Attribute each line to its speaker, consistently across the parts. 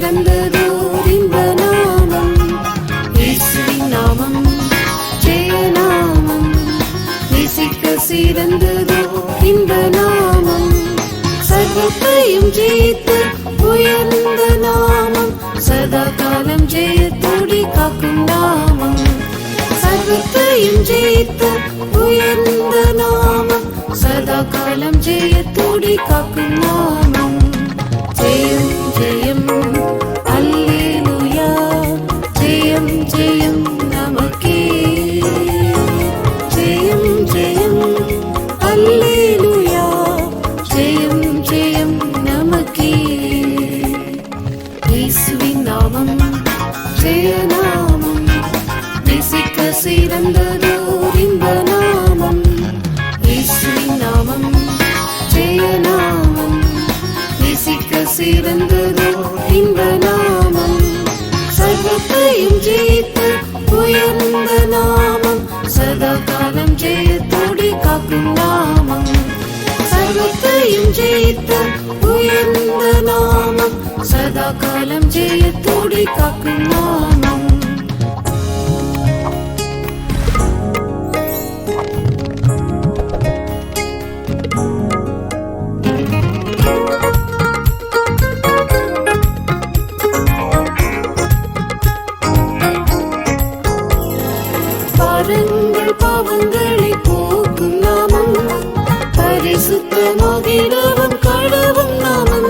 Speaker 1: சிறந்ததோர் இன்ப நாமம் இயேசுவின் நாமம் ஜெய நாமம் நேசிக்க சிறந்ததோர் இன்ப நாமம் சர்வத்தையும் ஜெயித்து உயர்ந்த நாமம் சதா காலம் ஜெயத்தோடி காக்கும் நாமம் சர்வத்தையும் ஜெயித்து உயர்ந்த நாமம் சதா காலம் ஜெயத்தோடி காக்கும் நாமம் ஜெயம் ஜெயம் அல்லேலூயா ஜெயம் ஜெயம் நமக்கே ஜெயம் ஜெயம் அல்லேலூயா ஜெயம் ஜெயம் நமக்கே இயேசுவின் நாமம் ஜெய நாமம் நேசிக்க சிறந்ததோர் இன்ப நாமம் இயேசுவின் நாமம் ஜெய நாமம் நேசிக்க சிறந்ததோர் இன்ப நாமம் சர்வத்தையும் ஜெயித்து உயர்ந்த நாமம் சதா காலம் ஜெயத்தோடி காக்கும் நாமம் சர்வத்தையும் ஜெயித்து உயர்ந்த நாமம் சதா காலம் ஜெயத்தோடி காக்கும் நாமம் பாவங்களை போக்கும் நாமம் பரிசுத்தமாகிடவும் கடவும் நாமம்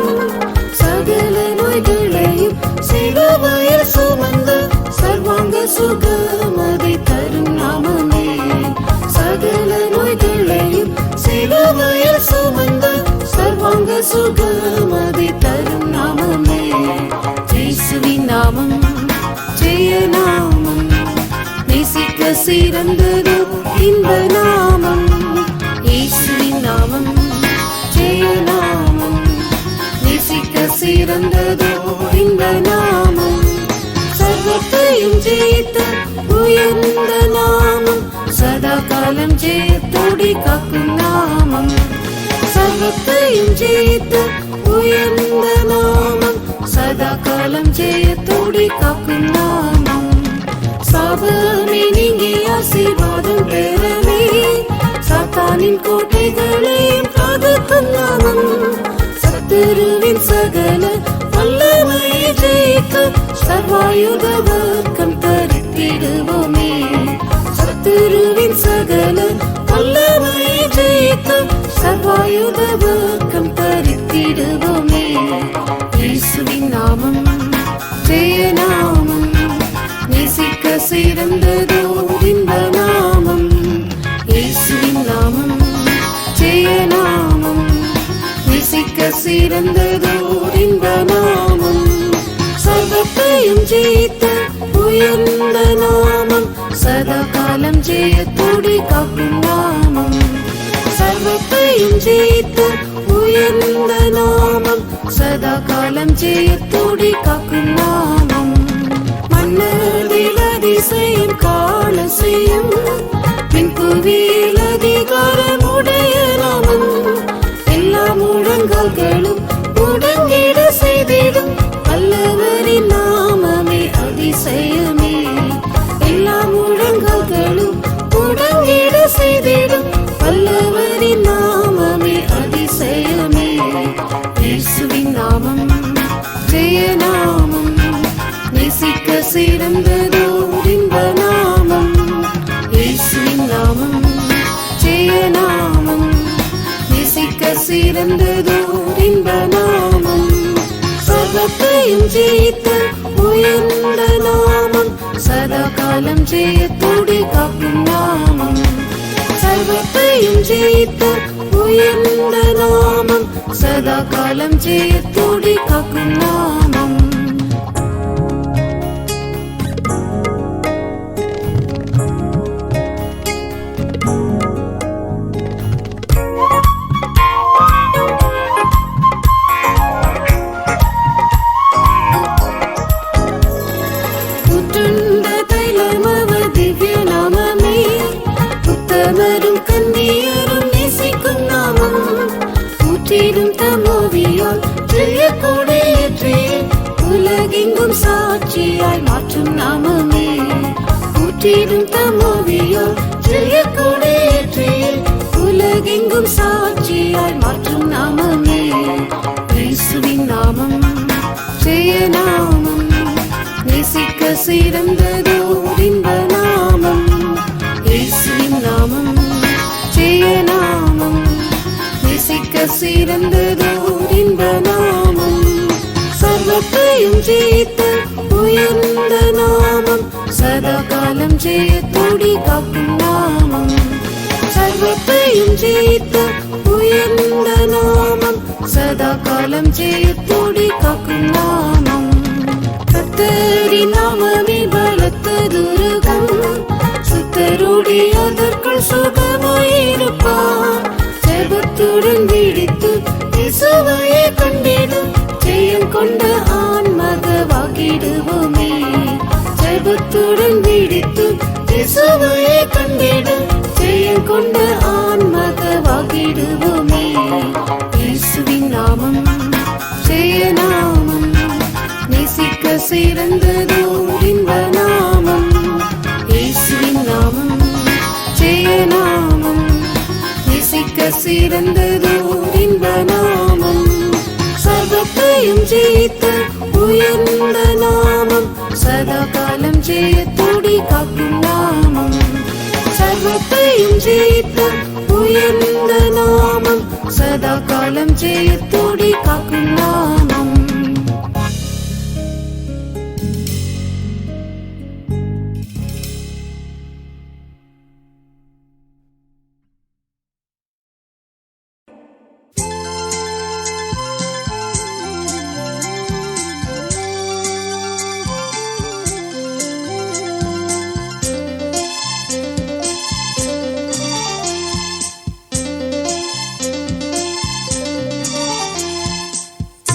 Speaker 1: சகல நோய்களையும் சிலுவையில் சுமந்த சர்வாங்க சுகமதை தரும் நாமமே சகல நோய்களையும் சிலுவையில் சுமந்த சர்வாங்க சுகமதை தரும் நாமமே இயேசுவின் நாமம் ஜெய நாமம் நேசிக்க சிறந்ததோர் இன்ப நாமம் இயேசுவின் நாமம் ஜெய நாமம் நேசிக்க சிறந்ததோர் இன்ப நாமம் சர்வத்தையும் ஜெயித்த உயர்ந்த நாமம் சதா காலம் ஜெயத்தோடி காக்கும் நாமம் சர்வத்தையும் ஜெயித்த உயர்ந்த நாமம் சதா காலம் ஜெயத்தோடி காக்கும் நாமம் சாபமே நீங்கி ஆசீர்வாதம் பெறவே சாத்தானின் கோட்டைகளையும் தகர்க்கும் நாமம் சத்துருவின் சகல வல்லமையை ஜெயிக்க சர்வாயுத வர்க்கம் தரித்திடுவோமே சத்துருவின் சகல வல்லமையை ஜெயிக்க சர்வாயுத வர்க்கம் தரித்திடுவோமே இயேசுவின் நாமம் ஜெய நாமம் நேசிக்க சிறந்ததோர் இன்ப நாமம் இயேசுவின் நாமம் ஜெய நாமம் நேசிக்க சிறந்ததோர் இன்ப நாமம் சர்வத்தையும் ஜெயித்த உயர்ந்த நாமம் சதா காலம் ஜெயத்தோடி காக்கும் நாமம் சர்வத்தையும் ஜெயித்த உயர்ந்த நாமம் சதா காலம் ஜெயத்தோடி காக்கும் நாமம் மன்னதில் அதிசயம் காண செய்யும் பின்புவியில் அதிகாரமுடைய நாமம் எல்லா முழங்கால்களும் முடங்கிட செய்திடும் வல்லவரின் நாமமே அதிசயமே எல்லா முழங்கால்களும் முடங்கிட செய்திடும் வல்லவரின் நாமமே அதிசயமே இயேசுவின் நாமம் ஜெய நாமம் நேசிக்க சிறந்ததோர் இன்ப நாமம் இயேசுவின் நாமம் ஜெய நாமம் நேசிக்க சிறந்ததோர் இன்ப நாமம் சர்வத்தையும் ஜெயித்த உயர்ந்த நாமம் சதா காலம் ஜெயத்தோடி காக்கும் நாமம் சர்வத்தையும் ஜெயித்த உயர்ந்த நாமம் சதா காலம் ஜெயத்தோடி காக்கும் நாமம் உத்தமரும் கன்னியரும் நேசிக்கும் நாமம் ஊற்றிடும் தமோவியால் ஜெய கொடையேற்றே மாற்றும் நாமமே. ஊற்றிடும் தமோவியோ ஜெய கொடியேற்றியே உலகெங்கும் சாட்சியாய் மாற்றும் நாமமே. இயேசுவின் நாமம் ஜெய நாமம், நேசிக்க சிறந்ததோர் இன்ப நாமம். இயேசுவின் நாமம் ஜெய நாமம், நேசிக்க சிறந்ததோர் இன்ப நாமம். சர்வத்தையும் ஜெயித்த உயர்ந்த நாமம், சதா காலம் ஜெயத்தோடி காக்கும் நாமம். சர்வத்தையும் ஜெயித்த உயர்ந்த நாமம், சதா காலம் ஜெயத்தோடி காக்கும் நாமம். கர்த்தரின் நாமமே பலத்த துருகம், சுத்தரோடி அதற்குள் சுகமாயிருப்பார். ஜெபத்துடன் விழித்து இயேசுவையே கண்டிடும், ஜெயம் கொண்ட ஆன்மகவாகிடுவோமே. ஜெபத்துடன் விழித்து இயேசுவையே கண்டிடும், ஜெயம் கொண்ட ஆன்மகவாகிடுவோமே. இயேசுவின் நாமம் ஜெய நாமம், நேசிக்க சிறந்ததோர் இன்ப நாமம். இயேசுவின் நாமம் ஜெய நாமம், நேசிக்க சிறந்ததோர் இன்ப நாமம். சர்வத்தையும் ஜெயித்த உயர்ந்த நாமம், சதா காலம் ஜெயத்தோடி காக்கும் நாமம். சர்வத்தையும் ஜெயித்த உயர்ந்த நாமம், சதா காலம் ஜெயத்தோடி காக்கும் நாமம்.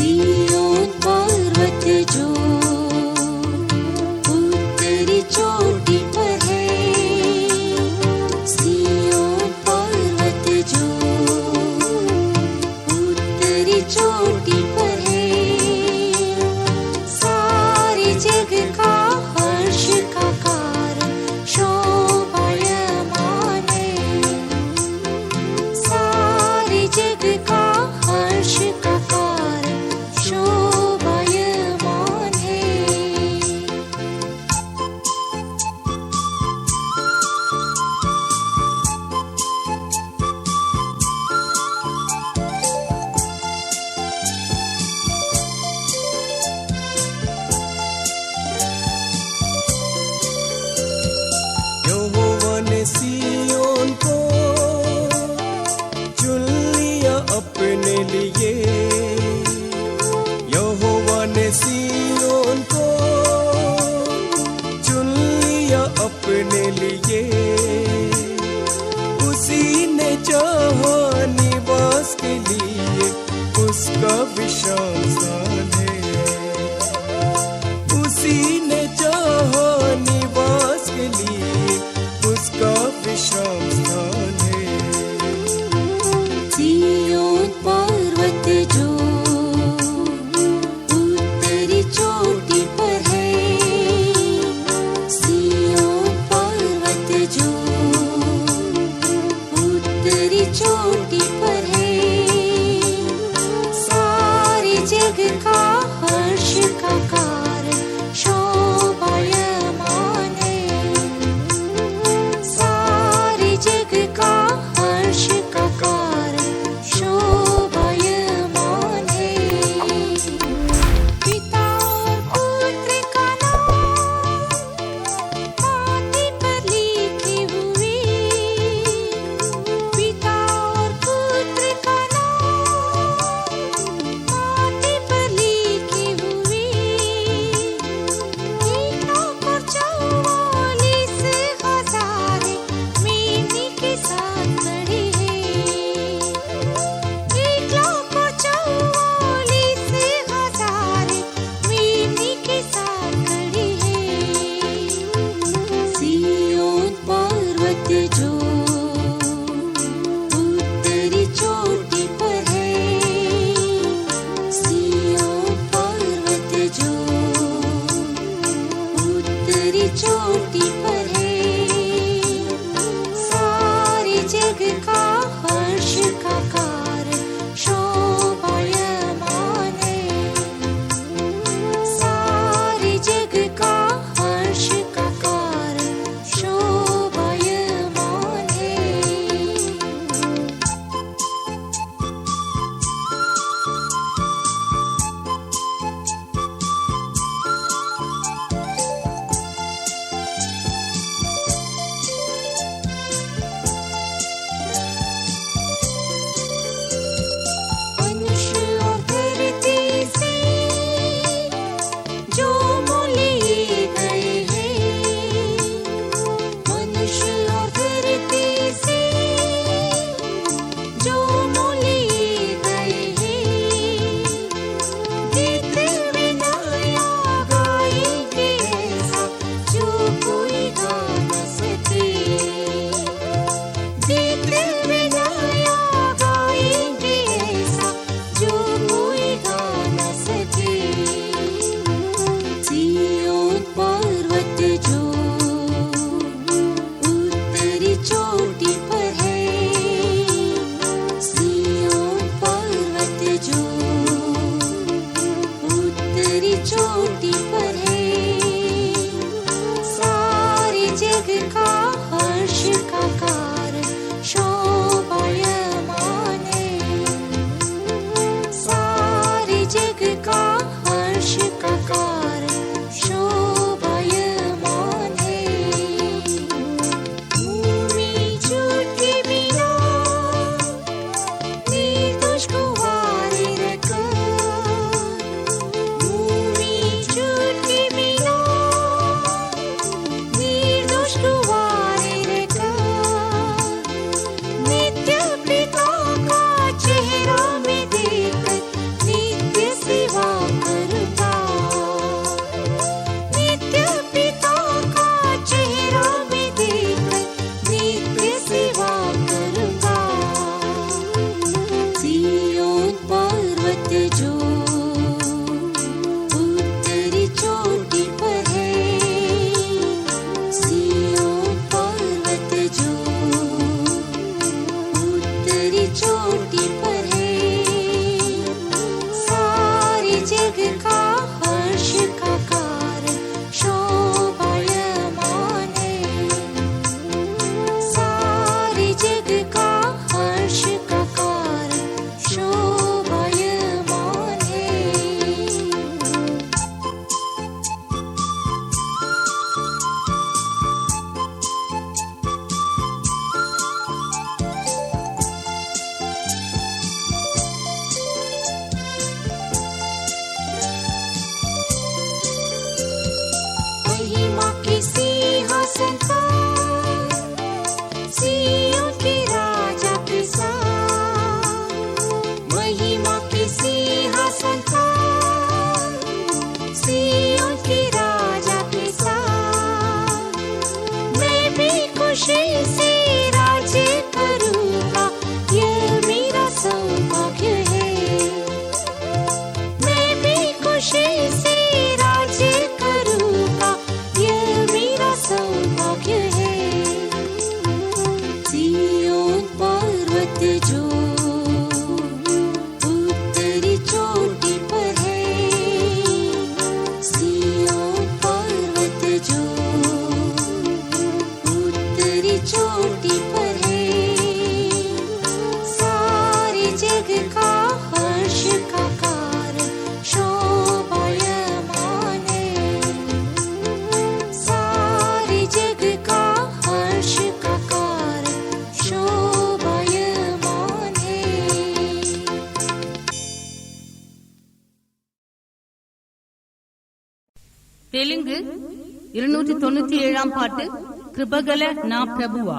Speaker 2: See चोटी पर है, सारे जग का हर्ष का कारण शोभायमान है, सारे जग का हर्ष का कारण शोभायमान है। चोटी पर है, सारे जग का हर्ष का कारण शोभायमान है, सारे जग का हर्ष का कारण शोभायमान है। भूमि झूठी बिना निर्दोष को वारे रखा,
Speaker 3: தெலுங்கு 297 பாட்டு கிருபகல நா பிரபுவா.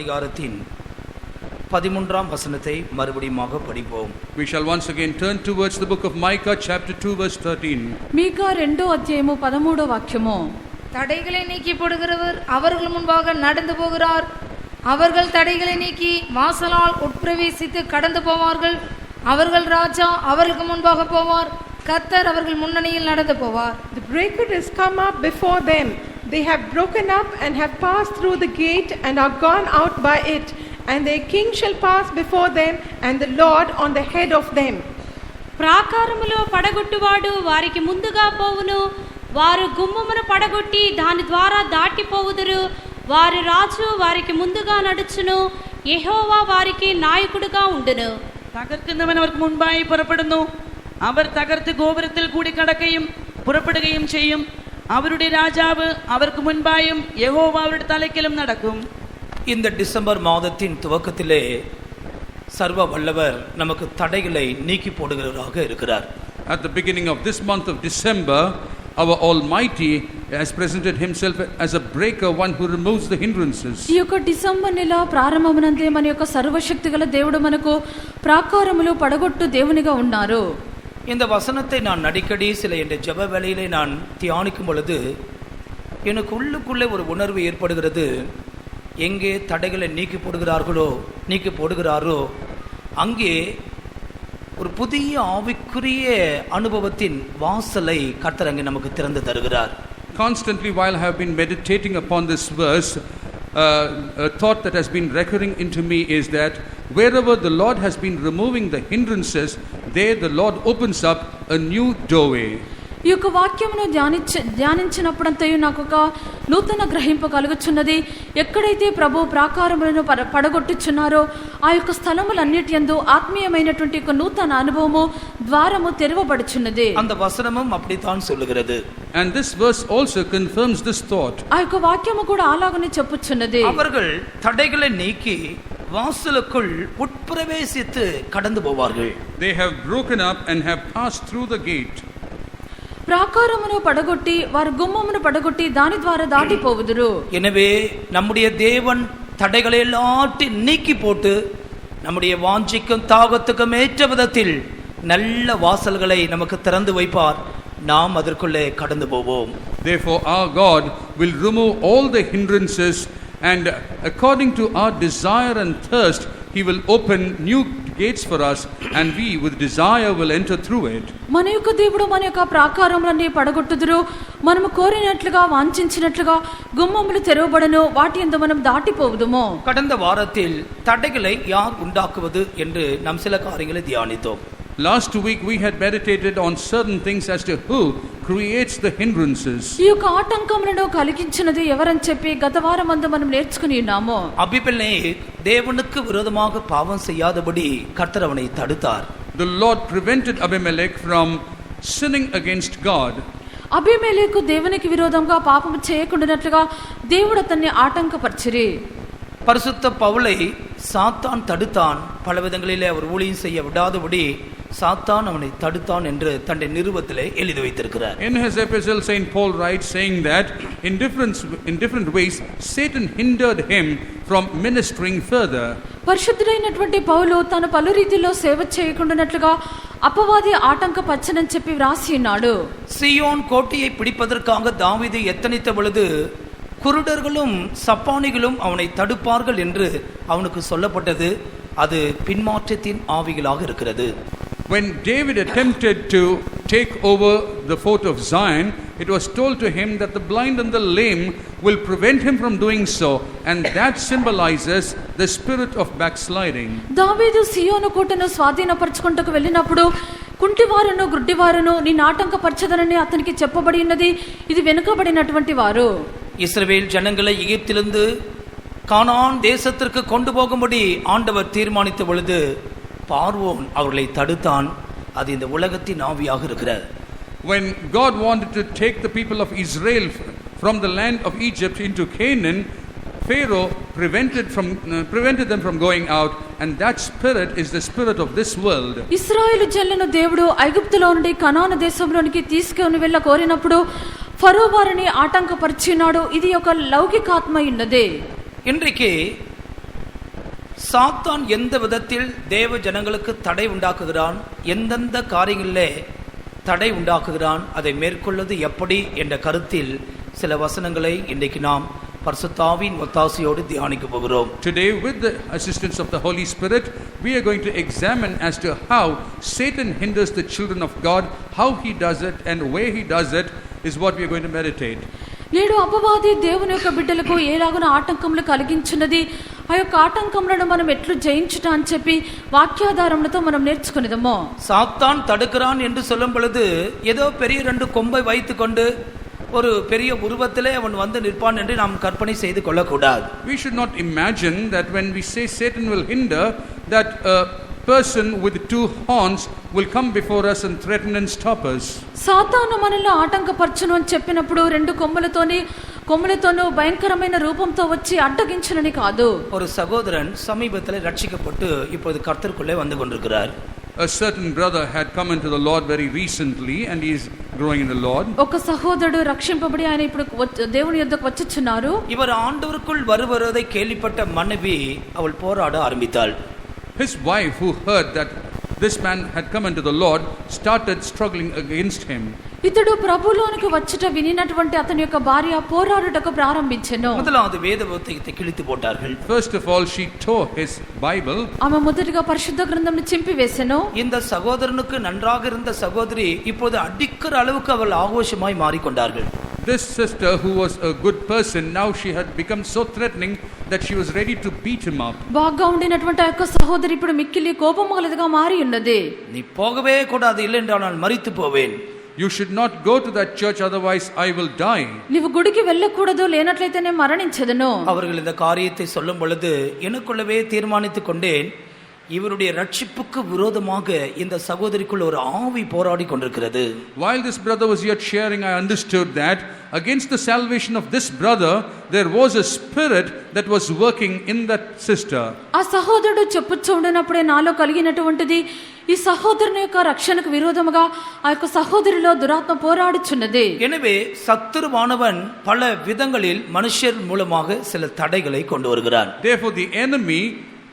Speaker 4: அதிகாரத்தின் 13ஆம் வசனத்தை மறுபடியுமாக படிப்போம்.
Speaker 5: We shall once again turn towards the book of Micah chapter 2 verse 13.
Speaker 6: మీకా 2వ అధ్యాయము 13వ వాక్యము.
Speaker 7: தடைகளை நீக்கி போடுகிறவர் அவர்கள் முன்பாக நடந்து போகிறார். அவர்கள் தடைகளை நீக்கி வாசலால் உட்பிரவேசித்து கடந்து போவார்கள். அவர்கள் ராஜா அவர்களுக்கு முன்பாக போவார். கர்த்தர் அவர்கள் முன்னணியில் நடந்து போவார்.
Speaker 8: The breaker has come up before them. They have broken up and have passed through the gate and are gone out by it. And their king shall pass before them, and the Lord on the head of them.
Speaker 2: ప్రాకారములో పడగొట్టువాడు వారికి ముందుగా పోవును. వారు గుమ్మమును పడగొట్టి దాని ద్వారా దాటిపోవుదురు. వారి రాజు వారికి ముందుగా నడుచును. యెహోవా వారికి నాయకుడుగా ఉండును.
Speaker 9: തകർക്കുന്നവൻ അവർക്ക് മുൻപായി പുറപ്പെടുന്നു. അവർ തകർത്ത് ഗോപുരത്തിൽ കൂടി കടക്കുകയും പുറപ്പെടുകയും ചെയ്യും. അവരുടെ രാജാവ് അവർക്ക് മുൻപായും യഹോവ അവരുടെ തലയ്ക്കലും നടക്കും.
Speaker 4: இந்த டிசம்பர் மாதத்தின் துவக்கத்திலே சர்வ வல்லவர் நமக்கு தடைகளை நீக்கி போடுகிறவராக இருக்கிறார்.
Speaker 5: At the beginning of this month of December, our Almighty has presented himself as a breaker, one who removes the hindrances.
Speaker 6: ఈ యొక్క డిసెంబర్ నెల ప్రారంభమునందే మన యొక్క సర్వశక్తిగల దేవుడు మనకు ప్రాకారములు పడగొట్టు దేవునిగా ఉన్నారు.
Speaker 4: இந்த வசனத்தை நான் அடிக்கடி சில என்ற ஜெப வேளையிலே நான் தியானிக்கும் பொழுது எனக்கு உள்ளுக்குள்ளே ஒரு உணர்வு ஏற்படுகிறது. எங்கே தடைகளை நீக்கி போடுகிறாரோ அங்கே ஒரு புதிய ஆவிக்குரிய அனுபவத்தின் வாசலை கர்த்தர் அங்கே நமக்கு திறந்து தருகிறார்.
Speaker 5: Constantly while I have been meditating upon this verse, a thought that has been recurring into me is that wherever the Lord has been removing the hindrances, there the Lord opens up a new doorway.
Speaker 6: ఈ యొక్క వాక్యమును ధ్యానించినప్పుడంతయు నాకు ఒక నూతన గ్రహింపు కలుగుచున్నది. ఎక్కడైతే ప్రభు ప్రాకారములను పడగొట్టుచున్నారో ఆ యొక్క స్థలములన్నిటి యందు ఆత్మీయమైనటువంటి ఒక నూతన అనుభవము ద్వారము తెరవబడుచున్నది.
Speaker 4: அந்த வசனமும் அப்படித்தான் சொல்லுகிறது.
Speaker 5: And this verse also confirms this thought.
Speaker 6: ఆ యొక్క వాక్యము కూడా అలాగనే చెప్పుచున్నది.
Speaker 4: அவர்கள் தடைகளை நீக்கி வாசலுக்குள் உட்பிரவேசித்து கடந்து போவார்கள்.
Speaker 5: They have broken up and have passed through the gate.
Speaker 6: ప్రాకారమును పడగొట్టి వారు గుమ్మమును పడగొట్టి దాని ద్వారా దాటిపోవుదురు.
Speaker 4: எனவே நம்முடைய தேவன் தடைகளை எல்லாத்தையும் நீக்கி போட்டு நம்முடைய வாஞ்சிக்கும் தாகத்துக்கும் ஏற்ற விதத்தில் நல்ல வாசல்களை நமக்கு திறந்து வைப்பார். நாம் அதற்குள்ளே கடந்து போவோம்.
Speaker 5: Therefore our God will remove all the hindrances, and according to our desire and thirst he will open new gates for us, and we with desire will enter through it.
Speaker 6: మన యొక్క దేవుడు మన యొక్క ప్రాకారములన్నీ పడగొట్టుదురు. మనము కోరినట్లుగా వాంఛించినట్లుగా గుమ్మములు తెరవబడను. వాటి యందు మనం దాటిపోవుదుము.
Speaker 4: கடந்த வாரத்தில் தடைகளை யார் உண்டாக்குவது என்று நாம் சில காரியங்களை தியானித்தோம்.
Speaker 5: Last week we had meditated on certain things as to who creates the hindrances.
Speaker 6: ఈ యొక్క ఆటంకములను కలిగించినది ఎవరని చెప్పి గత వారమందు మనం నేర్చుకుని ఉన్నాము.
Speaker 4: அபிமெலேக் தேவனுக்கு விரோதமாக பாவம் செய்யாதபடி கர்த்தர் அவனை தடுத்தார்.
Speaker 5: The Lord prevented Abimelech from sinning against God.
Speaker 6: అబీమెలెకు దేవునికి విరోధంగా పాపము చేయకుండానట్లుగా దేవుడు అతన్ని ఆటంకపరిచిరి.
Speaker 4: பரிசுத்த பவுலை சாத்தான் தடுத்தான். பல விதங்களிலே அவர் ஊழியம் செய்ய விடாதபடி சாத்தான் அவனை தடுத்தான் என்று தன்னுடைய நிருபத்திலே எழுதி வைத்திருக்கிறார்.
Speaker 5: In his epistle Saint Paul writes saying that in different ways Satan hindered him from ministering further.
Speaker 6: పరిశుద్ధుడైనటువంటి పౌలు తన పలు రీతిలో సేవ చేయకుండానట్లుగా అపవాది ఆటంకపరచనని చెప్పి వ్రాసి ఉన్నాడు.
Speaker 4: சீயோன் கோட்டையை பிடிப்பதற்காக தாவீது எத்தனித்த பொழுது குருடர்களும் சப்பானிகளும் அவனை தடுப்பார்கள் என்று அவனுக்கு சொல்லப்பட்டது. அது பின்மாற்றத்தின் ஆவிகளாக இருக்கிறது.
Speaker 5: When David attempted to take over the fort of Zion, it was told to him that the blind and the lame will prevent him from doing so, and that symbolizes the spirit of backsliding.
Speaker 6: దావీదు సియోను కోటను స్వాధీనపరచుకుంటకు వెళ్ళినప్పుడు కుంటివారును గుడ్డివారును నీ ఆటంకపరచదనని అతనికి చెప్పబడి ఉన్నది. ఇది వెనుకబడినటువంటి వారు.
Speaker 4: இஸ்ரவேல் ஜனங்களை எகிப்திலிருந்து கானான் தேசத்திற்கு கொண்டு போகும்படி ஆண்டவர் தீர்மானித்த பொழுது பார்வோன் அவர்களை தடுத்தான். அது இந்த உலகத்தின் ஆவியாக இருக்கிறது.
Speaker 5: When God wanted to take the people of Israel from the land of Egypt into Canaan, Pharaoh prevented them from going out, and that spirit is the spirit of this world.
Speaker 6: ఇశ్రాయేలు జనులను దేవుడు ఐగుప్తులో నుండి కనాను దేశంలోనికి తీసుకొని వెళ్ళ కోరినప్పుడు ఫరో వారిని ఆటంకపరిచినాడు. ఇది ఒక లౌకికాత్మ ఉన్నదే.
Speaker 4: இன்றைக்கு சாத்தான் எந்த விதத்தில் தேவ ஜனங்களுக்கு தடை உண்டாக்குகிறான், எந்தெந்த காரியங்களிலே தடை உண்டாக்குகிறான், அதை மேற்கொள்வது எப்படி என்ற கருத்தில் சில வசனங்களை இன்றைக்கு நாம் பரிசுத்தாவின் ஒத்தாசையோடு தியானிக்க போகிறோம்.
Speaker 5: Today, with the assistance of the Holy Spirit, we are going to examine as to how Satan hinders the children of God, how he does it and where he does it is what we are going to meditate.
Speaker 6: నేడు అపవాది దేవుని యొక్క బిడ్డలకు ఏలాగున ఆటంకములు కలిగించున్నది, ఆ యొక్క ఆటంకములను మనం ఎట్లు జయించుట అని చెప్పి వాక్యాధారములతో మనం నేర్చుకునేదము.
Speaker 4: சாத்தான் தடுக்கிறான் என்று சொல்லும் பொழுது ஏதோ பெரிய 2 கொம்பை வைத்துக்கொண்டு ஒரு பெரிய உருவத்திலே அவன் வந்து நிற்பான் என்று நாம் கற்பனை செய்து கொள்ளக்கூடாது.
Speaker 5: We should not imagine that when we say Satan will hinder, that a person with 2 horns will come before us and threaten and stop us.
Speaker 6: సాతాను మనల్ని ఆటంకపరచును అని చెప్పినప్పుడు 2 కొమ్ములతోనూ భయంకరమైన రూపంతో వచ్చి అడ్డగించునని కాదు.
Speaker 4: ஒரு சகோதரன் சமீபத்தில் ரட்சிக்கப்பட்டு இப்போது கர்த்தருக்குள்ளே வந்து கொண்டிருக்கிறார்.
Speaker 5: A certain brother had come into the Lord very recently and he is growing in the Lord.
Speaker 6: ఒక సహోదరుడు రక్షింపబడి ఆయన ఇప్పుడు దేవుని యొద్దకు వచ్చుచున్నారు.
Speaker 4: இவர் ஆண்டவருக்குள் வருவதை கேள்விப்பட்ட மனைவி அவள் போராட ஆரம்பித்தாள்.
Speaker 5: His wife, who heard that this man had come into the Lord, started struggling against him.
Speaker 6: ఇతడు ప్రభువులోనికి వచ్చుట వినినటువంటి అతని యొక్క భార్య పోరాడుటకు ప్రారంభించెను.
Speaker 4: முதலாவது வேத புத்தகத்தை கிழித்து போட்டார்கள்.
Speaker 5: First of all, she tore his Bible.
Speaker 6: ఆమె మొదటిగా పరిశుద్ధ గ్రంథంను చింపివేసెను.
Speaker 4: இந்த சகோதரனுக்கு நன்றாக இருந்த சகோதரி இப்போது அடிக்கிற அளவுக்கு அவள் ஆவேசமாய் மாறிக்கொண்டார்கள்.
Speaker 5: This sister, who was a good person, now she had become so threatening that she was ready to beat him up.
Speaker 6: బాగా ఉండినటువంటి ఆ యొక్క సహోదరి ఇప్పుడు మిక్కిలి కోపమగలదిగా మారి ఉన్నది.
Speaker 4: நீ போகவே கூடாது, இல்லை என்றால் நான் மரித்து போவேன்.
Speaker 5: You should not go to that church, otherwise I will die.
Speaker 6: నీవు గుడికి వెళ్ళకూడదు, లేనట్లయితే నేను మరణించెదను.
Speaker 4: அவர்கள் இந்த காரியத்தை சொல்லும் பொழுது எனக்குள்ளவே தீர்மானித்துக் கொண்டேன், இவருடைய ரட்சிப்புக்கு விரோதமாக இந்த சகோதரிக்குள் ஒரு ஆவி போராடி கொண்டிருக்கிறது.
Speaker 5: While this brother was yet sharing, I understood that against the salvation of this brother there was a spirit that was working in that sister.
Speaker 6: ఆ సహోదరుడు చెప్పుచూ ఉండినప్పుడే నాలో కలిగినటువంటిది, ఈ సహోదరుని యొక్క రక్షణకు విరోధముగా ఆ యొక్క సహోదరిలో దురాత్మ పోరాడుచున్నది.
Speaker 4: எனவே சத்துருவானவன் பல விதங்களில் மனுஷர் மூலமாக சில தடைகளை கொண்டு வருகிறான்.
Speaker 5: Therefore the enemy,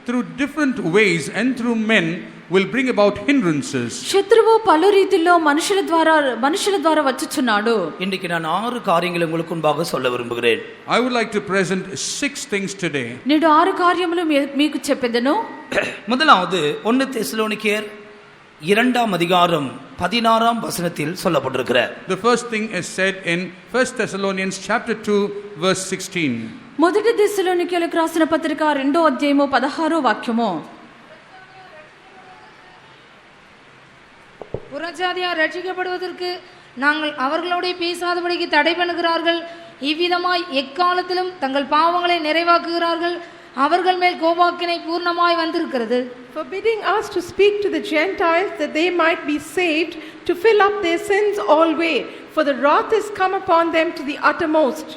Speaker 5: through different ways and through men, will bring about hindrances.
Speaker 6: శత్రువు పలు రీతిలో మనుషుల ద్వారా వచ్చుచున్నాడు.
Speaker 4: இன்றைக்கு நான் 6 காரியங்களை உங்களுக்கு முன்பாக சொல்ல விரும்புகிறேன்.
Speaker 5: I would like to present 6 things today.
Speaker 6: నేడు 6 కార్యములు మీకు చెప్పెదను.
Speaker 4: முதலாவது 1 தெசலோனிக்கேயர் 2ஆம் அதிகாரம் 16ஆம் வசனத்தில் சொல்லப்பட்டிருக்கிற
Speaker 5: The first thing is said in 1 Thessalonians chapter 2 verse 16.
Speaker 6: మొదటి దశలోనికీయులకు రాసిన పత్రిక 2వ అధ్యాయము 16వ వాక్యము.
Speaker 7: புறஜாதியார் ரட்சிக்கப்படுவதற்கு நாங்கள் அவர்களோட பேசாதபடிக்கு தடை பண்ணுகிறார்கள். இவ்விதமாய் எக்காலத்திலும் தங்கள் பாவங்களை நிறைவாக்குகிறார்கள். அவர்கள் மேல் கோபாக்கினை பூர்ணமாய் வந்திருக்கிறது.
Speaker 8: Forbidding us to speak to the Gentiles that they might be saved, to fill up their sins always, for the wrath is come upon them to the uttermost.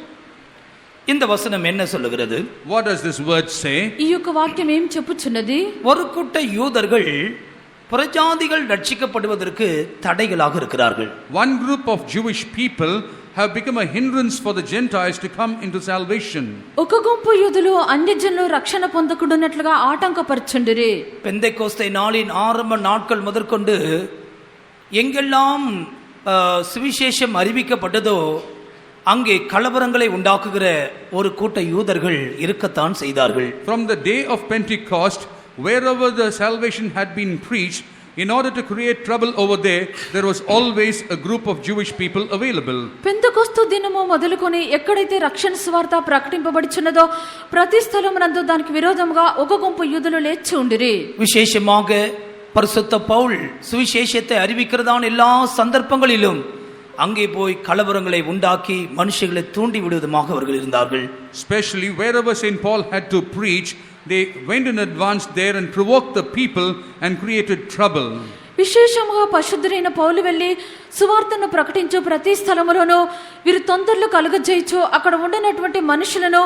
Speaker 4: இந்த வசனம் என்ன சொல்லுகிறது?
Speaker 5: What does this word say?
Speaker 6: ఈ యొక్క వాక్యం ఏం చెప్పుచున్నది?
Speaker 4: ஒரு கூட்ட யூதர்கள் புறஜாதிகள் ரட்சிக்கப்படுவதற்கு தடைகளாக இருக்கிறார்கள்.
Speaker 5: One group of Jewish people have become a hindrance for the Gentiles to come into salvation.
Speaker 6: ఒక గుంపు యూదులు అన్యజనులు రక్షణ పొందకుండునట్లుగా ఆటంకపరచుండిరి.
Speaker 4: பெந்தேகோஸ்தே நாளின் ஆரம்ப நாட்கள் முதற்கொண்டு எங்கெல்லாம் சுவிசேஷம் அறிவிக்கப்பட்டதோ அங்கே கலவரங்களை உண்டாக்குகிற ஒரு கூட்ட யூதர்கள் இருக்கத்தான் செய்தார்கள்.
Speaker 5: From the day of Pentecost, wherever the salvation had been preached, in order to create trouble over there was always a group of Jewish people available.
Speaker 6: Pentecost దినము మొదలుకొని ఎక్కడైతే రక్షణ సువార్త ప్రకటింపబడుచున్నదో ప్రతి స్థలమునందు దానికి విరోధముగా ఒక గుంపు యూదులు లేచి ఉండిరి.
Speaker 4: விசேஷமாக பரிசுத்த பவுல் சுவிசேஷத்தை அறிவிக்கிறதான எல்லா சந்தர்ப்பங்களிலும் அங்கே போய் கலவரங்களை உண்டாக்கி மனுஷர்களை தூண்டி விடுவதுமாக அவர்கள் இருந்தார்கள்.
Speaker 5: Especially wherever St. Paul had to preach, they went in advance there and provoked the people and created trouble.
Speaker 6: విశేషముగా పరిశుద్ధుడైన పౌలు వెళ్ళి సువార్తను ప్రకటించు ప్రతి స్థలములోనూ వీరు తొందరలు కలుగజేయచ్చు అక్కడ ఉండినటువంటి మనుషులను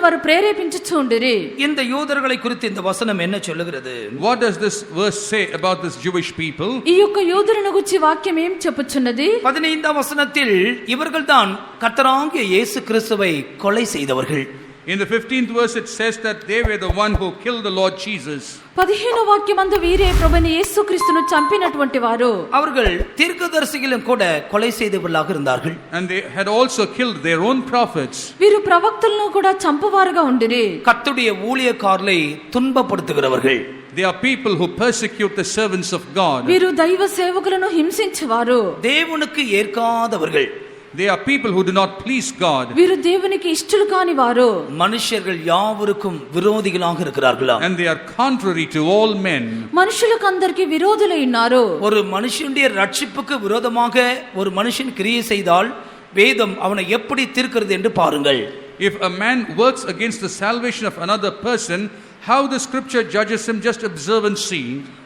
Speaker 6: వారు ప్రేరేపించుచూ ఉండిరి.
Speaker 4: இந்த யூதர்களை குறித்து இந்த வசனம் என்ன சொல்லுகிறது?
Speaker 5: What does this verse say about this Jewish people?
Speaker 6: ఈ యొక్క యూదులను గురించి వాక్యం ఏం చెప్పుచున్నది?
Speaker 4: 15ஆம் வசனத்தில் இவர்கள்தான் கர்த்தராகிய இயேசு கிறிஸ்துவை கொலை செய்தவர்கள்.
Speaker 5: In the 15th verse it says that they were the one who killed the Lord Jesus.
Speaker 6: 15వ వాక్యమందు వీరే ప్రభుని యేసుక్రీస్తును చంపినటువంటి వారు.
Speaker 4: அவர்கள் தீர்க்கதரிசிகளும் கூட கொலை செய்தவர்களாக இருந்தார்கள்.
Speaker 5: And they had also killed their own prophets.
Speaker 6: వీరు ప్రవక్తలను కూడా చంపవారుగా ఉండిరి.
Speaker 4: கர்த்தருடைய ஊழியக்காரரை துன்பப்படுத்துகிறவர்கள்.
Speaker 5: They are people who persecute the servants of God.
Speaker 6: వీరు దైవ సేవకులను హింసించువారు.
Speaker 4: தேவனுக்கு ஏற்காதவர்கள்.
Speaker 5: They are people who do not please God.
Speaker 6: వీరు దేవునికి ఇష్టలు కాని వారు.
Speaker 4: மனுஷர்கள் யாவருக்கும் விரோதிகளாக இருக்கிறார்களாம்.
Speaker 5: And they are contrary to all men.
Speaker 6: మనుషులకు అందరికి విరోధులై ఉన్నారు.
Speaker 4: ஒரு மனுஷனுடைய ரட்சிப்புக்கு விரோதமாக ஒரு மனுஷன் கிரியை செய்தால் வேதம் அவனை எப்படி தீர்க்கிறது என்று பாருங்கள்.
Speaker 5: If a man works against the salvation of another person, how the scripture judges him, just observe and see.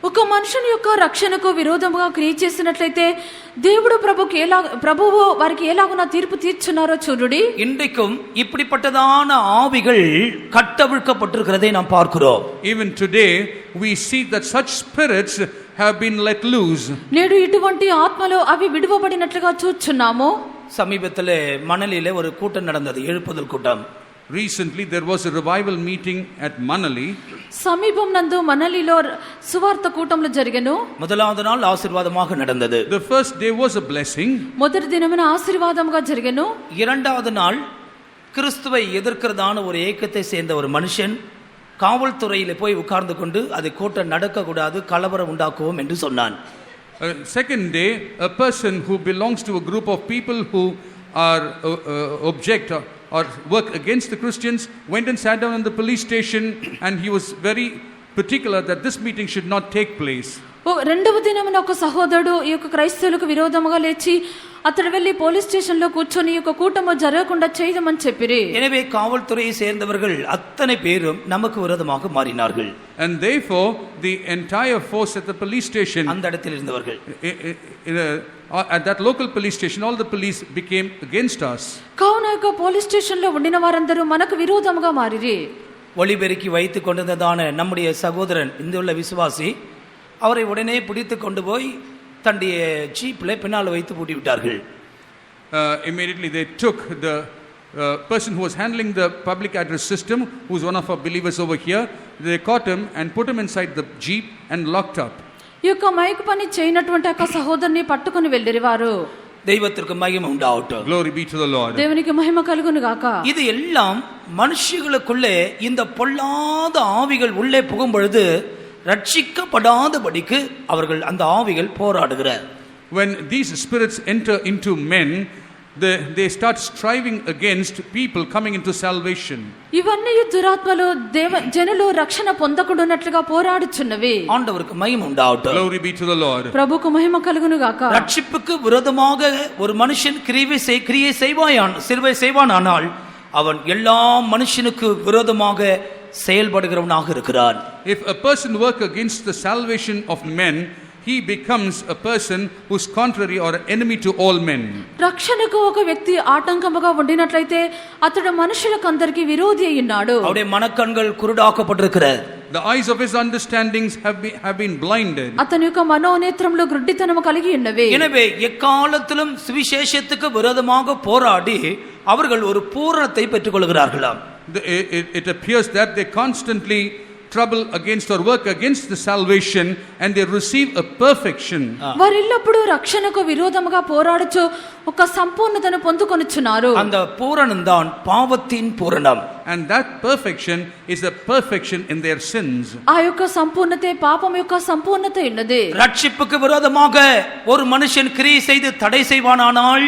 Speaker 6: ఒక మనుషుని యొక్క రక్షణకు విరోధముగా క్రియ చేసినట్లయితే దేవుడు ప్రభువు వారికి ఎలాగున తీర్పు తీర్చున్నారో చూడుడి.
Speaker 4: இன்றைக்கும் இப்படிப்பட்டதான ஆவிகள் கட்டவிழ்க்கப்பட்டிருக்கிறதை நாம் பார்க்கிறோம்.
Speaker 5: Even today we see that such spirits have been let loose.
Speaker 6: నేడు ఇటువంటి ఆత్మలు అవి విడువబడినట్లుగా చూస్తున్నాము.
Speaker 4: சமீபத்திலே மணலிலே ஒரு கூட்டம் நடந்தது, எழுப்புதல் கூட்டம்.
Speaker 5: Recently there was a revival meeting at Manali.
Speaker 6: సమీపం నందు మనలిలో సువార్త కూటములు జరిగెను.
Speaker 4: முதலாவது நாள் ஆசீர்வாதமாக நடந்தது.
Speaker 5: The first day was a blessing.
Speaker 6: మొదటి దినమున ఆశీర్వాదముగా జరిగెను.
Speaker 4: இரண்டாவது நாள் கிறிஸ்துவை எதிர்க்கிறதான ஒரு ஏக்கத்தை சேர்ந்த ஒரு மனுஷன் காவல்துறையில் போய் உட்கார்ந்து கொண்டு அது கூட்டம் நடக்கக்கூடாது, கலவரம் உண்டாக்குவோம் என்று சொன்னான்.
Speaker 5: Second day, a person who belongs to a group of people who are object or work against the Christians went and sat down in the police station, and he was very particular that this meeting should not take place.
Speaker 6: రెండవ దినమున ఒక సహోదరుడు ఈ యొక్క క్రైస్తవులకు విరోధముగా లేచి అతడు వెళ్లి పోలీస్ స్టేషన్ లో కూర్చొని ఈ యొక్క కూటము జరగకుండా చేయమని చెప్పిరి.
Speaker 4: எனவே காவல்துறையை சேர்ந்தவர்கள் அத்தனை பேரும் நமக்கு விரோதமாக மாறினார்கள்.
Speaker 5: And therefore the entire force at the police station,
Speaker 4: அந்த இடத்தில் இருந்தவர்கள்,
Speaker 5: at that local police station, all the police became against us.
Speaker 6: కావున యొక్క పోలీస్ స్టేషన్ లో ఉండిన వారందరూ మనకు విరోధముగా మారిరి.
Speaker 4: ஒளிபெருக்கி வைத்துக் கொண்டதான நம்முடைய சகோதரன் இந்த உள்ள விசுவாசி அவரை உடனே பிடித்து கொண்டு போய் தன்னுடைய ஜீப்பில் பின்னால் வைத்து பூட்டி விட்டார்கள்.
Speaker 5: Immediately they took the person who was handling the public address system, who is one of our believers over here. They caught him and put him inside the jeep and locked up.
Speaker 6: ఈ యొక్క mic పని చేయనటువంటి ఒక సహోదరుని పట్టుకొని వెళ్ళిరి వారు.
Speaker 4: தெய்வத்திற்கு மகிமை உண்டாகட்டும்.
Speaker 5: Glory be to the Lord.
Speaker 6: దేవునికి మహిమ కలుగును గాక.
Speaker 4: இது எல்லாம் மனுஷங்களுக்குள்ளே இந்த பொல்லாத ஆவிகள் உள்ளே புகும் பொழுது ரட்சிக்கப்படாதபடிக்கு அவர்கள் அந்த ஆவிகள் போராடுகிறார்.
Speaker 5: When these spirits enter into men, they start striving against people coming into salvation.
Speaker 6: ఇవన్నీ దురాత్మలు జనులు రక్షణ పొందకుండానట్లుగా పోరాడుచున్నవి.
Speaker 4: ஆண்டவருக்கு மகிமை உண்டாகட்டும்.
Speaker 5: Glory be to the Lord.
Speaker 6: ప్రభువుకు మహిమ కలుగును గాక.
Speaker 4: ரட்சிப்புக்கு விரோதமாக ஒரு மனுஷன் கிரியை செய்வானானால் அவன் எல்லா மனுஷனுக்கு விரோதமாக செயல்படுகிறவனாக இருக்கிறான்.
Speaker 5: If a person work against the salvation of men, he becomes a person who is contrary or an enemy to all men.
Speaker 6: రక్షణకు ఒక వ్యక్తి ఆటంకముగా ఉండినట్లయితే అతడు మనుషులకు అందరికి విరోధి అయ్యున్నాడు.
Speaker 4: அவருடைய மனக்கண்கள் குருடாக்கப்பட்டிருக்கிறது.
Speaker 5: The eyes of his understandings have been blinded.
Speaker 6: అతని యొక్క మనోనేత్రములు గుడ్డితనము కలిగి ఉన్నవి.
Speaker 4: எனவே எக்காலத்திலும் சுவிசேஷத்துக்கு விரோதமாக போராடி அவர்கள் ஒரு பூரணத்தை பெற்றுக்கொள்கிறார்களாம்.
Speaker 5: It appears that they constantly trouble against or work against the salvation and they receive a perfection.
Speaker 6: వారిల్లప్పుడు రక్షణకు విరోధముగా పోరాడుచు ఒక సంపూర్ణతను పొందుకొనుచున్నారు.
Speaker 4: அந்த பூரணம் தான் பாவத்தின் பூரணம்.
Speaker 5: And that perfection is the perfection in their sins.
Speaker 6: ఆ యొక్క సంపూర్ణతే పాపం యొక్క సంపూర్ణత ఉన్నది.
Speaker 4: ரட்சிப்புக்கு விரோதமாக ஒரு மனுஷன் கிரியை செய்து தடை செய்வானானால்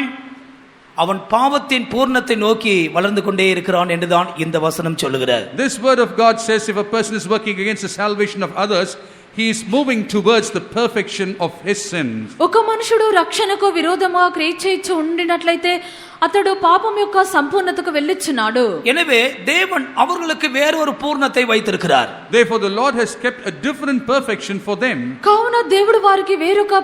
Speaker 4: அவன் பாவத்தின் பூர்ணத்தை நோக்கி வளர்ந்து கொண்டே இருக்கிறான் என்றுதான் இந்த வசனம் சொல்லுகிறது.
Speaker 5: This word of God says if a person is working against the salvation of others, he is moving towards the perfection of his sins.
Speaker 6: ఒక మనుషుడు రక్షణకు విరోధముగా క్రియ చేయుచు ఉండినట్లయితే అతడు పాపం యొక్క సంపూర్ణతకు వెళ్ళుచున్నాడు.
Speaker 4: எனவே தேவன் அவர்களுக்கு வேறொரு பூர்ணத்தை வைத்திருக்கிறார்.
Speaker 5: Therefore the Lord has kept a different perfection for them.
Speaker 6: కావున దేవుడు వారికి వేరొక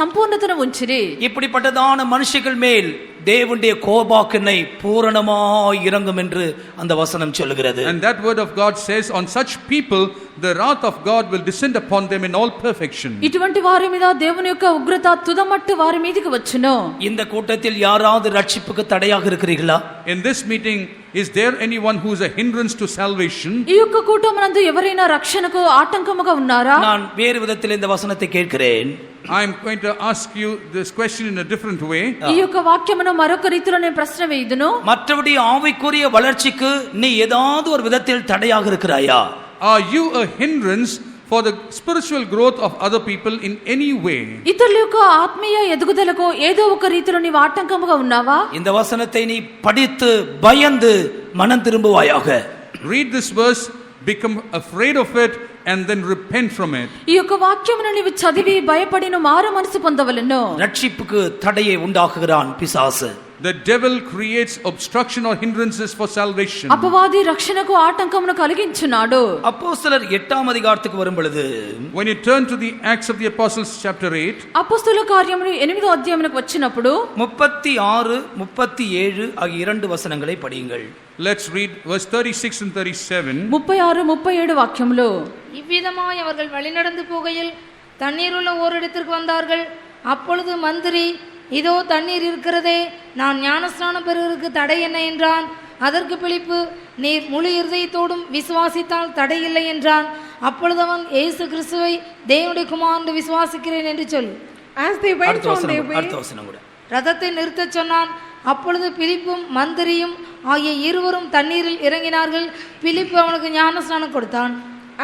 Speaker 6: సంపూర్ణతను ఉంచిరి.
Speaker 4: இப்படிப்பட்டதான மனுஷர்கள் மேல் தேவனுடைய கோபாக்கினை பூரணமாய் இறங்கும் என்று அந்த வசனம் சொல்லுகிறது.
Speaker 5: And that word of God says on such people the wrath of God will descend upon them in all perfection.
Speaker 6: ఇటువంటి వారి మీద దేవుని యొక్క ఉగ్రత తుదమట్టు వారి మీదకి వచ్చును.
Speaker 4: இந்த கூட்டத்தில் யாராவது ரட்சிப்புக்கு தடையாக இருக்கிறீர்களா?
Speaker 5: In this meeting is there anyone who is a hindrance to salvation?
Speaker 6: ఈ యొక్క కూటమునందు ఎవరైనా రక్షణకు ఆటంకముగా ఉన్నారా?
Speaker 4: நான் வேறு விதத்தில் இந்த வசனத்தை கேட்கிறேன்.
Speaker 5: I am going to ask you this question in a different way.
Speaker 6: ఈ యొక్క వాక్యమును మరొక రీతిలో నేను ప్రశ్న వేయుదును.
Speaker 4: மற்றபடி ஆவிக்குரிய வளர்ச்சிக்கு நீ ஏதாவது ஒரு விதத்தில் தடையாக இருக்கிறாயா?
Speaker 5: Are you a hindrance for the spiritual growth of other people in any way?
Speaker 6: ఇతరుల యొక్క ఆత్మీయ ఎదుగుదలకు ఏదో ఒక రీతిలో నీవు ఆటంకముగా ఉన్నావా?
Speaker 4: இந்த వசனத்தை நீ படித்து பயந்து மனம் திரும்புவாயாக.
Speaker 5: Read this verse, become afraid of it, and then repent from it.
Speaker 6: ఈ యొక్క వాక్యమును నీవు చదివి భయపడిన మారు మనసు పొందవలెను.
Speaker 4: ரட்சிப்புக்கு தடையை உண்டாக்குகிறான் பிசாசு.
Speaker 5: The devil creates obstruction or hindrances for salvation.
Speaker 6: అపవాది రక్షణకు ఆటంకమును కలిగించున్నాడు.
Speaker 4: அப்போஸ்தலர் 8ஆம் அதிகாரத்துக்கு வரும் பொழுது,
Speaker 5: When you turn to the Acts of the Apostles chapter 8,
Speaker 6: అపొస్తలుల కార్యములు 8వ అధ్యాయమునకు వచ్చినప్పుడు
Speaker 4: 36, 37 ஆகிய இரண்டு வசனங்களை படியுங்கள்.
Speaker 5: let's read verse 36 and 37.
Speaker 6: 36 37 వాక్యములు.
Speaker 7: இவ்விதமாய் அவர்கள் வழிநடந்து போகையில் தண்ணீருள்ள ஓரிடத்திற்கு வந்தார்கள். அப்பொழுது மந்திரி, இதோ தண்ணீர் இருக்கிறதே, நான் ஞானஸ்நானம் பெறுவதற்கு தடை என்ன என்றான். அதற்கு பிலிப்பு, நீர் முழு இருதயத்தோடும் விசுவாசித்தால் தடை இல்லை என்றான். அப்பொழுது அவன் இயேசு கிறிஸ்துவை தேவனுடைய குமாரன் என்று விசுவாசிக்கிறேன் என்று சொல்.
Speaker 8: As they went
Speaker 4: அடுத்த
Speaker 8: on their
Speaker 4: வசனம்,
Speaker 8: way,
Speaker 4: அடுத்த வசனம் கூட.
Speaker 7: ரதத்தை நிறுத்தச் சொன்னான். அப்பொழுது பிலிப்பும் மந்திரியும் ஆகிய இருவரும் தண்ணீரில் இறங்கினார்கள். பிலிப்பு அவனுக்கு ஞானஸ்நானம் கொடுத்தான்.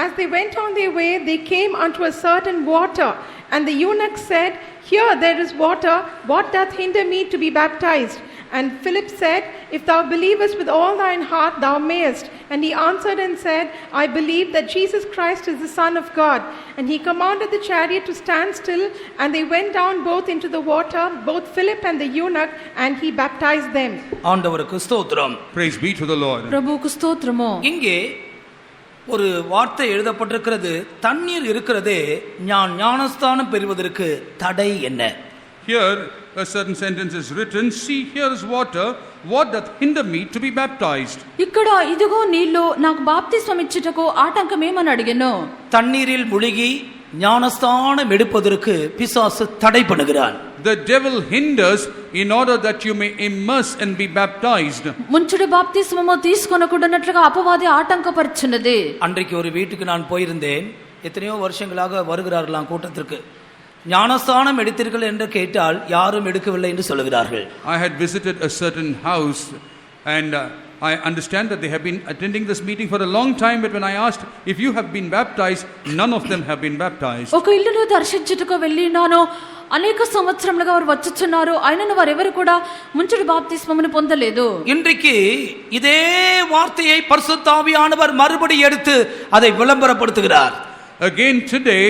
Speaker 8: As they went on their way, they came unto a certain water, and the eunuch said, Here there is water, what doth hinder me to be baptized? And Philip said, If thou believest with all thine heart, thou mayest. And he answered and said, I believe that Jesus Christ is the Son of God. And he commanded the chariot to stand still, and they went down both into the water, both Philip and the eunuch, and he baptized them.
Speaker 4: ஆண்டவருக்கு ஸ்தோத்திரம்.
Speaker 5: Praise be to the Lord.
Speaker 6: ప్రభువుకు స్తోత్రము.
Speaker 4: இங்கே ஒரு வார்த்தை எழுதப்பட்டிருக்கிறது, தண்ணீர் இருக்கிறதே, நான் ஞானஸ்தானம் பெறுவதற்கு தடை என்ன?
Speaker 5: Here a certain sentence is written, see, here is water, what doth hinder me to be baptized?
Speaker 6: ఇక్కడ ఇదిగో నీళ్లు, నాకు బాప్తిస్మం ఇచ్చుటకు ఆటంకం ఏమని అడిగాను.
Speaker 4: தண்ணீரில் முழுகி ஞானஸ்தானம் எடுப்பதற்கு பிசாசு தடை பண்ணுகிறான்.
Speaker 5: The devil hinders in order that you may immerse and be baptized.
Speaker 6: ముంచుడు బాప్తిస్మము తీసుకొనకుండానట్లుగా అపవాది ఆటంకపరుచున్నది.
Speaker 4: அன்றைக்கு ஒரு வீட்டுக்கு நான் போயிருந்தேன். எத்தனையோ வருஷங்களாக வருகிறார்களாம் கூட்டத்திற்கு. ஞானஸ்தானம் எடுத்தீர்கள் என்று கேட்டால் யாரும் எடுக்கவில்லை என்று சொல்லுகிறார்கள்.
Speaker 5: I had visited a certain house and I understand that they have been attending this meeting for a long time, but when I asked if you have been baptized, none of them have been baptized.
Speaker 6: ఒక ఇల్లును దర్శించుటకు వెళ్ళినాను. అనేక సంవత్సరములుగా వారు వచ్చుచున్నారు, అయినను వారెవరు కూడా ముంచుడు బాప్తిస్మమును పొందలేదు.
Speaker 4: இன்றைக்கு இதே வார்த்தையை பரிசுத்த ஆவியானவர் மறுபடி எடுத்து அதை விளம்பரப்படுத்துகிறார்.
Speaker 5: Again today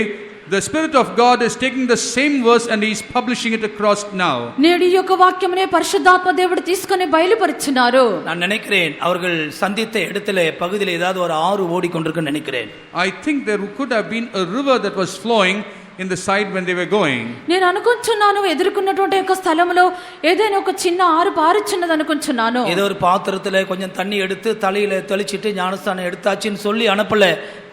Speaker 5: the Spirit of God is taking the same verse and he is publishing it across now.
Speaker 6: నేడు ఈ యొక్క వాక్యమునే పరిశుద్ధాత్మ దేవుడు తీసుకొని బయలుపరుచున్నారు.
Speaker 4: நான் நினைக்கிறேன் அவர்கள் சந்தித்த இடத்துல பகுதியில் ஏதாவது ஒரு ஆறு ஓடிக்கொண்டிருக்குன்னு நினைக்கிறேன்.
Speaker 5: I think there could have been a river that was flowing in the side when they were going.
Speaker 6: నేను అనుకుంటున్నాను ఎదుర్కొన్నటువంటి ఒక స్థలములో ఏదైనా ఒక చిన్న ఆరు పారుచున్నది అనుకుంటున్నాను.
Speaker 4: ஏதோ ஒரு பாத்திரத்துல கொஞ்சம் தண்ணி எடுத்து தலையில தெளிச்சிட்டு ஞானஸ்தானம் எடுத்தாச்சுன்னு சொல்லி அனுப்பல,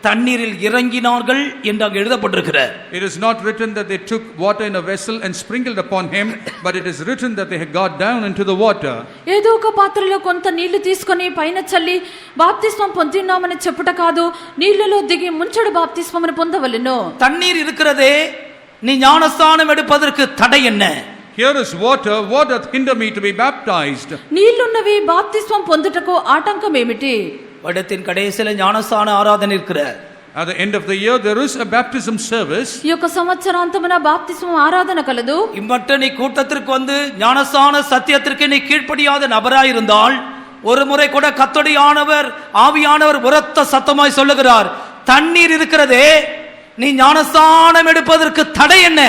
Speaker 4: தண்ணீரில் இறங்கினார்கள் என்று அங்கு எழுதப்பட்டிருக்கிறார்.
Speaker 5: It is not written that they took water in a vessel and sprinkled upon him, but it is written that they had got down into the water.
Speaker 6: ఏదో ఒక పాత్రలో కొంత నీళ్లు తీసుకొని పైన చల్లి బాప్తిస్మం పొందినామని చెప్పుట కాదు, నీళ్లలో దిగి ముంచడు బాప్తిస్మమును పొందవలెను.
Speaker 4: தண்ணீர் இருக்கிறதே, நீ ஞானஸ்தானம் எடுப்பதற்கு தடை என்ன?
Speaker 5: Here is water, what doth hinder me to be baptized?
Speaker 6: నీళ్లున్నవి బాప్తిస్మం పొందుటకు ఆటంకం ఏమిటి?
Speaker 4: வருடத்தின் கடைசியில ஞானஸ்தான ஆராதனை இருக்கிறார்.
Speaker 5: At the end of the year there is a baptism service.
Speaker 6: ఈ యొక్క సంవత్సరాంతమున బాప్తిస్మం ఆరాధన కలదు.
Speaker 4: இம்மட்டும் நீ கூட்டத்திற்கு வந்து ஞானஸ்தான சத்தியத்திற்கு நீ கீழ்ப்படியாத நபராயிருந்தால், ஒரு முறை கூட கர்த்தருடையானவர் ஆவியானவர் உரத்த சத்தமாய் சொல்லுகிறார், தண்ணீர் இருக்கிறதே, நீ ஞானஸ்தானம் எடுப்பதற்கு தடை என்ன?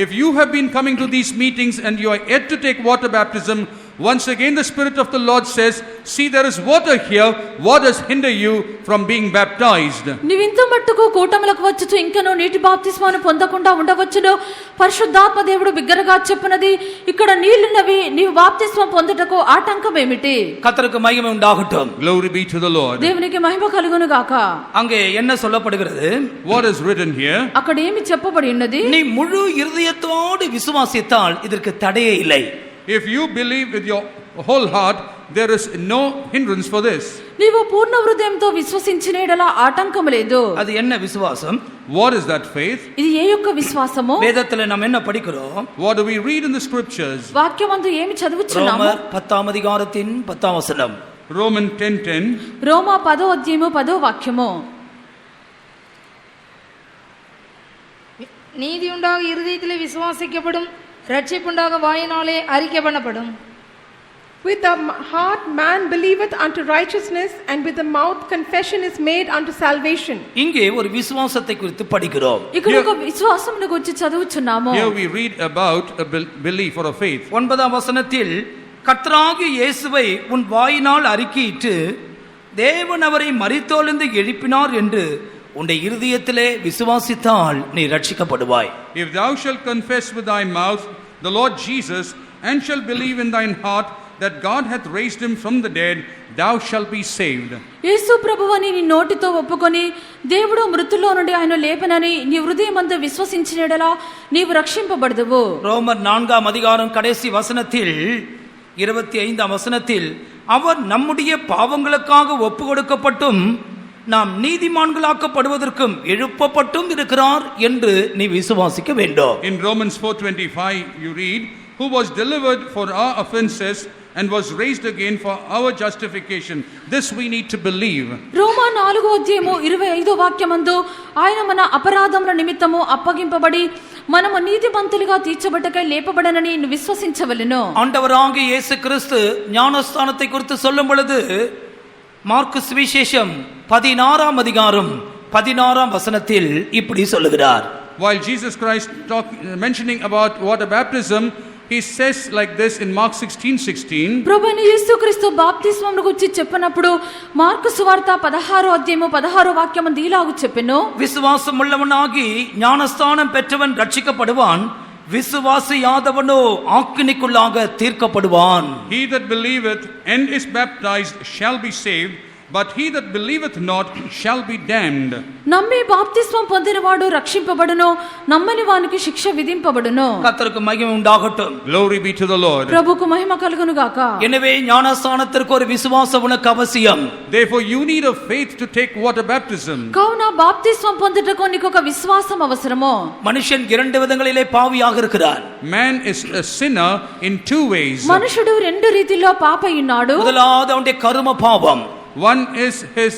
Speaker 5: If you have been coming to these meetings and you are yet to take water baptism, once again the Spirit of the Lord says, see, there is water here, what does hinder you from being baptized?
Speaker 6: నీవింత మట్టుకు కూటములకు వచ్చుచు ఇంకనూ నీటి బాప్తిస్మాను పొందకుండా ఉండవచ్చును. పరిశుద్ధాత్మ దేవుడు బిగ్గరగా చెప్పునది, ఇక్కడ నీళ్లున్నవి, నీవు బాప్తిస్మం పొందుటకు ఆటంకం ఏమిటి?
Speaker 4: கர்த்தருக்கு மகிமை உண்டாகட்டும்.
Speaker 5: Glory be to the Lord.
Speaker 6: దేవునికి మహిమ కలుగును గాక.
Speaker 4: அங்கே என்ன சொல்லப்படுகிறது?
Speaker 5: What is written here?
Speaker 6: అక్కడ ఏమి చెప్పబడి ఉన్నది?
Speaker 4: நீ முழு இருதயத்தோடு விசுவாசித்தால் இதற்கு தடையே இல்லை.
Speaker 5: If you believe with your whole heart, there is no hindrance for this.
Speaker 6: నీవు పూర్ణ హృదయంతో విశ్వసించిన యెడల ఆటంకం లేదు.
Speaker 4: அது என்ன விசுவாசம்?
Speaker 5: What is that faith?
Speaker 6: ఇది ఏ యొక్క విశ్వాసము?
Speaker 4: வேதத்துல நாம் என்ன படிக்கிறோம்?
Speaker 5: What do we read in the scriptures?
Speaker 6: వాక్యమందు ఏమి చదువుచున్నాము?
Speaker 4: ரோமர் 10 அதிகாரத்தின் 10 வசனம்.
Speaker 5: Romans 10:10.
Speaker 6: రోమా 10వ అధ్యాయము 10వ వాక్యము.
Speaker 7: நீதி உண்டாக இருதயத்திலே விசுவாசிக்கப்படும், ரட்சிப்புண்டாக வாயினாலே அறிக்கை பண்ணப்படும்.
Speaker 8: With the heart man believeth unto righteousness, and with the mouth confession is made unto salvation.
Speaker 4: இங்கே ஒரு விசுவாசத்தை குறித்து படிக்கிறோம்.
Speaker 6: ఇక్కడ ఒక విశ్వాసమును గురించి చదువుచున్నాము.
Speaker 5: Here we read about a belief or a faith.
Speaker 4: 9ஆம் வசனத்தில் கர்த்தராகிய இயேசுவை உன் வாயினால் அறிக்கையிட்டு தேவன் அவரை மரித்தோலிருந்து எழுப்பினார் என்று உன்னுடைய இருதயத்திலே விசுவாசித்தால் நீ ரட்சிக்கப்படுவாய்.
Speaker 5: If thou shalt confess with thy mouth the Lord Jesus, and shalt believe in thine heart that God hath raised him from the dead, thou shalt be saved.
Speaker 6: యేసు ప్రభువని నీ నోటితో ఒప్పుకొని దేవుడు మృతుల్లో నుండి ఆయన లేపనని నీ హృదయమందు విశ్వసించిన యెడల నీవు రక్షింపబడదువు.
Speaker 4: ரோமர் 4ஆம் அதிகாரம் கடைசி வசனத்தில் 25ஆம் வசனத்தில் அவர் நம்முடைய பாவங்களுக்காக ஒப்பு கொடுக்கப்பட்டும் நாம் நீதிமான்களாக்கப்படுவதற்கும் எழுப்பப்பட்டும் இருக்கிறார் என்று நீ விசுவாசிக்க வேண்டும்.
Speaker 5: In Romans 4:25 you read, who was delivered for our offenses and was raised again for our justification. This we need to believe.
Speaker 6: రోమా 4వ అధ్యాయము 25వ వాక్యమందు ఆయన మన అపరాధముల నిమిత్తము అప్పగింపబడి మనము నీతిమంతులుగా తీర్చబట్టకై లేపబడనని విశ్వసించవలెను.
Speaker 4: ஆண்டவராகிய இயேசு கிறிஸ்து ஞானஸ்தானத்தை குறித்து சொல்லும் பொழுது மார்க்கு சுவிசேஷம் 16ஆம் அதிகாரம் 16ஆம் வசனத்தில் இப்படி சொல்லுகிறார்.
Speaker 5: While Jesus Christ mentioning about water baptism, he says like this in Mark 16:16.
Speaker 6: ప్రభువైన యేసుక్రీస్తు బాప్తిస్మమును గురించి చెప్పినప్పుడు మార్కు సువార్త 16వ అధ్యాయము 16వ వాక్యమందు ఇలాగు చెప్పెను.
Speaker 4: விசுவாசம் உள்ளவனாகி ஞானஸ்தானம் பெற்றவன் ரட்சிக்கப்படுவான், விசுவாசியாதவனோ ஆக்கினைக்குள்ளாக தீர்க்கப்படுவான்.
Speaker 5: He that believeth and is baptized shall be saved, but he that believeth not shall be damned.
Speaker 6: నమ్మి బాప్తిస్మం పొందినవాడు రక్షింపబడును, నమ్మని వానికి శిక్ష విధింపబడును.
Speaker 4: கர்த்தருக்கு மகிமை உண்டாகட்டும்.
Speaker 5: Glory be to the Lord.
Speaker 6: ప్రభుకు మహిమ కలుగును గాక.
Speaker 4: எனவே ஞானஸ்தானத்திற்கு ஒரு விசுவாசம் உனக்கு அவசியம்.
Speaker 5: Therefore you need a faith to take water baptism.
Speaker 6: కావున బాప్తిస్మం పొందుటకు నీకు ఒక విశ్వాసం అవసరము.
Speaker 4: மனுஷன் 2 விதங்களிலே பாவியாக இருக்கிறார்.
Speaker 5: Man is a sinner in 2 ways.
Speaker 6: మనుషుడు 2 రీతిలో పాపయున్నాడు.
Speaker 4: முதலாவது அவனுடைய கர்ம பாவம்.
Speaker 5: One is his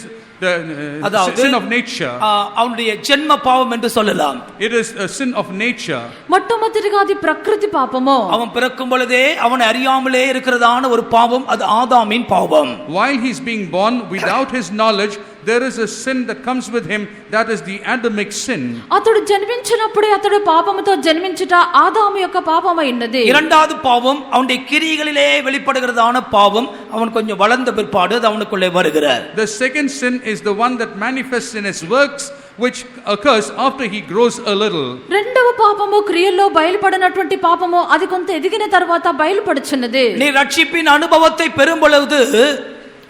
Speaker 5: sin of nature.
Speaker 4: அவனுடைய ஜென்ம பாவம் என்று சொல்லலாம்.
Speaker 5: It is a sin of nature.
Speaker 6: మొట్టమొదటిగా అది ప్రకృతి పాపము.
Speaker 4: அவன் பிறக்கும் பொழுதே அவனை அறியாமலே இருக்கிறதான ஒரு பாவம், அது ஆதாமின் பாவம்.
Speaker 5: While he is being born without his knowledge, there is a sin that comes with him, that is the Adamic sin.
Speaker 6: అతడు జన్మించినప్పుడే అతడు పాపముతో జన్మించుట ఆదాము యొక్క పాపమైనది.
Speaker 4: இரண்டாவது பாவம் அவனுடைய கிரியைகளிலே வெளிப்படுகிறதான பாவம். அவன் கொஞ்சம் வளர்ந்த பிற்பாடு அது அவனுக்குள்ளே வருகிறது.
Speaker 5: The second sin is the one that manifests in his works, which occurs after he grows a little.
Speaker 6: రెండవ పాపము క్రియల్లో బయలుపడినటువంటి పాపము అది కొంత ఎదిగిన తర్వాత బయలుపడుచున్నది.
Speaker 4: நீ ரட்சிப்பின் அனுபவத்தை பெறும் பொழுது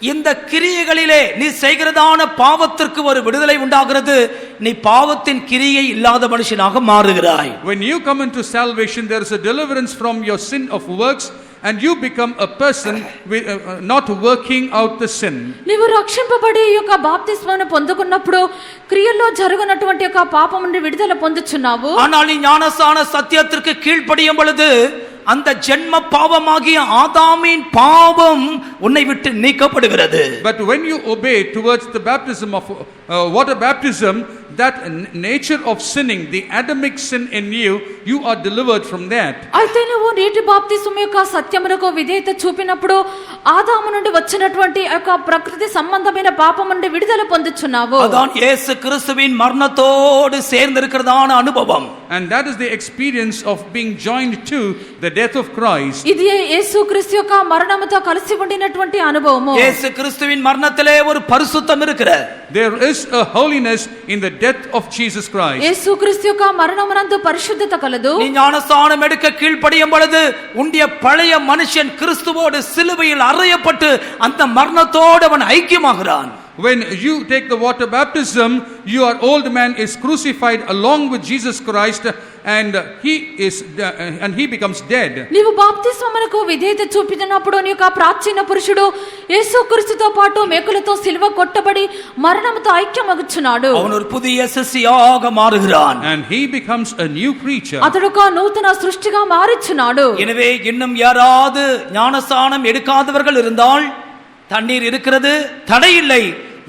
Speaker 4: இந்த கிரியைகளிலே நீ செய்கிறதான பாவத்திற்கு ஒரு விடுதலை உண்டாகிறது. நீ பாவத்தின் கிரியை இல்லாத மனுஷனாக மாறுகிறாய்.
Speaker 5: When you come into salvation, there is a deliverance from your sin of works, and you become a person not working out the sin.
Speaker 6: నీవు రక్షింపబడి యొక్క బాప్తిస్మమును పొందుకున్నప్పుడు క్రియల్లో జరుగునటువంటి యొక్క పాపం నుండి విడుదల పొందుచున్నావు.
Speaker 4: ஆனால் நீ ஞானஸ்நான சத்தியத்திற்கு கீழ்ப்படியும் பொழுது அந்த ஜென்ம பாவமாகிய ஆதாமின் பாவம் உன்னை விட்டு நீக்கப்படுகிறது.
Speaker 5: But when you obey towards the baptism of water baptism, that nature of sinning, the Adamic sin in you, you are delivered from that.
Speaker 6: అయితే నువ్వు నీటి బాప్తిస్మం యొక్క సత్యమునకు విధేయత చూపినప్పుడు ఆదాము నుండి వచ్చినటువంటి యొక్క ప్రకృతి సంబంధమైన పాపం నుండి విడుదల పొందుచున్నావు.
Speaker 4: அதான் இயேசு கிறிஸ்துவின் மரணத்தோடு சேர்ந்திருக்கிறதான அனுபவம்.
Speaker 5: And that is the experience of being joined to the death of Christ.
Speaker 6: ఇది యేసుక్రీస్తు యొక్క మరణముతో కలిసి ఉండినటువంటి అనుభవము.
Speaker 4: இயேசு கிறிஸ்துவின் மரணத்திலே ஒரு பரிசுத்தம் இருக்கிறது.
Speaker 5: There is a holiness in the death of Jesus Christ.
Speaker 6: యేసుక్రీస్తు యొక్క మరణమునందు పరిశుద్ధత కలదు.
Speaker 4: நீ ஞானஸ்நானம் எடுக்க கீழ்ப்படியும் பொழுது உன்னுடைய பழைய மனுஷன் கிறிஸ்துவோடு சிலுவையில் அறையப்பட்டு அந்த மரணத்தோடு அவன் ஐக்கியமாகிறான்.
Speaker 5: When you take the water baptism, your old man is crucified along with Jesus Christ, and he becomes dead.
Speaker 6: నీవు బాప్తిస్మమునకు విధేయత చూపినప్పుడు నీ యొక్క ప్రాచీన పురుషుడు యేసుక్రీస్తుతో పాటు మేకులతో సిలువ కొట్టబడి మరణముతో ఐక్యమగుచున్నాడు.
Speaker 4: அவன் ஒரு புதிய சிருஷ்டியாக மாறுகிறான்.
Speaker 5: And he becomes a new creature.
Speaker 6: అతడు ఒక నూతన సృష్టిగా మారుచున్నాడు.
Speaker 4: எனவே இன்னும் யாராவது ஞானஸ்நானம் எடுக்காதவர்கள் இருந்தால் தண்ணீர் இருக்கிறது, தடையில்லை.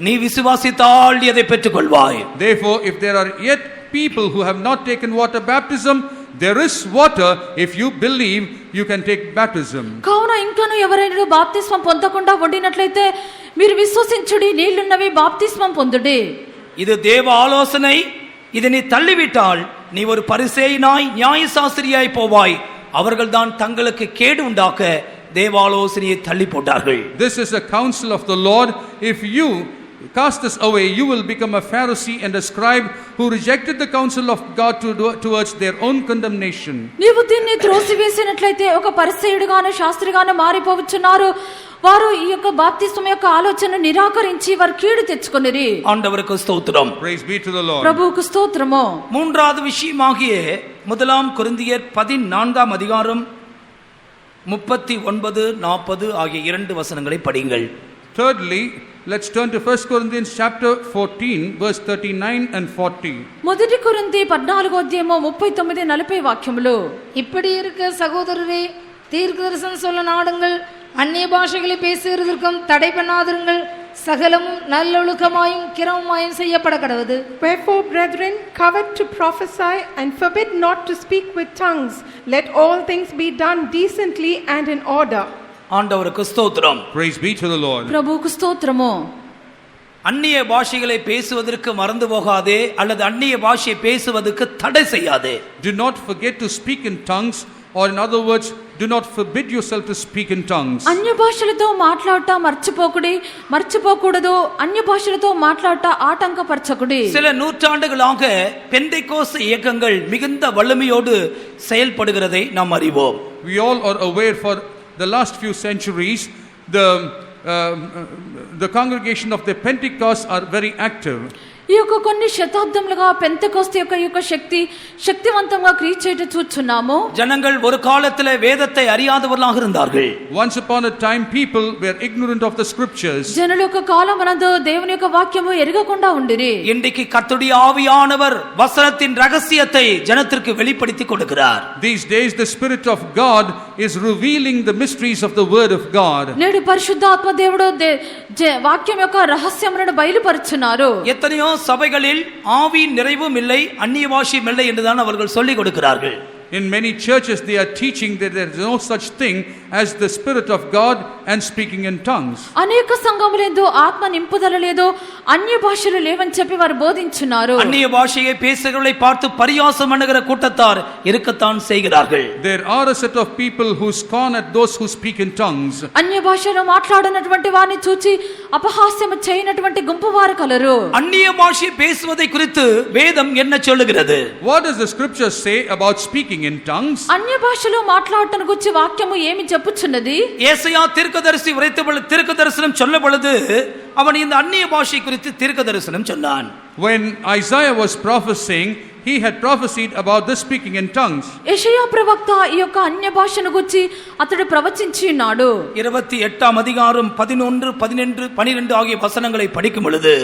Speaker 4: நீ விசுவாசித்தால் நீ அதை பெற்றுக்கொள்வாய்.
Speaker 5: Therefore, if there are yet people who have not taken water baptism, there is water. If you believe, you can take baptism.
Speaker 6: కావున ఇంకను ఎవరైనా బాప్తిస్మం పొందకుండా ఉండినట్లయితే మీరు విశ్వసించుడి, నీళ్లున్నవి, బాప్తిస్మం పొందుడి.
Speaker 4: இது தேவ ஆலோசனை. இதை நீ தள்ளிவிட்டால் நீ ஒரு பரிசேயனாய் நியாயசாஸ்திரியாய் போவாய். அவர்கள்தான் தங்களுக்கு கேடு உண்டாக்க தேவாலோசனையை தள்ளி போட்டார்கள்.
Speaker 5: This is a counsel of the Lord. If you cast this away, you will become a Pharisee and a scribe who rejected the counsel of God towards their own condemnation.
Speaker 6: నీవు దీన్ని త్రోసివేసినట్లయితే ఒక పరిసయ్యుడుగాను శాస్త్రిగాను మారిపోవచ్చున్నారు. వారు ఈ యొక్క బాప్తిస్మం యొక్క ఆలోచన నిరాకరించి వారు కీడు తెచ్చుకొనిరి.
Speaker 4: ஆண்டவருக்கு ஸ்தோத்திரம்.
Speaker 5: Praise be to the Lord.
Speaker 6: ప్రభువుకు స్తోత్రము.
Speaker 4: மூன்றாவது விஷயமாகிய 1 கொரிந்தியர் 14 அதிகாரம் 39 40 ஆகிய 2 வசனங்களை படியுங்கள்.
Speaker 5: Thirdly, let's turn to 1 Corinthians chapter 14 verse 39 and 40.
Speaker 6: మొదటి కొరింథీ 14వ అధ్యాయము 39 40 వాక్యములు.
Speaker 7: இப்படி இருக்க சகோதரரே, தீர்க்கதரிசனம் சொல்ல நாடுங்கள், அந்நிய பாஷைகளை பேசுகிறதற்கும் தடை பண்ணாதிருங்கள், சகலமும் நல்லொழுக்கமாயும் கிரமமாயும் செய்யப்பட கடவுது.
Speaker 8: Wherefore, brethren, covet to prophesy and forbid not to speak with tongues. Let all things be done decently and in order.
Speaker 4: ஆண்டவருக்கு ஸ்தோத்திரம்.
Speaker 5: Praise be to the Lord.
Speaker 6: ప్రభువుకు స్తోత్రము.
Speaker 4: அந்நிய பாஷைகளை பேசுவதற்கு மறந்து போகாதே, அல்லது அந்நிய பாஷையை பேசுவதற்கு தடை செய்யாதே.
Speaker 5: Do not forget to speak in tongues, or in other words, do not forbid yourself to speak in tongues.
Speaker 6: అన్య భాషలతో మాట్లాడట మర్చిపోకూడదు. అన్య భాషలతో మాట్లాడట ఆటంకపరచకుడి.
Speaker 4: சில நூற்றாண்டுகளாக பெந்தைக்கோஸ்து இயக்கங்கள் மிகுந்த வல்லமையோடு செயல்படுகிறதை நாம் அறிவோம்.
Speaker 5: We all are aware for the last few centuries the congregation of the Pentecost are very active.
Speaker 6: ఈ యొక్క కొన్ని శతాబ్దములుగా పెంతెకోస్తు యొక్క శక్తివంతంగా క్రియ చేయట చూస్తున్నాము.
Speaker 4: ஜனங்கள் ஒரு காலத்திலே வேதத்தை அறியாதவர்களாக இருந்தார்கள்.
Speaker 5: Once upon a time people were ignorant of the scriptures.
Speaker 6: జనుల యొక్క కాలమునందు దేవుని యొక్క వాక్యము ఎరగకుండా ఉండిరి.
Speaker 4: இன்றைக்கு கர்த்தருடைய ஆவியானவர் வசனத்தின் ரகசியத்தை ஜனத்திற்கு வெளிப்படுத்தி கொடுக்கிறார்.
Speaker 5: These days the Spirit of God is revealing the mysteries of the word of God.
Speaker 6: నేడు పరిశుద్ధాత్మ దేవుడు వాక్యం యొక్క రహస్యములను బయలుపరుచున్నారు.
Speaker 4: எத்தனையோ சபைகளில் ஆவியின் நிறைவும் இல்லை, அந்நிய பாஷையும் இல்லை என்றுதான் அவர்கள் சொல்லிக் கொடுக்கிறார்கள்.
Speaker 5: In many churches they are teaching that there is no such thing as the Spirit of God and speaking in tongues.
Speaker 6: అనేక సంఘములందు ఆత్మ నింపుదల లేదు, అన్య భాషలు లేవని చెప్పి వారు బోధించున్నారు.
Speaker 4: அந்நிய பாஷையை பேசுகிறவர்களை பார்த்து பரியாசம் பண்ணுகிற கூட்டத்தார் இருக்கத்தான் செய்கிறார்கள்.
Speaker 5: There are a set of people who scorn at those who speak in tongues.
Speaker 6: అన్య భాషలో మాట్లాడనటువంటి వారిని చూచి అపహాస్యం చేయనటువంటి గుంపు వారు కలరు.
Speaker 4: அந்நிய பாஷை பேசுவதை குறித்து வேதம் என்ன சொல்லுகிறது?
Speaker 5: What does the scripture say about speaking in tongues?
Speaker 6: అన్య భాషలో మాట్లాడటం గురించి వాక్యము ఏమి చెప్పుచున్నది?
Speaker 4: ஏசாயா தீர்க்கதரிசி உரைத்த தீர்க்கதரிசனம் சொல்ல பொழுது அவன் இந்த அந்நிய பாஷை குறித்து தீர்க்கதரிசனம் சொன்னான்.
Speaker 5: When Isaiah was prophesying, he had prophesied about the speaking in tongues.
Speaker 6: యెషయా ప్రవక్త ఈ యొక్క అన్య భాషను గురించి అతడు ప్రవచించి ఉన్నాడు.
Speaker 4: 28 அதிகாரம் 11 12 12 ஆகிய వచనங்களை படிக்கும் பொழுது,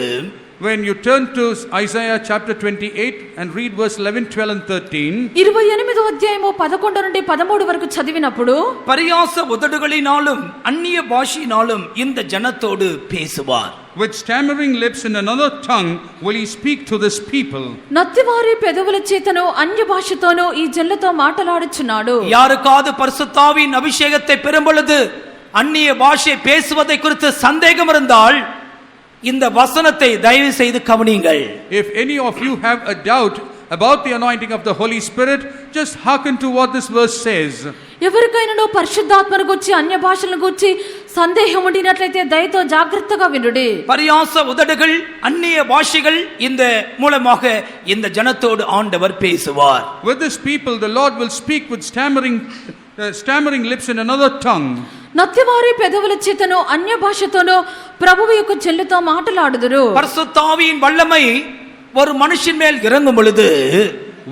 Speaker 5: when you turn to Isaiah chapter 28 and read verse 11, 12 and 13,
Speaker 6: 28వ అధ్యాయము 11 నుండి 13 వరకు చదివినప్పుడు,
Speaker 4: பரியாச உதடுகளினாலும் அந்நிய பாஷையினாலும் இந்த ஜனத்தோடு பேசுவார்.
Speaker 5: with stammering lips in another tongue will he speak to this people.
Speaker 6: నత్తివారి పెదవుల చేతను అన్య భాషతోనూ ఈ జనులతో మాట్లాడుచున్నాడు.
Speaker 4: யாருக்காவது பரிசுத்தாவின் அபிஷேகத்தை பெறும் பொழுது அந்நிய பாஷை பேசுவதை குறித்து சந்தேகம் இருந்தால் இந்த வசனத்தை தயவு செய்து கவனியுங்கள்.
Speaker 5: If any of you have a doubt about the anointing of the Holy Spirit, just hearken to what this verse says.
Speaker 6: ఎవరికైనా పరిశుద్ధాత్మను గురించి అన్య భాషలను గురించి సందేహం ఉండినట్లయితే దయతో జాగ్రత్తగా వినుడి.
Speaker 4: பரியாச உதடுகள் அந்நிய பாஷைகள் இந்த மூலமாக இந்த ஜனத்தோடு ஆண்டவர் பேசுவார்.
Speaker 5: With this people the Lord will speak with stammering lips in another tongue.
Speaker 6: నత్తివారి పెదవుల చేతను అన్య భాషతోనూ ప్రభువు యొక్క చెల్లుతో మాట్లాడుదురు.
Speaker 4: பரிசுத்த ஆவியின் வல்லமை ஒரு மனுஷன் மேல் இறங்கும் பொழுது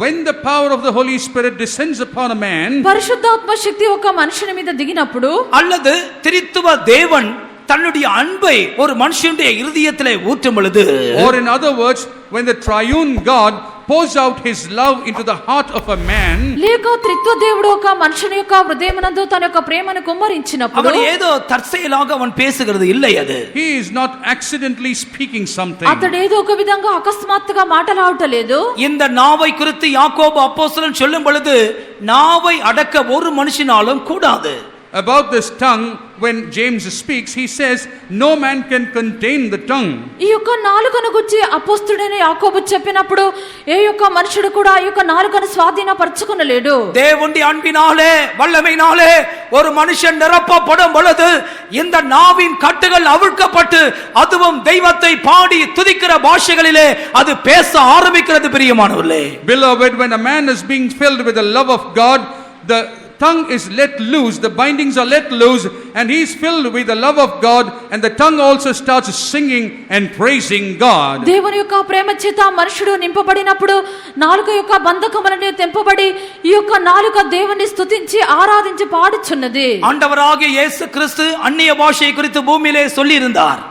Speaker 5: when the power of the Holy Spirit descends upon a man,
Speaker 6: పరిశుద్ధాత్మ శక్తి ఒక మనుషుని మీద దిగినప్పుడు,
Speaker 4: அல்லது திரித்துவ தேவன் தன்னுடைய அன்பை ஒரு மனுஷனுடைய இருதயத்திலே ஊற்றும் பொழுது,
Speaker 5: or in other words, when the triune God pours out his love into the heart of a man,
Speaker 6: లేక త్రిత్వ దేవుడు ఒక మనుషుని యొక్క హృదయమునందు తన యొక్క ప్రేమను కుమ్మరించినప్పుడు,
Speaker 4: அவன் ஏதோ தற்செயலாக அவன் பேசுகிறது இல்லை, அது
Speaker 5: he is not accidentally speaking something.
Speaker 6: అతడు ఏదో ఒక విధంగా అకస్మాత్తుగా మాటలాడటలేదు.
Speaker 4: இந்த நாவை குறித்து யாக்கோபு அப்போஸ்தலன் சொல்லும் பொழுது, நாவை அடக்க ஒரு மனுஷனாலும் கூடாது.
Speaker 5: About this tongue, when James speaks, he says, no man can contain the tongue.
Speaker 6: ఈ యొక్క నాలుకను గురించి అపోస్తలుడైన యాకోబు చెప్పినప్పుడు, ఏ యొక్క మనుషుడు కూడా ఈ యొక్క నాలుకను స్వాధీనపరచుకొనలేడు.
Speaker 4: தேவனுடைய அன்பினாலே வல்லமையினாலே ஒரு மனுஷன் நிரப்பப்படும் பொழுது இந்த நாவின் கட்டுகள் அவிழ்க்கப்பட்டு அதுவும் தெய்வத்தை பாடி துதிக்கிற பாஷைகளிலே அது பேச ஆரம்பிக்கிறது. பிரியமானவர்களே,
Speaker 5: Beloved, when a man is being filled with the love of God, the tongue is let loose, the bindings are let loose, and he is filled with the love of God, and the tongue also starts singing and praising God.
Speaker 6: దేవుని యొక్క ప్రేమ చేత మనుషుడు నింపబడినప్పుడు నాలుక యొక్క బంధకములను తెంపబడి ఈ యొక్క నాలుక దేవుని స్తుతించి ఆరాధించి పాడుచున్నది.
Speaker 4: ஆண்டவராகிய இயேசு கிறிஸ்து அந்நிய பாஷை குறித்து பூமியிலே சொல்லி இருந்தார்.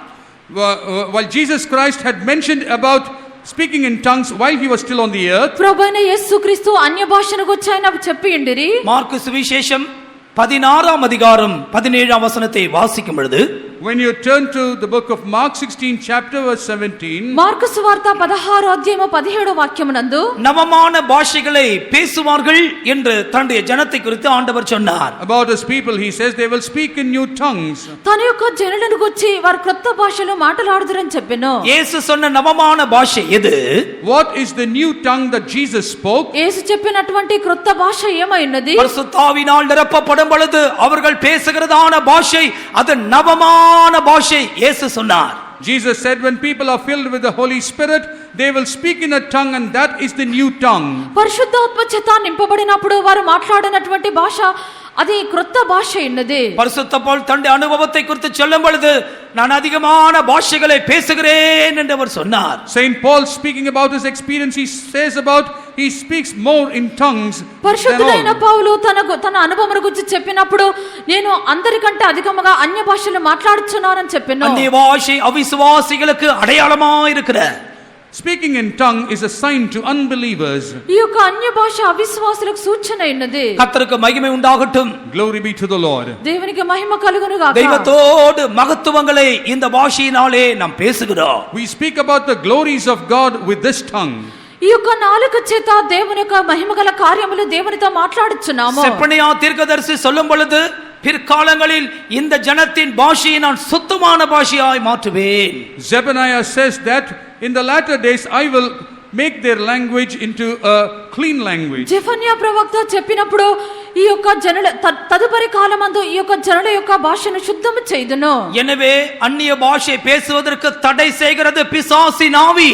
Speaker 5: While Jesus Christ had mentioned about speaking in tongues while he was still on the earth,
Speaker 6: ప్రభువైన యేసుక్రీస్తు అన్య భాషను గురించి ఆయన చెప్పియుండిరి.
Speaker 4: మార్కు సువిశేషం 16 அதிகாரம் 17 வசனத்தை வாசிக்கும் பொழுது,
Speaker 5: when you turn to the book of Mark 16 chapter verse 17,
Speaker 6: mark సువార్త 16వ అధ్యాయము 17వ వాక్యమునందు,
Speaker 4: நவமான பாஷைகளை பேசுவார்கள் என்று தன்னுடைய ஜனத்தை குறித்து ஆண்டவர் சொன்னார்.
Speaker 5: about his people he says they will speak in new tongues.
Speaker 6: తన యొక్క జనులను గురించి వారు క్రొత్త భాషలో మాట్లాడుదురని చెప్పెను.
Speaker 4: இயேசு சொன்ன நவமான பாஷை எது?
Speaker 5: What is the new tongue that Jesus spoke?
Speaker 6: యేసు చెప్పినటువంటి క్రొత్త భాష ఏమైనది?
Speaker 4: பரிசுத்தாவினால் நிரப்பப்படும் பொழுது அவர்கள் பேசுகிறதான பாஷை அது நவமான பாஷை. இயேசு சொன்னார்.
Speaker 5: Jesus said when people are filled with the Holy Spirit, they will speak in a tongue, and that is the new tongue.
Speaker 6: పరిశుద్ధాత్మ చేత నింపబడినప్పుడు వారు మాట్లాడినటువంటి భాష అది క్రొత్త భాష ఉన్నది.
Speaker 4: பரிசுத்த பவுல் தன்னுடைய அனுபவத்தை குறித்து சொல்லும் பொழுது, நான் அதிகமான பாஷைகளை பேசுகிறேன் என்று அவர் சொன்னார்.
Speaker 5: Saint Paul speaking about his experience, he says about he speaks more in tongues
Speaker 6: పరిశుద్ధుడైన
Speaker 5: than all.
Speaker 6: పౌలు తన అనుభవం గురించి చెప్పినప్పుడు, నేను అందరికంటే అధికముగా అన్య భాషలు మాట్లాడుచున్నానని చెప్పెను.
Speaker 4: அந்நிய பாஷை அவிசுவாசிகளுக்கு அடையாளமா இருக்கிற,
Speaker 5: Speaking in tongue is a sign to unbelievers.
Speaker 6: ఈ యొక్క అన్య భాష అవిశ్వాసులకు సూచన ఉన్నది.
Speaker 4: கர்த்தருக்கு மகிமை உண்டாகட்டும்.
Speaker 5: Glory be to the Lord.
Speaker 6: దేవునికి మహిమ కలుగును గాక.
Speaker 4: தெய்வத்தோடு மகத்துவங்களை இந்த பாஷையினாலே நாம் பேசுகிறோம்.
Speaker 5: We speak about the glories of God with this tongue.
Speaker 6: ఈ యొక్క నాలుక చేత దేవుని యొక్క మహిమగల కార్యములు దేవునితో మాట్లాడుచున్నాము.
Speaker 4: செப்பனியா தீர்க்கதரிசி சொல்லும் பொழுது, பிற்காலங்களில் இந்த ஜனத்தின் பாஷையை நான் சுத்தமான பாஷையாய் மாற்றுவேன்.
Speaker 5: Zephaniah says that in the latter days I will make their language into a clean language.
Speaker 6: జెఫన్యా ప్రవక్త చెప్పినప్పుడు ఈ యొక్క జనుల తదుపరి కాలమందు ఈ యొక్క జనుల యొక్క భాషను శుద్ధము చేయుదును.
Speaker 4: எனவே அந்நிய பாஷை பேசுவதற்கு தடை செய்கிறது பிசாசின் ஆவி.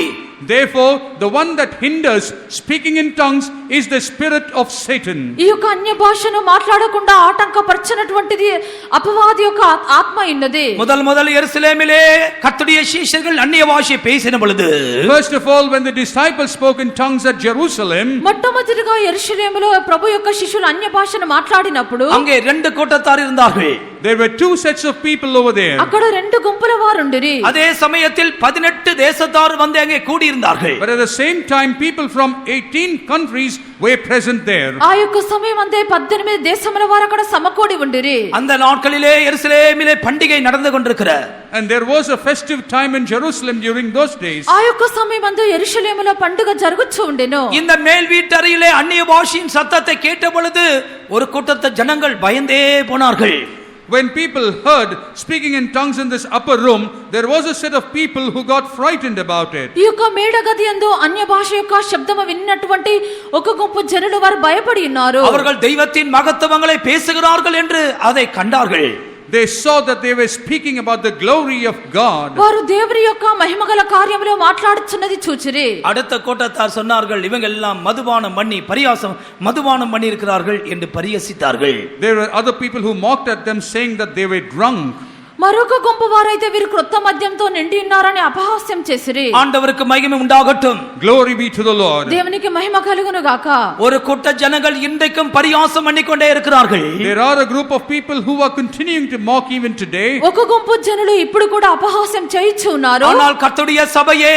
Speaker 5: Therefore, the one that hinders speaking in tongues is the spirit of Satan.
Speaker 6: ఈ యొక్క అన్య భాషను మాట్లాడకుండా ఆటంకపరచినటువంటిది అపవాది యొక్క ఆత్మ ఉన్నది.
Speaker 4: முதல் எருசலேமிலே கர்த்தருடைய சீஷர்கள் அந்நிய பாஷை பேசின பொழுது,
Speaker 5: First of all, when the disciples spoke in tongues at Jerusalem,
Speaker 6: మొట్టమొదటిగా యెరూషలేములో ప్రభు యొక్క శిష్యులు అన్య భాషను మాట్లాడినప్పుడు
Speaker 4: அங்கே 2 கூட்டத்தார் இருந்தார்கள்.
Speaker 5: there were 2 sets of people over there.
Speaker 6: అక్కడ 2 గుంపుల వారు ఉండిరి.
Speaker 4: அதே சமயத்தில் 18 தேசத்தார் வந்து அங்கே கூடி இருந்தார்கள்.
Speaker 5: But at the same time, people from 18 countries were present there.
Speaker 6: ఆ యొక్క సమయం అంతే 18 దేశముల వారు అక్కడ సమకూడి ఉండిరి.
Speaker 4: அந்த நாட்களிலே எருசலேமிலே பண்டிகை நடந்து கொண்டிருக்கிற,
Speaker 5: And there was a festive time in Jerusalem during those days.
Speaker 6: ఆ యొక్క సమయం అందు యెరూషలేములో పండుగ జరుగుచూ ఉండెను.
Speaker 4: இந்த மேல் வீட்டறையிலே அந்நிய பாஷையின் சத்தத்தை கேட்ட பொழுது ஒரு கூட்டத்தை ஜனங்கள் பயந்தே போனார்கள்.
Speaker 5: When people heard speaking in tongues in this upper room, there was a set of people who got frightened about it.
Speaker 6: ఈ యొక్క మేడగది యందు అన్య భాష యొక్క శబ్దము విన్నటువంటి ఒక గుంపు జనులు వారు భయపడి ఉన్నారు.
Speaker 4: அவர்கள் தெய்வத்தின் மகத்துவங்களை பேசுகிறார்கள் என்று அதை கண்டார்கள்.
Speaker 5: They saw that they were speaking about the glory of God.
Speaker 6: వారు దేవుని యొక్క మహిమగల కార్యములో మాట్లాడుచున్నది చూచిరి.
Speaker 4: அடுத்த கூட்டத்தார் சொன்னார்கள், இவங்க எல்லாம் மதுபானம் பண்ணி இருக்கிறார்கள் என்று பரிஹசித்தார்கள்.
Speaker 5: There were other people who mocked at them, saying that they were drunk.
Speaker 6: మరొక గుంపు వారైతే వీరు క్రొత్త మద్యంతో నిండి ఉన్నారని అపహాస్యం చేసిరి.
Speaker 4: ஆண்டவருக்கு மகிமை உண்டாகட்டும்.
Speaker 5: Glory be to the Lord.
Speaker 6: దేవునికి మహిమ కలుగును గాక.
Speaker 4: ஒரு கூட்ட ஜனங்கள் இன்றைக்கும் பரியாசம் பண்ணிக்கொண்டே இருக்கிறார்கள்.
Speaker 5: There are a group of people who are continuing to mock even today.
Speaker 6: ఒక గుంపు జనులు ఇప్పుడు కూడా అపహాస్యం చేయిచు ఉన్నారు.
Speaker 4: ஆனால் கர்த்தருடைய சபையே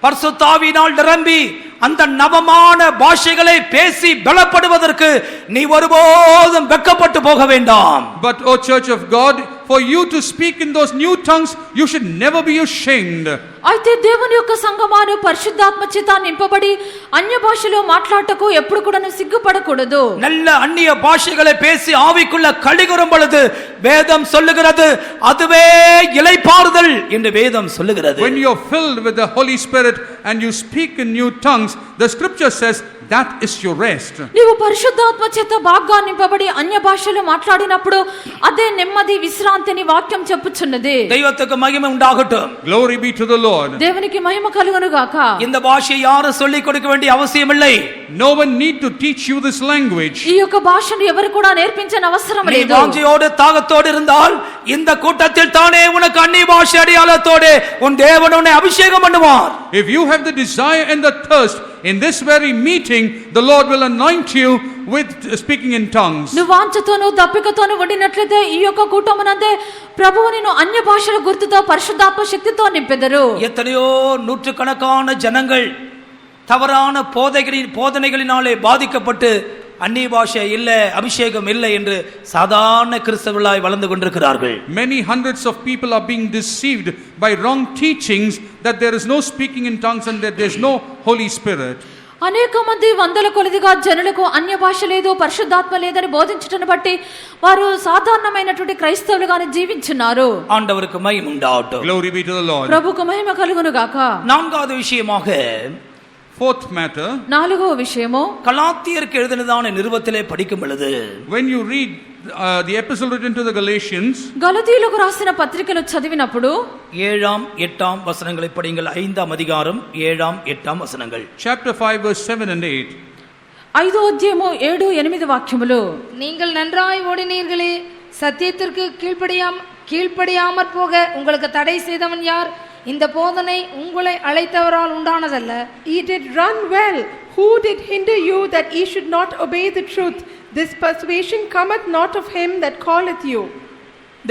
Speaker 4: பரிசுத்த ஆவியினால் நிரம்பி அந்த நவமான பாஷைகளை பேசி பலப்படுவதற்கு நீ ஒருபோதும் வெட்கப்பட்டு போக வேண்டாம்.
Speaker 5: But O Church of God, for you to speak in those new tongues, you should never be ashamed.
Speaker 6: అయితే దేవుని యొక్క సంగమాను పరిశుద్ధాత్మ చేత నింపబడి అన్య భాషలో మాట్లాడటకు ఎప్పుడు కూడా సిగ్గుపడకూడదు.
Speaker 4: நல்ல அந்நிய பாஷைகளை பேசி ஆவிக்குள்ள கழிகுறும் பொழுது வேதம் சொல்லுகிறது அதுவே இளைப்பாறுதல் என்று வேதம் சொல்லுகிறது.
Speaker 5: When you are filled with the Holy Spirit and you speak in new tongues, the scripture says that is your rest.
Speaker 6: నీవు పరిశుద్ధాత్మ చేత బాగా నింపబడి అన్య భాషలో మాట్లాడినప్పుడు అదే నెమ్మది విశ్రాంతిని వాక్యం చెప్పుచున్నది.
Speaker 4: దైవத்துக்கு மகிமை உண்டாகட்டும்.
Speaker 5: Glory be to the Lord.
Speaker 6: దేవునికి మహిమ కలుగును గాక.
Speaker 4: இந்த பாஷை யாரும் சொல்லிக் கொடுக்க வேண்டிய அவசியம் இல்லை.
Speaker 5: No one need to teach you this language.
Speaker 6: ఈ యొక్క భాషను ఎవరు కూడా నేర్పించని అవసరం
Speaker 4: நீ
Speaker 6: లేదు.
Speaker 4: வாஞ்சையோடு தாகத்தோடு இருந்தால் இந்த கூட்டத்தில் தானே உனக்கு அந்நிய பாஷை அடையாளத்தோடு உன் தேவன் உன்னை அபிஷேகம் பண்ணுவார்.
Speaker 5: If you have the desire and the thirst, in this very meeting the Lord will anoint you with speaking in tongues.
Speaker 6: నువ్వు వాంఛతోను దప్పికతోను ఉండినట్లయితే ఈ యొక్క కూటమునందే ప్రభువు నిన్ను అన్య భాషల గుర్తుతో పరిశుద్ధాత్మ శక్తితో నింపెదరు.
Speaker 4: எத்தனையோ நூற்றுக்கணக்கான ஜனங்கள் தவறான போதனைகளினாலே பாதிக்கப்பட்டு அந்நிய பாஷை இல்ல அபிஷேகம் இல்லை என்று சாதாரண கிறிஸ்தவர்களாய் வளர்ந்து கொண்டிருக்கிறார்கள்.
Speaker 5: Many hundreds of people are being deceived by wrong teachings that there is no speaking in tongues and that there is no Holy Spirit.
Speaker 6: అనేక మంది వందల కొలదిగా జనులకు అన్య భాష లేదు పరిశుద్ధాత్మ లేదని బోధించటను బట్టి వారు సాధారణమైనటువంటి క్రైస్తవులుగానే జీవించున్నారు.
Speaker 4: ஆண்டவருக்கு மகிமை உண்டாகட்டும்.
Speaker 5: Glory be to the Lord.
Speaker 6: ప్రభువుకు మహిమ కలుగును గాక.
Speaker 4: நான்காவது விஷயமாக
Speaker 5: Fourth matter,
Speaker 6: నాలుగవ విషయము
Speaker 4: கலாத்தியருக்கு எழுதினதான நிருபத்திலே படிக்கும் பொழுது
Speaker 5: when you read the epistle written to the Galatians,
Speaker 6: గలతీయులకు రాసిన పత్రికను చదివినప్పుడు
Speaker 4: 7ஆம் 8ஆம் வசனங்களை படிங்கள். 5ஆம் அதிகாரம் 7ஆம் 8ஆம் வசனங்கள்.
Speaker 5: chapter 5 verse 7 and 8.
Speaker 6: 5వ అధ్యాయము 7, 8 వాక్యములు.
Speaker 7: நீங்கள் நன்றாய் ஓடினீர்களே, சத்தியத்திற்கு கீழ்ப்படியாமற் போக உங்களுக்கு தடை செய்தவன் யார்? இந்த போதனை உங்களை அழைத்தவரால் உண்டானதல்ல.
Speaker 8: Ye did run well. Who did hinder you that ye should not obey the truth? This persuasion cometh not of him that calleth you.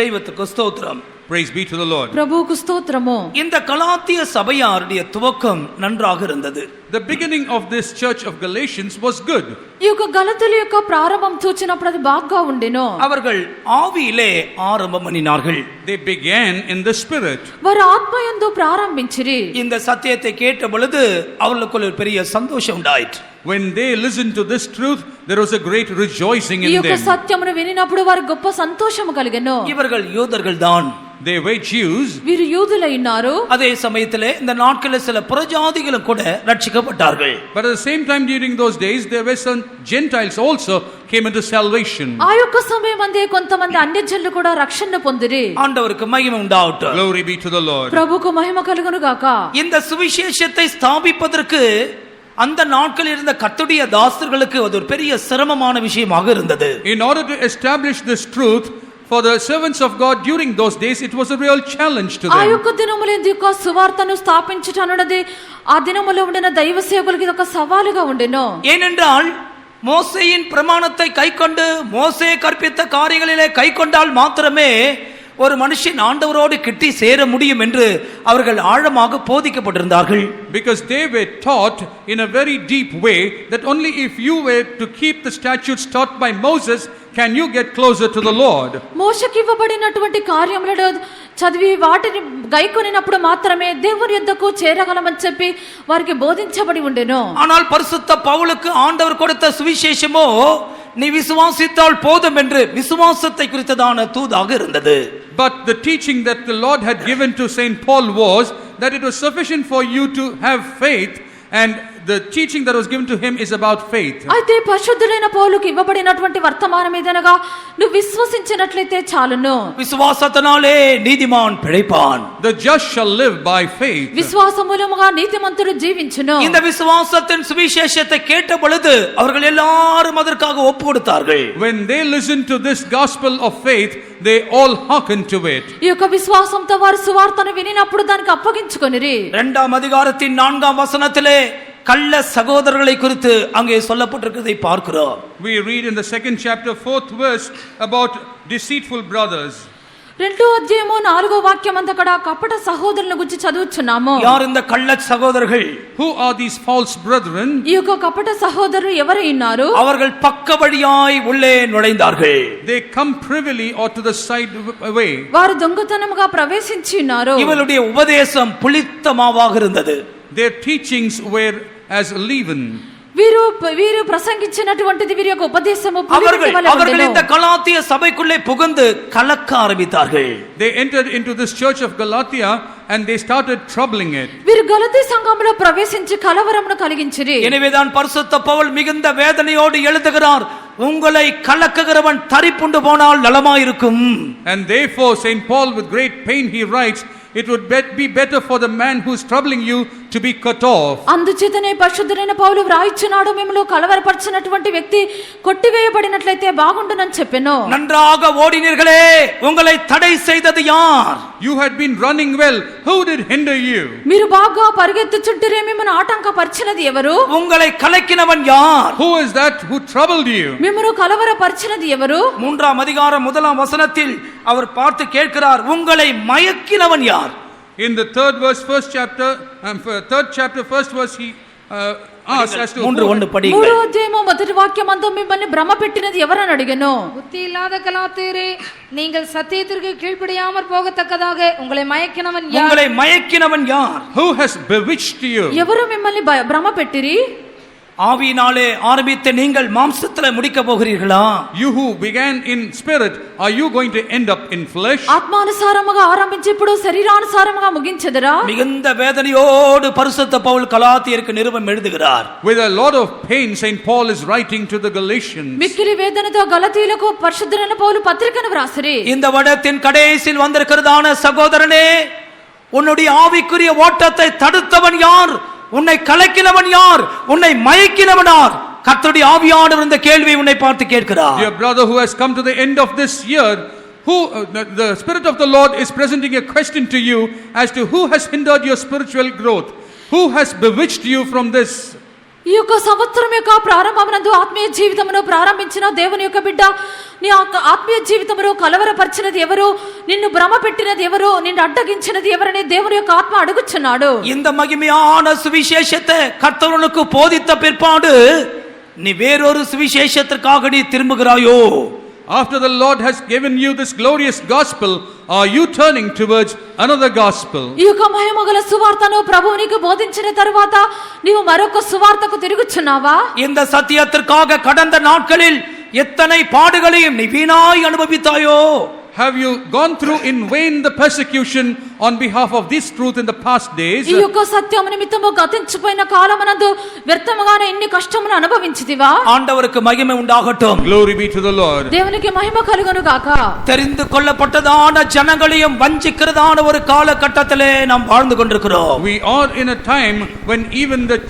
Speaker 4: தெய்வத்துக்கு ஸ்தோத்திரம்.
Speaker 5: Praise be to the Lord.
Speaker 6: ప్రభువుకు స్తోత్రము.
Speaker 4: இந்த கலாத்திய சபையாருடைய துவக்கம் நன்றாக இருந்தது.
Speaker 5: The beginning of this church of Galatians was good.
Speaker 6: ఈ యొక్క గలతీయుల యొక్క ప్రారంభం చూచినప్పుడు అది బాగా ఉండెను.
Speaker 4: அவர்கள் ஆவியிலே ஆரம்பம் பண்ணினார்கள்.
Speaker 5: They began in the spirit.
Speaker 6: వారు ఆత్మయందు ప్రారంభించిరి.
Speaker 4: இந்த సత్యத்தை கேட்ட பொழுது அவர்களுக்குள்ள ஒரு பெரிய சந்தோஷம் உண்டாயிற்று.
Speaker 5: When they listened to this truth, there was a great rejoicing
Speaker 6: ఈ
Speaker 5: in
Speaker 6: యొక్క
Speaker 5: them.
Speaker 6: సత్యమును వినినప్పుడు వారు గొప్ప సంతోషము కలిగెను.
Speaker 4: இவர்கள் யூதர்கள் தான்.
Speaker 5: They were Jews.
Speaker 6: వీరు యూదులై ఉన్నారు.
Speaker 4: அதே சமயத்திலே இந்த நாட்களில் சில புறஜாதிகளும் கூட ரட்சிக்கப்பட்டார்கள்.
Speaker 5: But at the same time during those days there were some Gentiles also came into salvation.
Speaker 6: ఆ యొక్క సమయమందే కొంతమంది అన్యజనులు కూడా రక్షణ పొందిరి.
Speaker 4: ஆண்டவருக்கு மகிமை உண்டாகட்டும்.
Speaker 5: Glory be to the Lord.
Speaker 6: ప్రభువుకు మహిమ కలుగును గాక.
Speaker 4: இந்த சுவிசேஷத்தை ஸ்தாபிப்பதற்கு அந்த நாட்களில் இருந்த கர்த்தருடைய தாசர்களுக்கு அது ஒரு பெரிய சிரமமான விஷயமாக இருந்தது.
Speaker 5: In order to establish this truth for the servants of God during those days, it was a real challenge to
Speaker 6: ఆ
Speaker 5: them.
Speaker 6: యొక్క దినములందు యొక్క సువార్తను స్థాపించుట అన్నది ఆ దినములో ఉండిన దైవ సేవకులకు ఒక సవాలుగా ఉండెను.
Speaker 4: ஏனென்றால் மோசேயின் பிரமாணத்தை கைக்கொண்டு மோசே கற்பித்த காரியங்களிலே கைக்கொண்டால் மாத்திரமே ஒரு மனுஷன் ஆண்டவரோடு கிட்டி சேர முடியும் என்று அவர்கள் ஆழமாக போதிக்கப்பட்டிருந்தார்கள்.
Speaker 5: Because they were taught in a very deep way that only if you were to keep the statutes taught by Moses can you get closer to the Lord.
Speaker 6: మోషేకి ఇవ్వబడినటువంటి కార్యములను చదివి వాటిని గైకొనినప్పుడు మాత్రమే దేవుని యొద్దకు చేరగలమని చెప్పి వారికి బోధించబడి ఉండెను.
Speaker 4: ஆனால் பரிசுத்த பவுலுக்கு ஆண்டவர் கொடுத்த சுவிசேஷமோ நீ விசுவாசித்தால் போதும் என்று விசுவாசத்தை குறித்ததான தூதாக இருந்தது.
Speaker 5: But the teaching that the Lord had given to Saint Paul was that it was sufficient for you to have faith, and the teaching that was given to him is about faith.
Speaker 6: అయితే పరిశుద్ధుడైన పౌలుకు ఇవ్వబడినటువంటి వర్తమానం ఏదనగా నువ్వు విశ్వసించినట్లయితే చాలును.
Speaker 4: விசுவாசத்தினாலே நீதிமான் பிழைப்பான்.
Speaker 5: The just shall live by faith.
Speaker 6: విశ్వాస మూలముగా నీతిమంతుడు జీవించును.
Speaker 4: இந்த விசுவாசத்தின் சுவிசேஷத்தை கேட்ட பொழுது அவர்கள் எல்லாரும் அதற்காக ஒப்பு கொடுத்தார்கள்.
Speaker 5: When they listened to this gospel of faith, they all hearkened to it.
Speaker 6: ఈ యొక్క విశ్వాసంతో వారు సువార్తను వినినప్పుడు దానికి అప్పగించుకొనిరి.
Speaker 4: 2 அதிகாரத்தின் 4 வசனத்திலே கள்ள சகோதரர்களை குறித்து அங்கே சொல்லப்பட்டிருக்கிறதை பார்க்கிறோம்.
Speaker 5: We read in the 2nd chapter 4th verse about deceitful brothers.
Speaker 6: 2వ అధ్యాయము 4వ వాక్యం అంతకడ కపట సహోదరులను గురించి చదువుచున్నాము.
Speaker 4: யார் இந்த கள்ள சகோதரர்கள்?
Speaker 5: Who are these false brethren?
Speaker 6: ఈ యొక్క కపట సహోదరులు ఎవరు ఉన్నారు?
Speaker 4: அவர்கள் பக்க வழியாய் உள்ளே நுழைந்தார்கள்.
Speaker 5: They come privily or to the side way.
Speaker 6: వారు దొంగతనముగా ప్రవేశించి ఉన్నారు.
Speaker 4: இவளுடைய உபதேசம் புளித்த மாவாக இருந்தது.
Speaker 5: Their teachings were as leaven.
Speaker 6: వీరు ప్రసంగించినటువంటిది వీరి యొక్క ఉపదేశము
Speaker 4: அவர்கள் இந்த கலாத்திய சபைக்குள்ளே புகுந்து கலக்க ஆரம்பித்தார்கள்.
Speaker 5: They entered into this church of Galatia and they started troubling it.
Speaker 6: వీరు గలతీ సంఘములో ప్రవేశించి కలవరమును కలిగించిరి.
Speaker 4: எனவேதான் பரிசுத்த பவுல் மிகுந்த வேதனையோடு எழுதுகிறார், உங்களை கலக்குகிறவன் தரிப்புண்டு போனால் நலமாயிருக்கும்.
Speaker 5: And therefore Saint Paul with great pain he writes, it would be better for the man who is troubling you to be cut off.
Speaker 6: అందుచేతనే పరిశుద్ధుడైన పౌలు వ్రాయిచున్నాడు, మిమ్మల్ని కలవరపరిచినటువంటి వ్యక్తి కొట్టివేయబడినట్లయితే బాగుండునని చెప్పెను.
Speaker 4: நன்றாக ஓடினீர்களே, உங்களை தடை செய்தது யார்?
Speaker 5: You had been running well, who did hinder you?
Speaker 6: మీరు బాగా పరిగెత్తుచుంటిరే, మిమ్మల్ని ఆటంకపరిచినది ఎవరు?
Speaker 4: உங்களை கலக்கினவன் யார்?
Speaker 5: Who is that who troubled you?
Speaker 6: మిమ్మల్ని కలవరపరిచినది ఎవరు?
Speaker 4: 3 அதிகாரம் 1 வசனத்தில் அவர் பார்த்து கேட்கிறார், உங்களை மயக்கினவன் யார்?
Speaker 5: In the 3rd verse, 1st chapter, 3rd chapter, 1st verse, he asked as to
Speaker 4: 3:1 படிங்க.
Speaker 6: 3వ అధ్యాయము మొదటి వాక్యమందు మిమ్మల్ని భ్రమ పెట్టినది ఎవరని అడిగెను.
Speaker 7: புத்தி இல்லாத கலாத்தியரே, நீங்கள் சத்தியத்திற்கு கீழ்ப்படியாமற் போகத்தக்கதாக உங்களை மயக்கினவன் யார்?
Speaker 4: உங்களை மயக்கினவன் யார்?
Speaker 5: who has bewitched you?
Speaker 6: ఎవరు మిమ్మల్ని భ్రమ పెట్టిరి?
Speaker 4: ஆவியினாலே ஆரம்பித்த நீங்கள் மாம்சத்திலே முடிக்க போகிறீர்களா?
Speaker 5: You who began in spirit, are you going to end up in flesh?
Speaker 6: ఆత్మానుసారముగా ఆరంభించి ఇప్పుడు శరీరానుసారముగా ముగించెదరా?
Speaker 4: மிகுந்த வேதனையோடு பரிசுத்த பவுல் கலாத்தியருக்கு நிருபம் எழுதுகிறார்.
Speaker 5: With a lot of pain Saint Paul is writing to the Galatians.
Speaker 6: మిక్కిలి వేదనతో గలతీయులకు పరిశుద్ధుడైన పౌలు పత్రికను వ్రాసిరి.
Speaker 4: இந்த வடத்தின் கடைசியில் வந்திருக்கிறதான சகோதரனே, உன்னுடைய ஆவிக்குரிய ஓட்டத்தை தடுத்தவன் யார்? உன்னை கலக்கினவன் யார்? உன்னை மயக்கினவன் யார்? கர்த்தருடைய ஆவியானவர் இந்த கேள்வியை உன்னை பார்த்து கேட்கிறார்.
Speaker 5: Dear brother who has come to the end of this year, who the spirit of the Lord is presenting a question to you as to who has hindered your spiritual growth, who has bewitched you from this.
Speaker 6: ఈ యొక్క సంవత్సరం యొక్క ప్రారంభమునందు ఆత్మీయ జీవితమును ప్రారంభించిన దేవుని యొక్క బిడ్డ, నీ ఆత్మీయ జీవితమును కలవరపరిచినది ఎవరు? నిన్ను భ్రమ పెట్టినది ఎవరు? నిన్ను అడ్డగించినది ఎవరని దేవుని యొక్క ఆత్మ అడుగుచున్నాడు.
Speaker 4: இந்த மகிமையான சுவிசேஷத்தை கர்த்தருக்கு போதித்த பிற்பாடு நீ வேறொரு சுவிசேஷத்திற்காக நீ திரும்புகிறாயோ?
Speaker 5: After the Lord has given you this glorious gospel, are you turning towards another gospel?
Speaker 6: ఈ యొక్క మహిమగల సువార్తను ప్రభువు నీకు బోధించిన తరువాత నీవు మరొక సువార్తకు తిరుగుచున్నావా?
Speaker 4: இந்த சத்தியத்திற்காக கடந்த நாட்களில் எத்தனை பாடுகளையும் நீ வீணாய் அனுபவித்தாயோ?
Speaker 5: Have you gone through in vain the persecution on behalf of this truth in the past days?
Speaker 6: ఈ యొక్క సత్యము నిమిత్తము గతించిపోయిన కాలమునందు వ్యర్థముగానే ఎన్ని కష్టములు అనుభవించితివా?
Speaker 4: ஆண்டவருக்கு மகிமை உண்டாகட்டும்.
Speaker 5: Glory be to the Lord.
Speaker 6: దేవునికి మహిమ కలుగును గాక.
Speaker 4: தெரிந்து கொள்ளப்பட்டதான ஜனங்களையும் வஞ்சிக்கிறதான ஒரு காலகட்டத்திலே நாம் வாழ்ந்து கொண்டிருக்கிறோம்.
Speaker 5: We are in a time when even the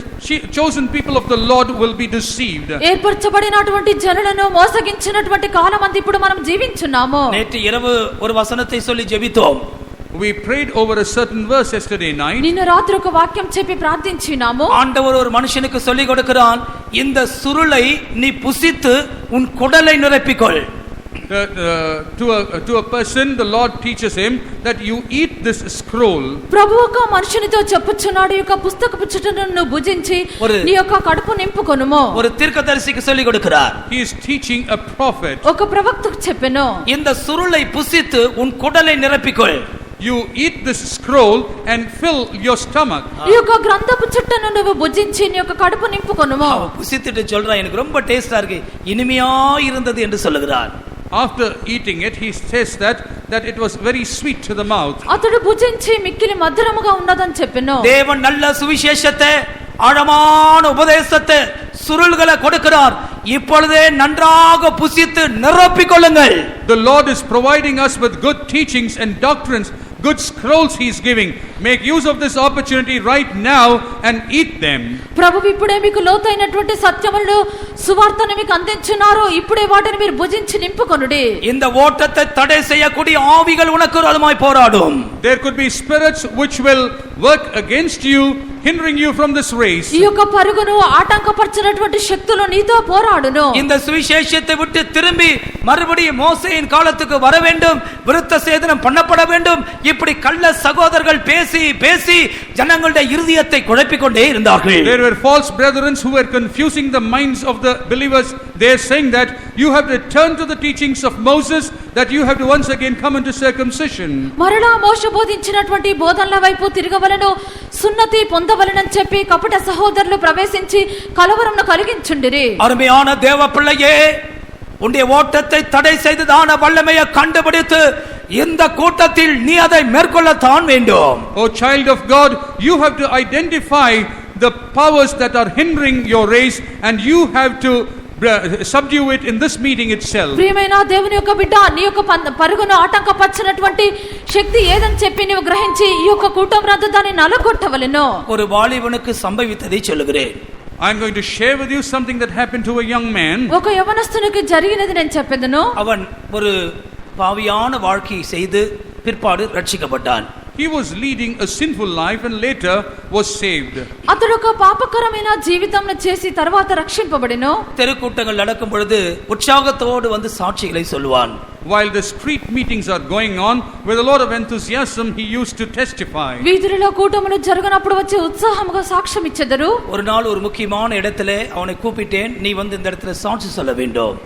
Speaker 5: chosen people of the Lord will be deceived.
Speaker 6: ఏర్పరచబడినటువంటి జనులను మోసగించినటువంటి కాలమందు ఇప్పుడు మనం జీవించున్నాము.
Speaker 4: நேற்று இரவு ஒரு வசனத்தை சொல்லி ஜெபித்தோம்.
Speaker 5: We prayed over a certain verse yesterday night.
Speaker 6: నిన్న రాత్రి ఒక వాక్యం చెప్పి ప్రార్థించినాము.
Speaker 4: ஆண்டவர் ஒரு மனுஷனுக்கு சொல்லி கொடுக்கிறான், இந்த சுருளை நீ புசித்து உன் குடலை நிரப்பிக்கொள்.
Speaker 5: To a person the Lord teaches him that you eat this scroll.
Speaker 6: ప్రభువు ఒక మనుషునితో చెప్పుచున్నాడు, ఈ యొక్క పుస్తకపు చుట్టను భుజించి నీ యొక్క కడుపు నింపుకొనుము.
Speaker 4: ஒரு தீர்க்கதரிசிக்கு சொல்லி கொடுக்கிறார்.
Speaker 5: He is teaching a prophet.
Speaker 6: ఒక ప్రవక్తకు చెప్పెను,
Speaker 4: இந்த சுருளை புசித்து உன் குடலை நிரப்பிக்கொள்.
Speaker 5: You eat this scroll and fill your stomach.
Speaker 6: ఈ యొక్క గ్రంథపు చుట్టను నువ్వు భుజించి నీ యొక్క కడుపు నింపుకొనుము.
Speaker 4: புசித்துட்டு சொல்றான், எனக்கு ரொம்ப டேஸ்டா இருக்கு, இனிமையா இருந்தது என்று சொல்லுகிறார்.
Speaker 5: After eating it, he says that it was very sweet to the mouth.
Speaker 6: అతడు భుజించి మిక్కిలి మధురముగా ఉన్నదని చెప్పెను.
Speaker 4: தேவன் நல்ல சுவிசேஷத்தை ஆழமான உபதேசத்தை சுருள்களை கொடுக்கிறார். இப்பொழுதே நன்றாக புசித்து நிரப்பிக் கொள்ளுங்கள்.
Speaker 5: The Lord is providing us with good teachings and doctrines, good scrolls he is giving. Make use of this opportunity right now and eat them.
Speaker 6: ప్రభువు ఇప్పుడే మీకు లోతైనటువంటి సత్యములను సువార్తను మీకు అందించున్నారు. ఇప్పుడే వాటిని మీరు భుజించి నింపుకొనుడి.
Speaker 4: இந்த ஓட்டத்தை தடை செய்யக்கூடிய ஆவிகள் உனக்கு விரோதமாய் போராடும்.
Speaker 5: There could be spirits which will work against you, hindering you from this race.
Speaker 6: ఈ యొక్క పరుగును ఆటంకపరచినటువంటి శక్తులు నీతో పోరాడును.
Speaker 4: இந்த சுவிசேஷத்தை விட்டு திரும்பி மறுபடியும் மோசேயின் காலத்துக்கு வர வேண்டும், விருத்த சேதனம் பண்ணப்பட வேண்டும். இப்படி கள்ள சகோதரர்கள் பேசி பேசி ஜனங்களுடைய இருதயத்தை குழப்பிக் கொண்டே இருந்தார்கள்.
Speaker 5: There were false brethren who were confusing the minds of the believers. They are saying that you have to turn to the teachings of Moses, that you have to once again come into circumcision.
Speaker 6: మరలా మోషే బోధించినటువంటి బోధనల వైపు తిరగవలెను, సున్నతి పొందవలెనని చెప్పి కపట సహోదరులు ప్రవేశించి కలవరంను కలిగించుండిరి.
Speaker 4: அருமையான தேவ பிள்ளையே, உன்னுடைய ஓட்டத்தை தடை செய்ததான வல்லமையை கண்டுபிடித்து இந்த கூட்டத்தில் நீ அதை மேற்கொள்ளத்தான் வேண்டும்.
Speaker 5: Oh child of God, you have to identify the powers that are hindering your race and you have to subdue it in this meeting itself.
Speaker 6: ప్రియమైన దేవుని యొక్క బిడ్డ, నీ యొక్క పరుగును ఆటంకపరచినటువంటి శక్తి ఏదని చెప్పి నీవు గ్రహించి ఈ యొక్క కూటమి రద్దు దాన్ని నలగొట్టవలెను.
Speaker 4: ஒரு வாலிபனுக்கு சம்பவித்ததை சொல்லுகிறேன்.
Speaker 5: I'm going to share with you something that happened to a young man.
Speaker 6: ఒక యవనస్తునికి జరిగినది నేను చెప్పెదను.
Speaker 4: அவன் ஒரு பாவியான வாழ்க்கை செய்து பிற்பாடு ரட்சிக்கப்பட்டான்.
Speaker 5: He was leading a sinful life and later was saved.
Speaker 6: అతడు ఒక పాపకరమైన జీవితంను చేసి తర్వాత రక్షింపబడెను.
Speaker 4: தெருக்கூட்டங்கள் நடக்கும் பொழுது உற்சாகத்தோடு வந்து சாட்சிகளை சொல்வான்.
Speaker 5: While the street meetings are going on, with a lot of enthusiasm he used to testify.
Speaker 6: వీధులలో కూటములు జరుగునప్పుడు వచ్చి ఉత్సాహముగా సాక్ష్యం ఇచ్చెదరు.
Speaker 4: ஒரு நாள் ஒரு முக்கியமான இடத்திலே அவனை கூப்பிட்டேன், நீ வந்து இந்த இடத்துல சாட்சி சொல்ல வேண்டும்.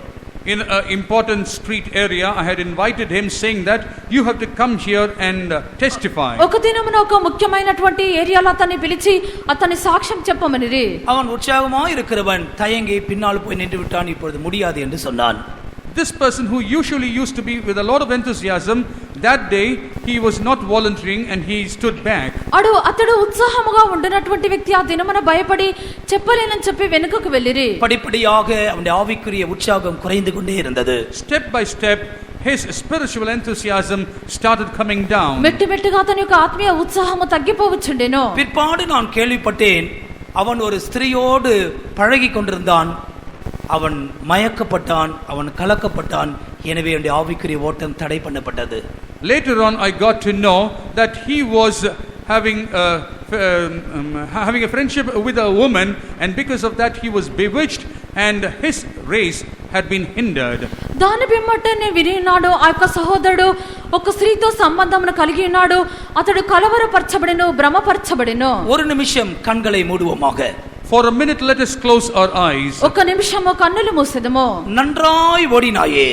Speaker 5: In an important street area, I had invited him, saying that you have to come here and testify.
Speaker 6: ఒక దినమున ఒక ముఖ్యమైనటువంటి ఏరియాలో అతన్ని పిలిచి అతని సాక్ష్యం చెప్పమనిరి.
Speaker 4: அவன் உற்சாகமாய் இருக்கிறவன் தயங்கி பின்னால் போய் நின்று விட்டான். இப்பொழுது முடியாது என்று சொன்னான்.
Speaker 5: This person who usually used to be with a lot of enthusiasm, that day he was not volunteering and he stood back.
Speaker 6: అతడు ఉత్సాహముగా ఉండినటువంటి వ్యక్తి ఆ దినమున భయపడి చెప్పలేనని చెప్పి వెనుకకు వెళ్ళిరి.
Speaker 4: படிப்படியாக அவனுடைய ஆவிக்குரிய உற்சாகம் குறைந்து கொண்டே இருந்தது.
Speaker 5: Step by step his spiritual enthusiasm started coming down.
Speaker 6: మెట్టుమెట్టుగా అతని యొక్క ఆత్మీయ ఉత్సాహము తగ్గిపోవచ్చుండెను.
Speaker 4: பிற்பாடு நான் கேள்விப்பட்டேன், அவன் ஒரு ஸ்திரீயோடு பழகி கொண்டிருந்தான். அவன் மயக்கப்பட்டான், அவன் கலக்கப்பட்டான். எனவே அவனுடைய ஆவிக்குரிய ஓட்டம் தடை பண்ணப்பட்டது.
Speaker 5: Later on I got to know that he was having a friendship with a woman, and because of that he was bewitched and his race had been hindered.
Speaker 6: దాని బిమ్మటనే వినినాడు ఆ యొక్క సహోదరుడు ఒక స్త్రీతో సంబంధమును కలిగి ఉన్నాడు. అతడు కలవరపరచబడెను, భ్రమపరచబడెను.
Speaker 4: ஒரு நிமிஷம் கண்களை மூடுவோமாக.
Speaker 5: For a minute let us close our eyes.
Speaker 6: ఒక నిమిషము కన్నులు మూసెదము.
Speaker 4: நன்றாய் ஓடினாயே,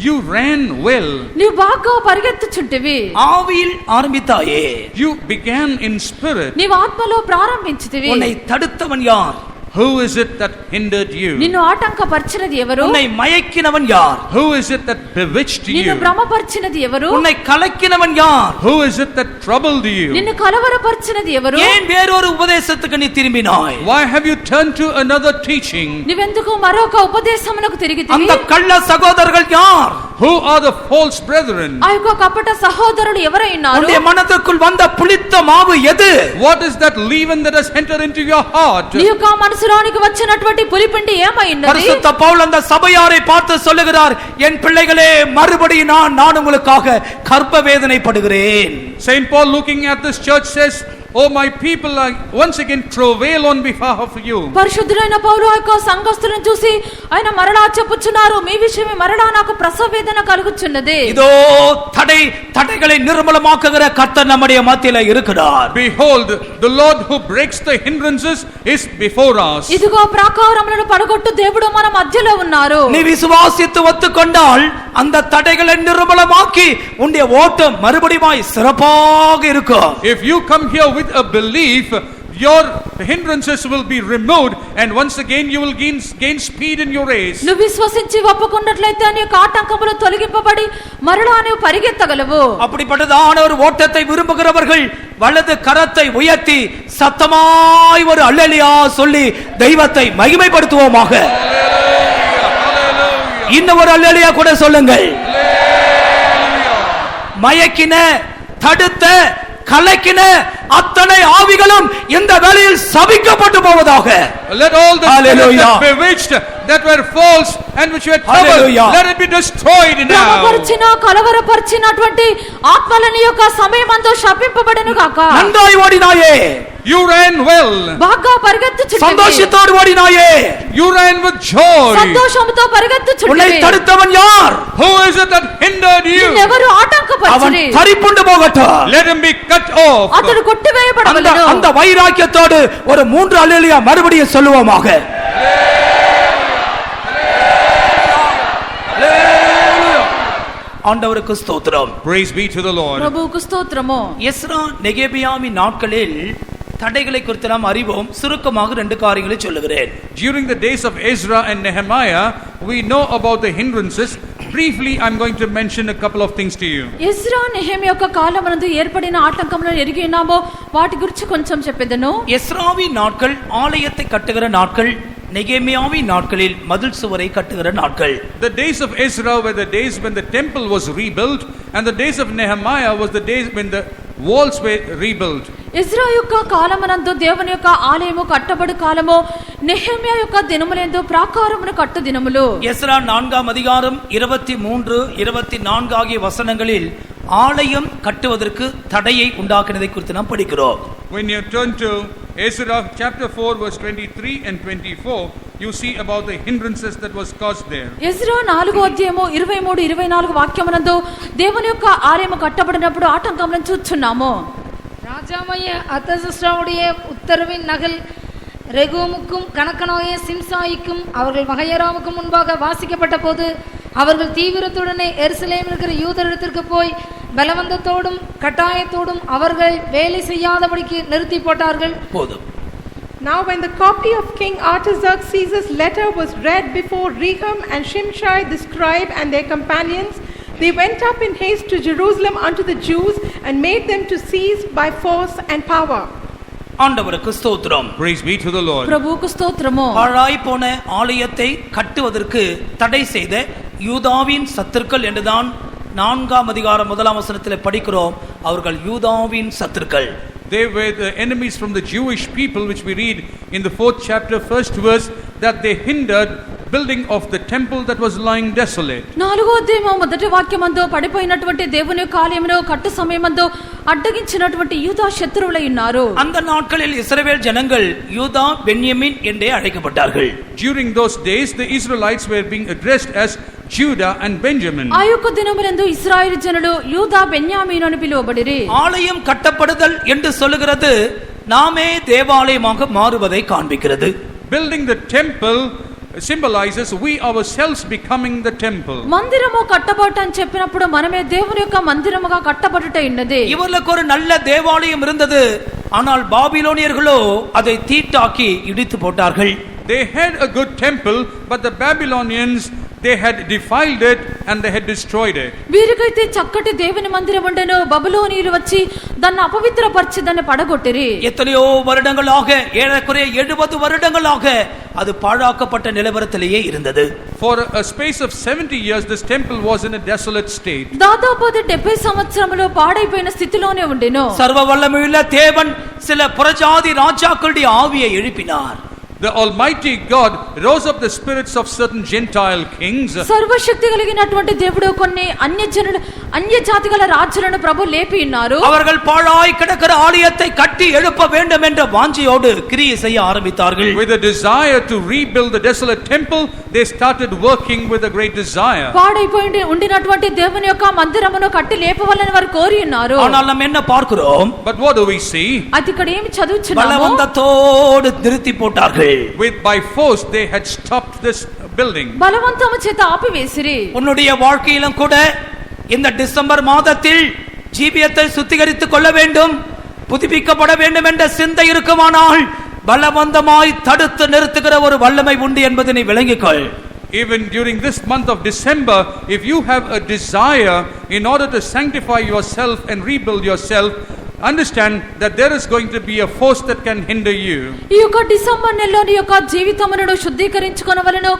Speaker 5: You ran well.
Speaker 6: నీవు బాగా పరిగెత్తుచుంటివి.
Speaker 4: ஆவியில் ஆரம்பித்தாயே,
Speaker 5: You began in spirit.
Speaker 6: నీవు ఆత్మలో ప్రారంభించితివి.
Speaker 4: உன்னை தடுத்தவன் யார்?
Speaker 5: Who is it that hindered you?
Speaker 6: నిన్ను ఆటంకపరిచినది ఎవరు?
Speaker 4: உன்னை மயக்கினவன் யார்?
Speaker 5: Who is it that bewitched
Speaker 6: నిన్ను
Speaker 5: you?
Speaker 6: భ్రమపరిచినది ఎవరు?
Speaker 4: உன்னை கலக்கினவன் யார்?
Speaker 5: Who is it that troubled you?
Speaker 6: నిన్ను కలవరపరిచినది ఎవరు?
Speaker 4: ஏன் வேறொரு உபதேசத்துக்கு நீ திரும்பினாய்?
Speaker 5: Why have you turned to another teaching?
Speaker 6: నీవెందుకు మరొక ఉపదేశమునకు తిరిగితివి?
Speaker 4: அந்த கள்ள சகோதரர்கள் யார்?
Speaker 5: Who are the false brethren?
Speaker 6: ఆ యొక్క కపట సహోదరుడు ఎవరై ఉన్నారు?
Speaker 4: உன்னுடைய மனதுக்குள் வந்த புளித்த மாவு எது?
Speaker 5: What is that leaven that has entered into your heart?
Speaker 6: నీ యొక్క మనసులోనికి వచ్చినటువంటి పులిపిండి ఏమై ఉన్నది?
Speaker 4: பரிசுத்த பவுல் அந்த சபையாரை பார்த்து சொல்லுகிறார், என் பிள்ளைகளே, மறுபடியும் நான் உங்களுக்காக கர்ப்ப வேதனைப்படுகிறேன்.
Speaker 5: Saint Paul, looking at this church, says, Oh my people, I once again travail on behalf of you.
Speaker 6: పరిశుద్ధుడైన పౌలు ఆ యొక్క సంఘస్థులను చూసి ఆయన మరలా చెప్పుచున్నారు, మీ విషయమే మరలా నాకు ప్రసవ వేదన కలుగుచున్నది.
Speaker 4: இதோ தடைகளை நிர்மூலமாக்குகிற கர்த்தர் நம்முடைய மத்தியில இருக்கிறார்.
Speaker 5: Behold, the Lord who breaks the hindrances is before us.
Speaker 6: ఇదిగో ప్రాకారములను పడగొట్టు దేవుడు మన మధ్యలో ఉన్నారు.
Speaker 4: நீ விசுவாசித்து ஒத்துக்கொண்டால் அந்த தடைகளை நிர்மூலமாக்கி உன்னுடைய ஓட்டம் மறுபடியும் சிறப்பாக இருக்கும்.
Speaker 5: If you come here with a belief, your hindrances will be removed, and once again you will gain speed in your race.
Speaker 6: నువ్వు విశ్వసించి ఒప్పుకున్నట్లయితే నీ యొక్క ఆటంకములు తొలగింపబడి మరలా నీవు పరిగెత్తగలవు.
Speaker 4: அப்படிப்பட்டதான ஒரு ஓட்டத்தை விரும்புகிறவர்கள் வலது கரத்தை உயர்த்தி சத்தமாய் ஒரு அல்லேலூயா சொல்லி தெய்வத்தை மகிமைப்படுத்துவோமாக. இன்னும் ஒரு அல்லேலூயா கூட சொல்லுங்கள். மயக்கின, தடுத்த, கலக்கின அத்தனை ஆவிகளும் இந்த வேளையில் சபிக்கப்பட்டு போவதாக.
Speaker 5: Let all the spirits that bewitched, that were false and which were troubled, let it be destroyed now.
Speaker 6: భ్రమపరిచిన కలవరపరిచినటువంటి ఆత్మలని యొక్క సమయమందు శపింపబడెను గాక.
Speaker 4: நன்றாய் ஓடினாயே,
Speaker 5: you ran well.
Speaker 6: బాగా పరిగెత్తుచుంటివి.
Speaker 4: சந்தோஷத்தோடு ஓடினாயே,
Speaker 5: you ran with joy.
Speaker 6: సంతోషముతో పరిగెత్తుచుంటివి.
Speaker 4: உன்னை தடுத்தவன் யார்?
Speaker 5: Who is it that hindered you?
Speaker 6: నిన్నెవరు
Speaker 4: அவன்
Speaker 6: ఆటంకపరిచిరి?
Speaker 4: தரிப்புண்டு போகட்டும்.
Speaker 5: Let him be cut off.
Speaker 6: అతడు కొట్టివేయబడవలెను.
Speaker 4: அந்த வைராக்கியத்தோடு ஒரு 3 அல்லேலூயா மறுபடியும் சொல்லுவோமாக. ஆண்டவருக்கு ஸ்தோத்திரம்.
Speaker 5: Praise be to the Lord.
Speaker 6: ప్రభువుకు స్తోత్రము.
Speaker 4: எஸ்ரா நெகேமியாவின் நாட்களில் தடைகளை குறித்து நாம் அறிவோம். சுருக்கமாக 2 காரியங்களை சொல்லுகிறேன்.
Speaker 5: During the days of Ezra and Nehemiah, we know about the hindrances. Briefly, I'm going to mention a couple of things to you.
Speaker 6: Ezra Nehemiah యొక్క కాలమందు ఏర్పడిన ఆటంకములను ఎరిగి ఉన్నామో వాటి గురించి కొంచెం చెప్పెదను.
Speaker 4: எஸ்ராவின் நாட்கள் ஆலயத்தை கட்டுகிற நாட்கள், நெகேமியாவின் நாட்களில் மதில் சுவரை கட்டுகிற நாட்கள்.
Speaker 5: The days of Ezra were the days when the temple was rebuilt, and the days of Nehemiah was the days when the walls were rebuilt.
Speaker 6: Ezra యొక్క కాలమనందు దేవుని యొక్క ఆలయము కట్టబడు కాలము, నెహెమియా యొక్క దినములందు ప్రాకారమును కట్టు దినములు.
Speaker 4: எஸ்ரா 4ஆம் அதிகாரம் 23, 24 ஆகிய வசனங்களில் ஆலயம் கட்டுவதற்கு தடையை உண்டாக்கினதை குறித்து நாம் படிக்கிறோம்.
Speaker 5: When you turn to Ezra chapter 4 verse 23 and 24, you see about the hindrances that was caused there.
Speaker 6: Ezra 4వ అధ్యాయము 23, 24 వాక్యమునందు దేవుని యొక్క ఆలయము కట్టబడినప్పుడు ఆటంకములను చూస్తున్నాము.
Speaker 7: ராஜாவாகிய அர்தசஷ்டாவுடைய உத்தரவின் நகல் ரெகூமுக்கும் கணக்கனாகிய சிம்சாயிக்கும் அவர்கள் வகையராவுக்கும் முன்பாக வாசிக்கப்பட்ட போது அவர்கள் தீவிரத்துடனே எருசலேமில் இருக்கிற யூதரிடத்திற்கு போய் பலவந்தத்தோடும் கட்டாயத்தோடும் அவர்கள் வேலை செய்யாதபடிக்கு நிறுத்தி போட்டார்கள்.
Speaker 4: போதும்.
Speaker 8: Now when the copy of King Artaxerxes' letter was read before Rehum and Shimshai the scribe and their companions, they went up in haste to Jerusalem unto the Jews and made them to seize by force and power.
Speaker 4: ஆண்டவருக்கு ஸ்தோத்திரம்.
Speaker 5: Praise be to the Lord.
Speaker 6: ప్రభువుకు స్తోత్రము.
Speaker 4: பாழாய் போன ஆலயத்தை கட்டுவதற்கு தடை செய்த யூதாவின் சத்துருக்கள் என்றுதான் 4ஆம் அதிகாரம் 1ஆம் வசனத்தில் படிக்கிறோம். அவர்கள் யூதாவின் சத்துருக்கள்.
Speaker 5: They were the enemies from the Jewish people, which we read in the 4th chapter 1st verse, that they hindered building of the temple that was lying desolate.
Speaker 6: 4వ అధ్యాయము మొదటి వాక్యమందు పడిపోయినటువంటి దేవుని యొక్క ఆలయమును కట్టు సమయమందు అడ్డగించినటువంటి యూదా శత్రువులై ఉన్నారు.
Speaker 4: அந்த நாட்களில் இஸ்ரவேல் ஜனங்கள் யூதா பென்யமீன் என்றே அழைக்கப்பட்டார்கள்.
Speaker 5: During those days, the Israelites were being addressed as Judah and Benjamin.
Speaker 6: ఆ యొక్క దినములందు ఇశ్రాయేలు జనులు యూదా బెన్యామీను అని పిలువబడిరి.
Speaker 4: ஆலயம் கட்டப்படுதல் என்று சொல்லுகிறது நாமே தேவாலயமாக மாறுவதை காண்பிக்கிறது.
Speaker 5: Building the temple symbolizes we ourselves becoming the temple.
Speaker 6: మందిరము కట్టబడట అని చెప్పినప్పుడు మనమే దేవుని యొక్క మందిరముగా కట్టబడుట ఉన్నది.
Speaker 4: இவர்களுக்கு ஒரு நல்ல தேவாலயம் இருந்தது. ஆனால் பாபிலோனியர்களோ அதை தீட்டாக்கி இடித்து போட்டார்கள்.
Speaker 5: They had a good temple, but the Babylonians, they had defiled it and they had destroyed it.
Speaker 6: వీరికైతే చక్కటి దేవుని మందిరం ఉండెను, బబులోనీయులు వచ్చి దాన్ని అపవిత్రపరిచి దాన్ని పడగొట్టిరి.
Speaker 4: எத்தனையோ வருடங்களாக, ஏறக்குறைய 70 வருடங்களாக அது பாழாக்கப்பட்ட நிலவரத்திலேயே இருந்தது.
Speaker 5: For a space of 70 years, this temple was in a desolate state.
Speaker 6: దాదాపు 70 సంవత్సరములు పాడైపోయిన స్థితిలోనే ఉండెను.
Speaker 4: சர்வ வல்லமையுள்ள தேவன் சில புறஜாதி ராஜாக்களுடைய ஆவியை எழுப்பினார்.
Speaker 5: The Almighty God rose up the spirits of certain Gentile kings.
Speaker 6: సర్వశక్తి కలిగినటువంటి దేవుడు కొన్ని అన్య జాతి గల రాజులను ప్రభు లేపి ఉన్నారు.
Speaker 4: அவர்கள் பாழாய் கிடக்கிற ஆலயத்தை கட்டி எழுப்ப வேண்டும் என்ற வாஞ்சையோடு கிரியை செய்ய ஆரம்பித்தார்கள்.
Speaker 5: With a desire to rebuild the desolate temple, they started working with a great desire.
Speaker 6: పాడైపోయి ఉండినటువంటి దేవుని యొక్క మందిరమును కట్టి లేపవాలని వారు కోరి ఉన్నారు.
Speaker 4: ஆனால் நாம் என்ன பார்க்கிறோம்?
Speaker 5: But what do we see?
Speaker 6: అది ఇక్కడ ఏమి చదువుచున్నాము?
Speaker 4: பலவந்தத்தோடு நிறுத்தி போட்டார்கள்.
Speaker 5: By force they had stopped this building.
Speaker 6: బలవంతము చేత ఆపివేసిరి.
Speaker 4: உன்னுடைய வாழ்க்கையிலும் கூட இந்த டிசம்பர் மாதத்தில் ஜீவியத்தை சுத்திகரித்துக் கொள்ள வேண்டும், புதுப்பிக்கப்பட வேண்டும் என்ற சிந்தை இருக்குமானால் பலவந்தமாய் தடுத்து நிறுத்துகிற ஒரு வல்லமை உண்டு என்பதை நீ விளங்கிக்கொள்.
Speaker 5: Even during this month of December, if you have a desire in order to sanctify yourself and rebuild yourself, understand that there is going to be a force that can hinder you.
Speaker 6: ఈ యొక్క December నెలలో నీ యొక్క జీవితమును శుద్ధీకరించుకొనవలెను,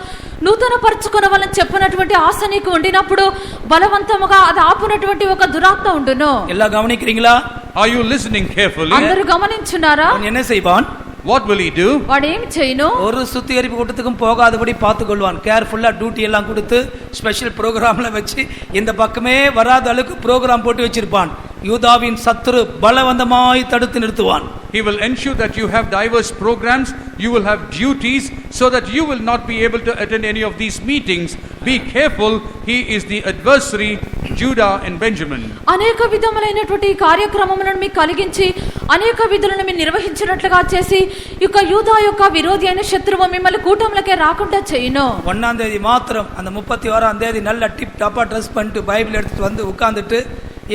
Speaker 6: నూతన పరచుకొనవలెను చెప్పినటువంటి ఆశ నీకు ఉండినప్పుడు బలవంతముగా అది ఆపునటువంటి ఒక దురాత్మ ఉండును.
Speaker 4: எல்லாம் கவனிக்கிறீங்களா?
Speaker 5: Are you listening carefully?
Speaker 6: అందరూ గమనించున్నారా?
Speaker 4: அவன் என்ன செய்வான்?
Speaker 5: What will he do?
Speaker 6: వాడు ఏమి చేయను?
Speaker 4: ஒரு சுத்திகரிப்பு கூட்டத்துக்கும் போகாதபடி பார்த்துக் கொள்வான். கேர்ஃபுல்லா டியூட்டி எல்லாம் கொடுத்து ஸ்பெஷல் ப்ரோக்ராம்ல வச்சு இந்த பக்கமே வராத அளவுக்கு ப்ரோக்ராம் போட்டு வச்சிருப்பான். யூதாவின் சத்துரு பலவந்தமாய் தடுத்து நிறுத்துவான்.
Speaker 5: He will ensure that you have diverse programs, you will have duties, so that you will not be able to attend any of these meetings. Be careful, he is the adversary, Judah and Benjamin.
Speaker 6: అనేక విధములైనటువంటి కార్యక్రమములను మీకు కలిగించి అనేక విధులను మీరు నిర్వహించినట్లుగా చేసి యొక్క యూదా యొక్క విరోధి అయిన శత్రువు మిమ్మల్ని కూటములకే రాకుండా చేయును.
Speaker 4: 1ஆம் தேதி மாத்திரம் அந்த 31ஆம் தேதி நல்ல டிப் டாப்பா ட்ரெஸ் பண்ணிட்டு பைபிள் எடுத்துட்டு வந்து உட்கார்ந்துட்டு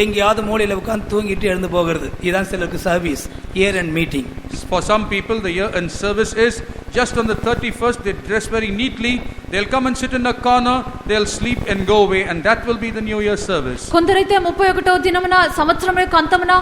Speaker 4: எங்கேயாவது மூலையில உட்கார்ந்து தூங்கிட்டு எழுந்து போகிறது. இதுதான் சிலருக்கு service, year and meeting.
Speaker 5: For some people the year end service is just on the 31st. They dress very neatly, they'll come and sit in a corner, they'll sleep and go away, and that will be the new year service.
Speaker 6: కొందరైతే 31వ దినమున సంవత్సరం యొక్క అంతమున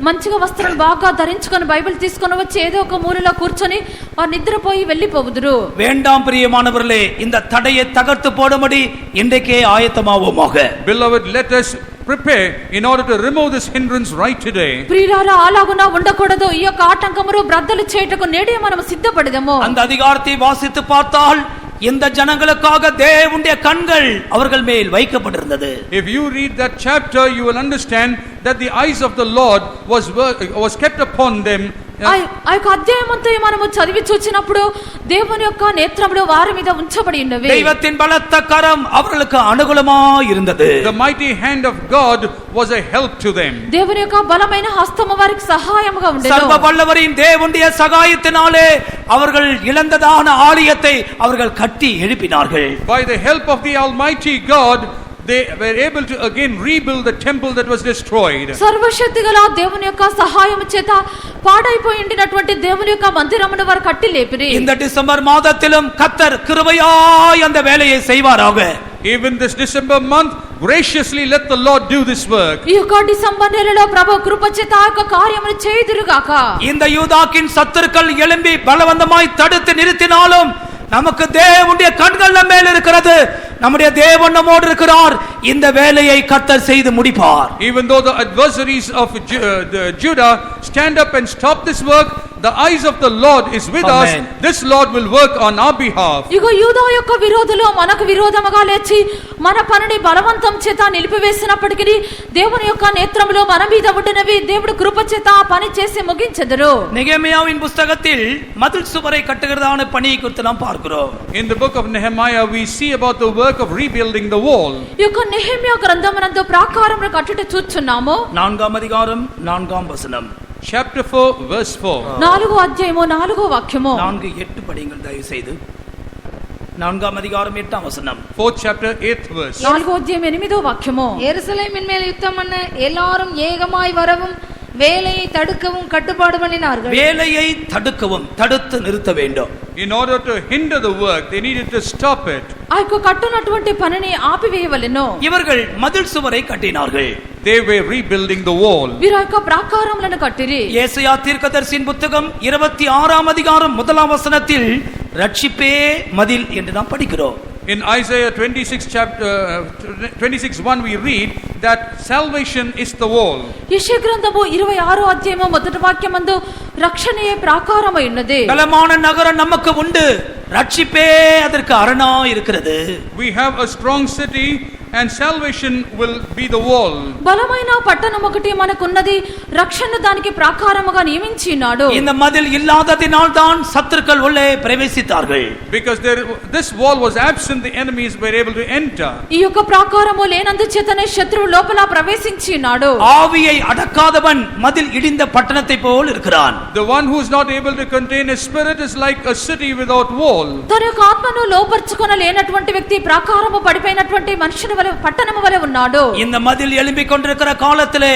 Speaker 6: మంచిగా వస్త్రాలు బాగా ధరించుకొని Bible తీసుకొని వచ్చి ఏదో ఒక మూలలో కూర్చొని వారు నిద్రపోయి వెళ్ళిపోవుదురు.
Speaker 4: வேண்டாம் பிரியமானவர்களே, இந்த தடையை தகர்த்து போடும்படி இன்றைக்கே ஆயத்தமாவோமாக.
Speaker 5: Beloved, let us prepare in order to remove this hindrance right today.
Speaker 6: ప్రియులారా, అలాగునా ఉండకూడదు. ఈ యొక్క ఆటంకమును బ్రద్దలు చేయుటకు నేడే మనం సిద్ధపడదము.
Speaker 4: அந்த அதிகாரத்தை வாசித்து பார்த்தால் இந்த ஜனங்களுக்காக தேவனுடைய கண்கள் அவர்கள் மேல் வைக்கப்பட்டிருந்தது.
Speaker 5: If you read that chapter, you will understand that the eyes of the Lord was kept upon them.
Speaker 6: ఆ యొక్క అధ్యాయమంతా మనము చదివి చూచినప్పుడు దేవుని యొక్క నేత్రములు వారి మీద ఉంచబడి ఉన్నవి.
Speaker 4: தெய்வத்தின் பலத்த கரம் அவர்களுக்கு அனுகூலமாய் இருந்தது.
Speaker 5: The mighty hand of God was a help to them.
Speaker 6: దేవుని యొక్క బలమైన హస్తము వారికి సహాయముగా ఉండెను.
Speaker 4: சர்வ வல்லவரின் தேவனுடைய சகாயத்தினாலே அவர்கள் இழந்ததான ஆலயத்தை அவர்கள் கட்டி எழுப்பினார்கள்.
Speaker 5: By the help of the Almighty God, they were able to again rebuild the temple that was destroyed.
Speaker 6: సర్వశక్తిగల దేవుని యొక్క సహాయము చేత పాడైపోయి ఉండినటువంటి దేవుని యొక్క మందిరమును వారు కట్టి లేపిరి.
Speaker 4: இந்த டிசம்பர் மாதத்திலும் கர்த்தர் கிருபையாய் அந்த வேலையை செய்வாராக.
Speaker 5: Even this December month, graciously let the Lord do this work.
Speaker 6: ఈ యొక్క డిసెంబర్ నెలలో ప్రభు కృప చేత ఆ యొక్క కార్యమును చేయుదురుగాక.
Speaker 4: இந்த யூதாக்கின் சத்துருக்கள் எழும்பி பலவந்தமாய் தடுத்து நிறுத்தினாலும் நமக்கு தேவனுடைய கண்கள் நம்ம மேல் இருக்கிறது. நம்முடைய தேவன் நம்மோடு இருக்கிறார். இந்த வேலையை கர்த்தர் செய்து முடிப்பார்.
Speaker 5: Even though the adversaries of Judah stand up and stop this work, the eyes of the Lord is with us. This Lord will work on our behalf.
Speaker 6: ఇగో యూదా యొక్క విరోధులు మనకు విరోధముగా లేచి మన పనిని బలవంతం చేత నిలిపివేసినప్పటికీ దేవుని యొక్క నేత్రములు మన మీద ఉండినవి. దేవుడు కృప చేత ఆ పని చేసి ముగించెదరు.
Speaker 4: நெகேமியாவின் புத்தகத்தில் மதில் சுவரை கட்டுகிறதான பணியை குறித்து நாம் பார்க்கிறோம்.
Speaker 5: In the book of Nehemiah, we see about the work of rebuilding the wall.
Speaker 6: ఈ యొక్క నెహెమ్యా గ్రంథమునందు ప్రాకారమును కట్టుట చూచున్నాము.
Speaker 4: 4ஆம் அதிகாரம் 4ஆம் வசனம்.
Speaker 5: Chapter 4 verse 4.
Speaker 6: 4వ అధ్యాయము 4వ వాక్యము.
Speaker 4: 4:8 படிங்கள் தயவு செய்து. 4ஆம் அதிகாரம் 8ஆம் வசனம்.
Speaker 5: 4th chapter 8th verse.
Speaker 6: 4వ అధ్యాయం 8వ వాక్యము.
Speaker 7: எருசலேமின் மேல் யுத்தம் பண்ண எல்லாரும் ஏகமாய் வரவும் வேலையை தடுக்கவும் கட்டுப்பாடு பண்ணினார்கள்.
Speaker 4: வேலையை தடுக்கவும், தடுத்து நிறுத்த வேண்டும்.
Speaker 5: In order to hinder the work, they needed to stop it.
Speaker 6: ఆ యొక్క కట్టునటువంటి పనిని ఆపివేయవలెను.
Speaker 4: இவர்கள் மதில் சுவரை கட்டினார்கள்.
Speaker 5: They were rebuilding the wall.
Speaker 6: వీరు ఆ యొక్క ప్రాకారములను కట్టిరి.
Speaker 4: ஏசாயா தீர்க்கதரிசியின் புத்தகம் 26ஆம் அதிகாரம் 1ஆம் வசனத்தில் ரட்சிப்பே மதில் என்று நாம் படிக்கிறோம்.
Speaker 5: In Isaiah 26:1 we read that salvation is the wall.
Speaker 6: యెషయా గ్రంథము 26వ అధ్యాయము మొదటి వాక్యమందు రక్షణయే ప్రాకారమై ఉన్నది.
Speaker 4: பலமான நகரம் நமக்கு உண்டு, ரட்சிப்பே அதற்கு அரணாய் இருக்கிறது.
Speaker 5: We have a strong city and salvation will be the wall.
Speaker 6: బలమైన పట్టణం ఒకటి మనకున్నది, రక్షణ దానికి ప్రాకారముగా నియమించి ఉన్నాడు.
Speaker 4: இந்த மதில் இல்லாததினால் தான் சத்துருக்கள் உள்ளே பிரவேசித்தார்கள்.
Speaker 5: Because this wall was absent, the enemies were able to enter.
Speaker 6: ఈ యొక్క ప్రాకారము లేనందుచేతనే శత్రువు లోపల ప్రవేశించి ఉన్నాడు.
Speaker 4: ஆவியை அடக்காதவன் மதில் இடிந்த பட்டணத்தை போல் இருக்கிறான்.
Speaker 5: The one who is not able to contain his spirit is like a city without wall.
Speaker 6: తన యొక్క ఆత్మను లోపర్చుకొన లేనటువంటి వ్యక్తి ప్రాకారము పడిపోయినటువంటి మనుషుని వలె, పట్టణము వలె ఉన్నాడు.
Speaker 4: இந்த மதில் எழும்பிக் கொண்டிருக்கிற காலத்திலே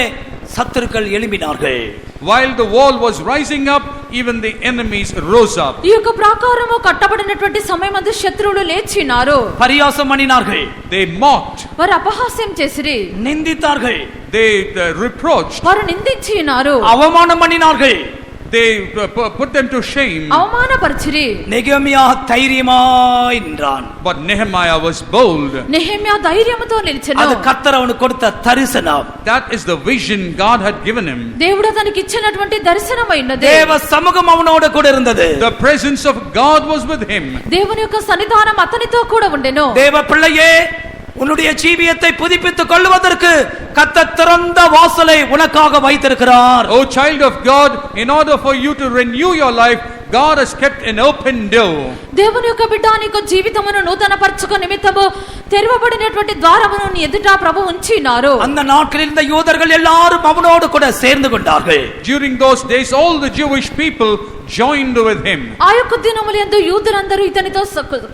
Speaker 4: சத்துருக்கள் எழும்பினார்கள்.
Speaker 5: While the wall was rising up, even the enemies rose up.
Speaker 6: ఈ యొక్క ప్రాకారము కట్టబడినటువంటి సమయమందు శత్రువులు లేచినారు.
Speaker 4: பரியாசம் பண்ணினார்கள்.
Speaker 5: They mocked.
Speaker 6: వారు అపహాస్యం చేసిరి.
Speaker 4: நிந்தித்தார்கள்.
Speaker 5: They reproached.
Speaker 6: వారు నిందించినారు.
Speaker 4: அவமானம் பண்ணினார்கள்.
Speaker 5: They put them to shame.
Speaker 6: అవమానపరిచిరి.
Speaker 4: நெகேமியா தைரியமாய் நின்றான்.
Speaker 5: But Nehemiah was bold.
Speaker 6: Nehemiah ధైర్యముతో నిలిచెను.
Speaker 4: அது கர்த்தர் அவனுக்கு கொடுத்த தரிசனம்.
Speaker 5: That is the vision God had given him.
Speaker 6: దేవుడు అతనికి ఇచ్చినటువంటి దర్శనమైనది.
Speaker 4: தேவ சமூகம் அவனோடு கூட இருந்தது.
Speaker 5: The presence of God was with him.
Speaker 6: దేవుని యొక్క సన్నిధానం అతనితో కూడా ఉండెను.
Speaker 4: தேவ பிள்ளையே, உன்னுடைய ஜீவியத்தை புதுப்பித்துக் கொள்வதற்கு கர்த்தர் திறந்த வாசலை உனக்காக வைத்திருக்கிறார்.
Speaker 5: O child of God, in order for you to renew your life, God has kept an open door.
Speaker 6: దేవుని యొక్క బిడ్డ నీకు జీవితమును నూతన పరచుకో నిమిత్తము తెరవబడినటువంటి ద్వారమును నీ ఎదుట ప్రభువు ఉంచినారు.
Speaker 4: அந்த நாட்களில் இந்த யூதர்கள் எல்லாரும் அவனோடு கூட சேர்ந்து கொண்டார்கள்.
Speaker 5: During those days, all the Jewish people joined with him.
Speaker 6: ఆ యొక్క దినములందు యూదులందరూ ఇతనితో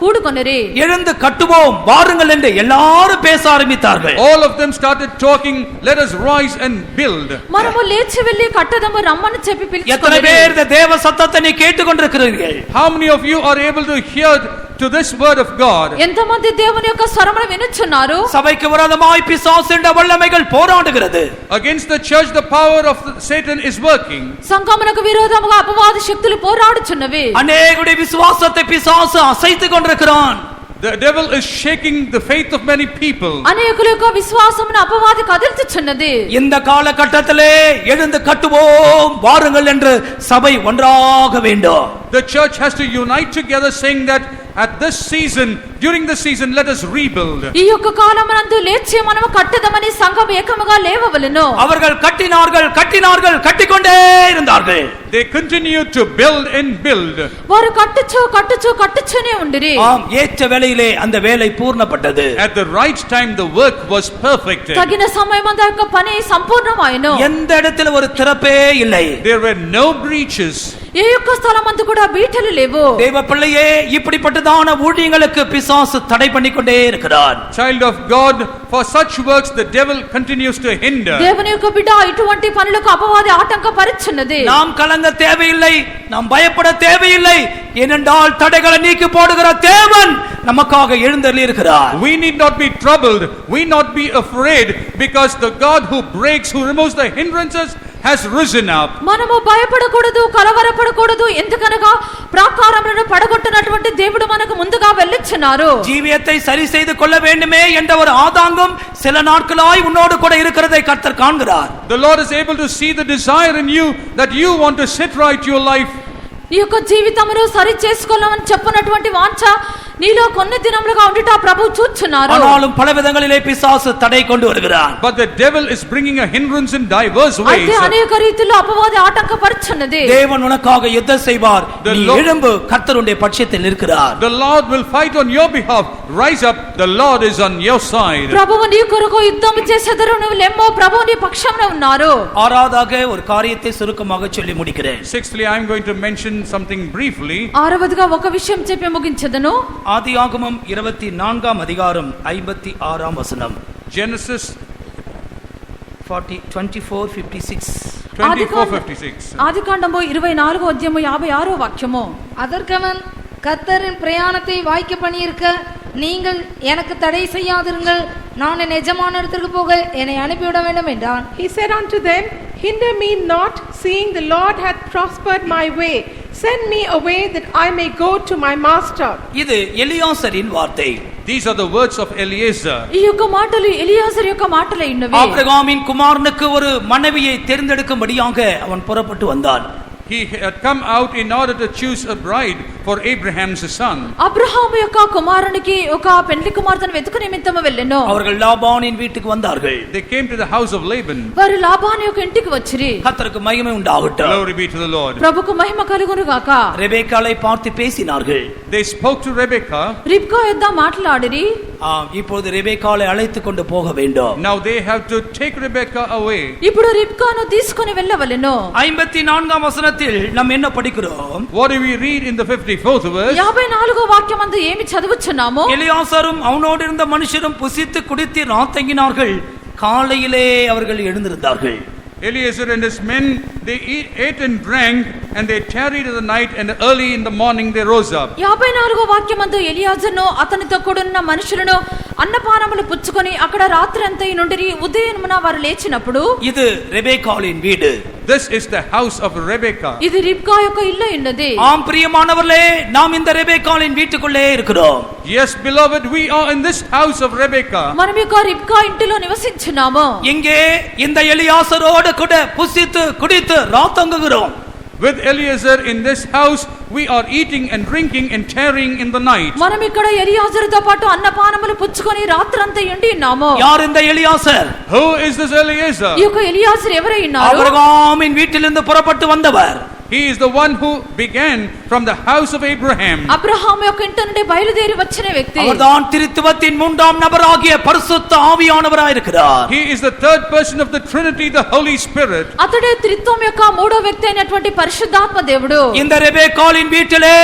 Speaker 6: కూడుకొనిరి.
Speaker 4: எழுந்து கட்டுவோம் வாருங்கள் என்று எல்லாரும் பேச ஆரம்பித்தார்கள்.
Speaker 5: All of them started talking, let us rise and build.
Speaker 6: మనము లేచి వెళ్ళి కట్టదము రమ్మని చెప్పి
Speaker 4: எத்தனை
Speaker 6: పిలుచుకొనిరి.
Speaker 4: பேர் இந்த தேவ சத்தத்தை நீ கேட்டுக்கொண்டிருக்கிறீர்கள்?
Speaker 5: How many of you are able to hear to this word of God?
Speaker 6: ఎంతమంది దేవుని యొక్క స్వరమును వినుచున్నారు?
Speaker 4: சபைக்கு விரோதமாய் பிசாசு என்ற வல்லமைகள் போராடுகிறது.
Speaker 5: Against the church, the power of Satan is working.
Speaker 6: సంఘమునకు విరోధముగా అపవాది శక్తులు పోరాడుచున్నవి.
Speaker 4: அநேகருடைய விசுவாசத்தை பிசாசு அசைத்துக் கொண்டிருக்கிறான்.
Speaker 5: The devil is shaking the faith of many people.
Speaker 6: అనేకుల యొక్క విశ్వాసమును అపవాది కదిల్చుచున్నది.
Speaker 4: இந்த காலகட்டத்திலே எழுந்து கட்டுவோம் வாருங்கள் என்று சபை ஒன்றாக வேண்டும்.
Speaker 5: The church has to unite together, saying that at this season, during this season, let us rebuild.
Speaker 6: ఈ యొక్క కాలమునందు లేచి మనము కట్టదమని సంఘం ఏకముగా లేవవలెను.
Speaker 4: அவர்கள் கட்டினார்கள் கட்டினார்கள் கட்டிக்கொண்டே இருந்தார்கள்.
Speaker 5: They continued to build and build.
Speaker 6: వారు కట్టుచునే ఉండిరి.
Speaker 4: ஆம், ஏற்ற வேளையிலே அந்த வேலை பூர்ணப்பட்டது.
Speaker 5: At the right time, the work was perfected.
Speaker 6: తగిన సమయమందు ఆ యొక్క పని సంపూర్ణమాయెను.
Speaker 4: எந்த இடத்துல ஒரு திறப்பே இல்லை.
Speaker 5: There were no breaches.
Speaker 6: ఏ యొక్క స్థలమందు కూడా బీటలు లేవు.
Speaker 4: தேவ பிள்ளையே, இப்படிப்பட்டதான ஊழியங்களுக்கு பிசாசு தடை பண்ணிக்கொண்டே இருக்கிறான்.
Speaker 5: Child of God, for such works the devil continues to hinder.
Speaker 6: దేవుని యొక్క బిడ్డ ఇటువంటి పనులకు అపవాది ఆటంకపరుచున్నది.
Speaker 4: நாம் கலங்க தேவையில்லை, நாம் பயப்பட தேவையில்லை. ஏனென்றால் தடைகளை நீக்கி போடுகிற தேவன் நமக்காக எழுந்தருளி இருக்கிறார்.
Speaker 5: We need not be troubled, we not be afraid, because the God who breaks, who removes the hindrances, has risen up.
Speaker 6: మనము భయపడకూడదు, కలవరపడకూడదు. ఎందుకనగా ప్రాకారములను పడగొట్టినటువంటి దేవుడు మనకు ముందుగా వెళ్ళుచున్నారు.
Speaker 4: ஜீவியத்தை சரி செய்து கொள்ள வேண்டுமே என்ற ஒரு ஆதாங்கம் சில நாட்களாய் உன்னோடு கூட இருக்கிறதை கர்த்தர் காண்கிறார்.
Speaker 5: The Lord is able to see the desire in you that you want to set right your life.
Speaker 6: ఈ యొక్క జీవితమును సరి చేసుకోవాలని చెప్పినటువంటి వాంఛ నీలో కొన్ని దినములుగా ఉండుట ప్రభువు చూచున్నారు.
Speaker 4: ஆனாலும் பல விதங்களிலே பிசாசு தடை கொண்டு வருகிறான்.
Speaker 5: But the devil is bringing a hindrance in diverse ways.
Speaker 6: అయితే అనేక రీతిలో అపవాది ఆటంకపరుచున్నది.
Speaker 4: தேவன் உனக்காக யுத்தம் செய்வார். நீ எழும்பு, கர்த்தருடைய பட்சத்தில் இருக்கிறார்.
Speaker 5: The Lord will fight on your behalf. Rise up, the Lord is on your side.
Speaker 6: ప్రభువు నీ కొరకు యుద్ధం చేసెదరు, నువ్వు లెమ్మో, ప్రభువు నీ పక్షమున ఉన్నారు.
Speaker 4: ஆறாவதாக ஒரு காரியத்தை சுருக்கமாக சொல்லி முடிக்கிறேன்.
Speaker 5: Sixthly, I am going to mention something briefly.
Speaker 6: ఆరవదిగా ఒక విషయం చెప్పి ముగించెదను.
Speaker 4: ஆதியாகமம் 24 அதிகாரம் 56 வசனம்.
Speaker 5: Genesis
Speaker 4: 24:56.
Speaker 5: 24:56.
Speaker 6: ఆదికాండము 24వ అధ్యాయము 56వ వాక్యము.
Speaker 7: அதற்கவன் கர்த்தரின் பிரயாணத்தை வாய்க்க பண்ணியிருக்க நீங்கள் எனக்கு தடை செய்யாதிருங்கள், நான் என் எஜமானிடத்திற்கு போக என்னை அனுப்பிவிட வேண்டும் என்றான்.
Speaker 8: He said unto them, hinder me not, seeing the Lord hath prospered my way. Send me away that I may go to my master.
Speaker 4: இது எலியாசரின் வார்த்தை.
Speaker 5: These are the words of Eliezer.
Speaker 6: ఈ యొక్క మాటలు ఎలియాజరు యొక్క మాటలై ఉన్నవి.
Speaker 4: ஆபிரகாமின் குமாரனுக்கு ஒரு மனைவியை தேர்ந்தெடுக்கும்படியாக அவன் புறப்பட்டு வந்தான்.
Speaker 5: He had come out in order to choose a bride for Abraham's son.
Speaker 6: Abraham యొక్క కుమారునికి ఒక పెండ్లి కుమార్తెను వెతుకు నిమిత్తము వెళ్ళెను.
Speaker 4: அவர்கள் லாபானின் வீட்டுக்கு வந்தார்கள்.
Speaker 5: They came to the house of Laban.
Speaker 6: వారు లాబాను యొక్క ఇంటికి వచ్చిరి.
Speaker 4: கர்த்தருக்கு மகிமை உண்டாகட்டும்.
Speaker 5: Glory be to the Lord.
Speaker 6: ప్రభుకు మహిమ కలుగును గాక.
Speaker 4: ரெபேக்காளை பார்த்து பேசினார்கள்.
Speaker 5: They spoke to Rebekah.
Speaker 6: రిబ్కా యొద్ద మాట్లాడిరి.
Speaker 4: இப்போது ரெபேக்காளை அழைத்து கொண்டு போக வேண்டும்.
Speaker 5: Now they have to take Rebekah away.
Speaker 6: ఇప్పుడు రిబ్కాను తీసుకొని వెళ్ళవలెను.
Speaker 4: 54వ వచనத்தில் நாம் என்ன படிக்கிறோம்?
Speaker 5: What do we read in the 54th verse?
Speaker 6: 54వ వాక్యమందు ఏమి చదువుచున్నాము?
Speaker 4: எலியாசரும் அவனோடு இருந்த மனுஷரும் புசித்து குடித்து ராத்தங்கினார்கள். காலையிலே அவர்கள் எழுந்திருந்தார்கள்.
Speaker 5: Eliezer and his men, they ate and drank, and they tarried in the night, and early in the morning they rose up.
Speaker 6: 54వ వాక్యమందు ఎలియాజరును అతనితో కూడిన మనుషులను అన్నపానములు పుచ్చుకొని అక్కడ రాత్రి అంతయు నుండిరి ఉదయమున వారు లేచినప్పుడు
Speaker 4: இது ரெபேக்காளின் வீடு.
Speaker 5: This is the house of Rebekah.
Speaker 6: ఇది రిబ్కా యొక్క ఇల్లు ఉన్నది.
Speaker 4: ஆம் பிரியமானவர்களே, நாம் இந்த ரெபேக்காளின் வீட்டுக்குள்ளே இருக்கிறோம்.
Speaker 5: Yes, beloved, we are in this house of Rebekah.
Speaker 6: మనం యొక్క రిబ్కా ఇంటిలో నివసించున్నాము.
Speaker 4: இங்கே இந்த எலியாசரோடு கூட புசித்து குடித்து ராத்தங்குகிறோம்.
Speaker 5: With Eliezer in this house, we are eating and drinking and tarrying in the night.
Speaker 6: మనం ఇక్కడ ఎలియాజరుతో పాటు అన్నపానములు పుచ్చుకొని రాత్రంతా ఉండి ఉన్నాము.
Speaker 4: யார் இந்த Eleazar?
Speaker 5: Who is this Eliezer?
Speaker 6: ఈ యొక్క ఎలియాజరు ఎవరై ఉన్నారు?
Speaker 4: ஆபிரகாமின் வீட்டிலிருந்து புறப்பட்டு வந்தவர்.
Speaker 5: He is the one who began from the house of Abraham.
Speaker 6: Abraham యొక్క ఇంటి నుండి బయలుదేరి వచ్చిన వ్యక్తి.
Speaker 4: அவர்தான் திரித்துவத்தின் மூன்றாம் நபராகிய பரிசுத்த ஆவியானவராய் இருக்கிறார்.
Speaker 5: He is the third person of the Trinity, the Holy Spirit.
Speaker 6: అతడే త్రిత్వం యొక్క మూడో వ్యక్తి అయినటువంటి పరిశుద్ధాత్మ దేవుడు.
Speaker 4: இந்த ரெபேக்காளின் வீட்டிலே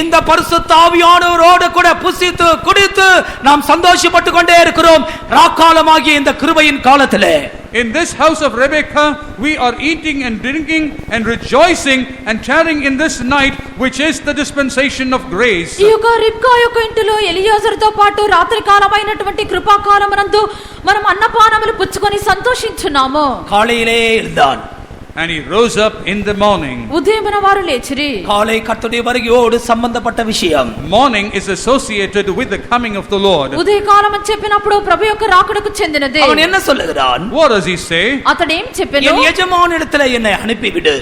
Speaker 4: இந்த பரிசுத்த ஆவியானவரோடு கூட புசித்து குடித்து நாம் சந்தோஷப்பட்டு கொண்டே இருக்கிறோம் ராக்காலமாகிய இந்த கிருபையின் காலத்திலே.
Speaker 5: In this house of Rebekah, we are eating and drinking and rejoicing and tarrying in this night, which is the dispensation of grace.
Speaker 6: ఈ యొక్క రిబ్కా యొక్క ఇంటిలో ఎలియాజరుతో పాటు రాత్రి కాలమైనటువంటి కృపాకాలమునందు మనం అన్నపానములు పుచ్చుకొని సంతోషించున్నాము.
Speaker 4: காலையிலே எழுந்தான்.
Speaker 5: And he rose up in the morning.
Speaker 6: ఉదయమున వారు లేచిరి.
Speaker 4: காலை கர்த்தருடைய வருகையோடு சம்பந்தப்பட்ட விஷயம்.
Speaker 5: Morning is associated with the coming of the Lord.
Speaker 6: ఉదయకాలం అని చెప్పినప్పుడు ప్రభు యొక్క రాకడకు చెందినదే.
Speaker 4: அவன் என்ன சொல்லுகிறான்?
Speaker 5: What does he say?
Speaker 6: అతడు ఏం చెప్పెను?
Speaker 4: என் எஜமானிடத்திலே என்னை அனுப்பிவிடு.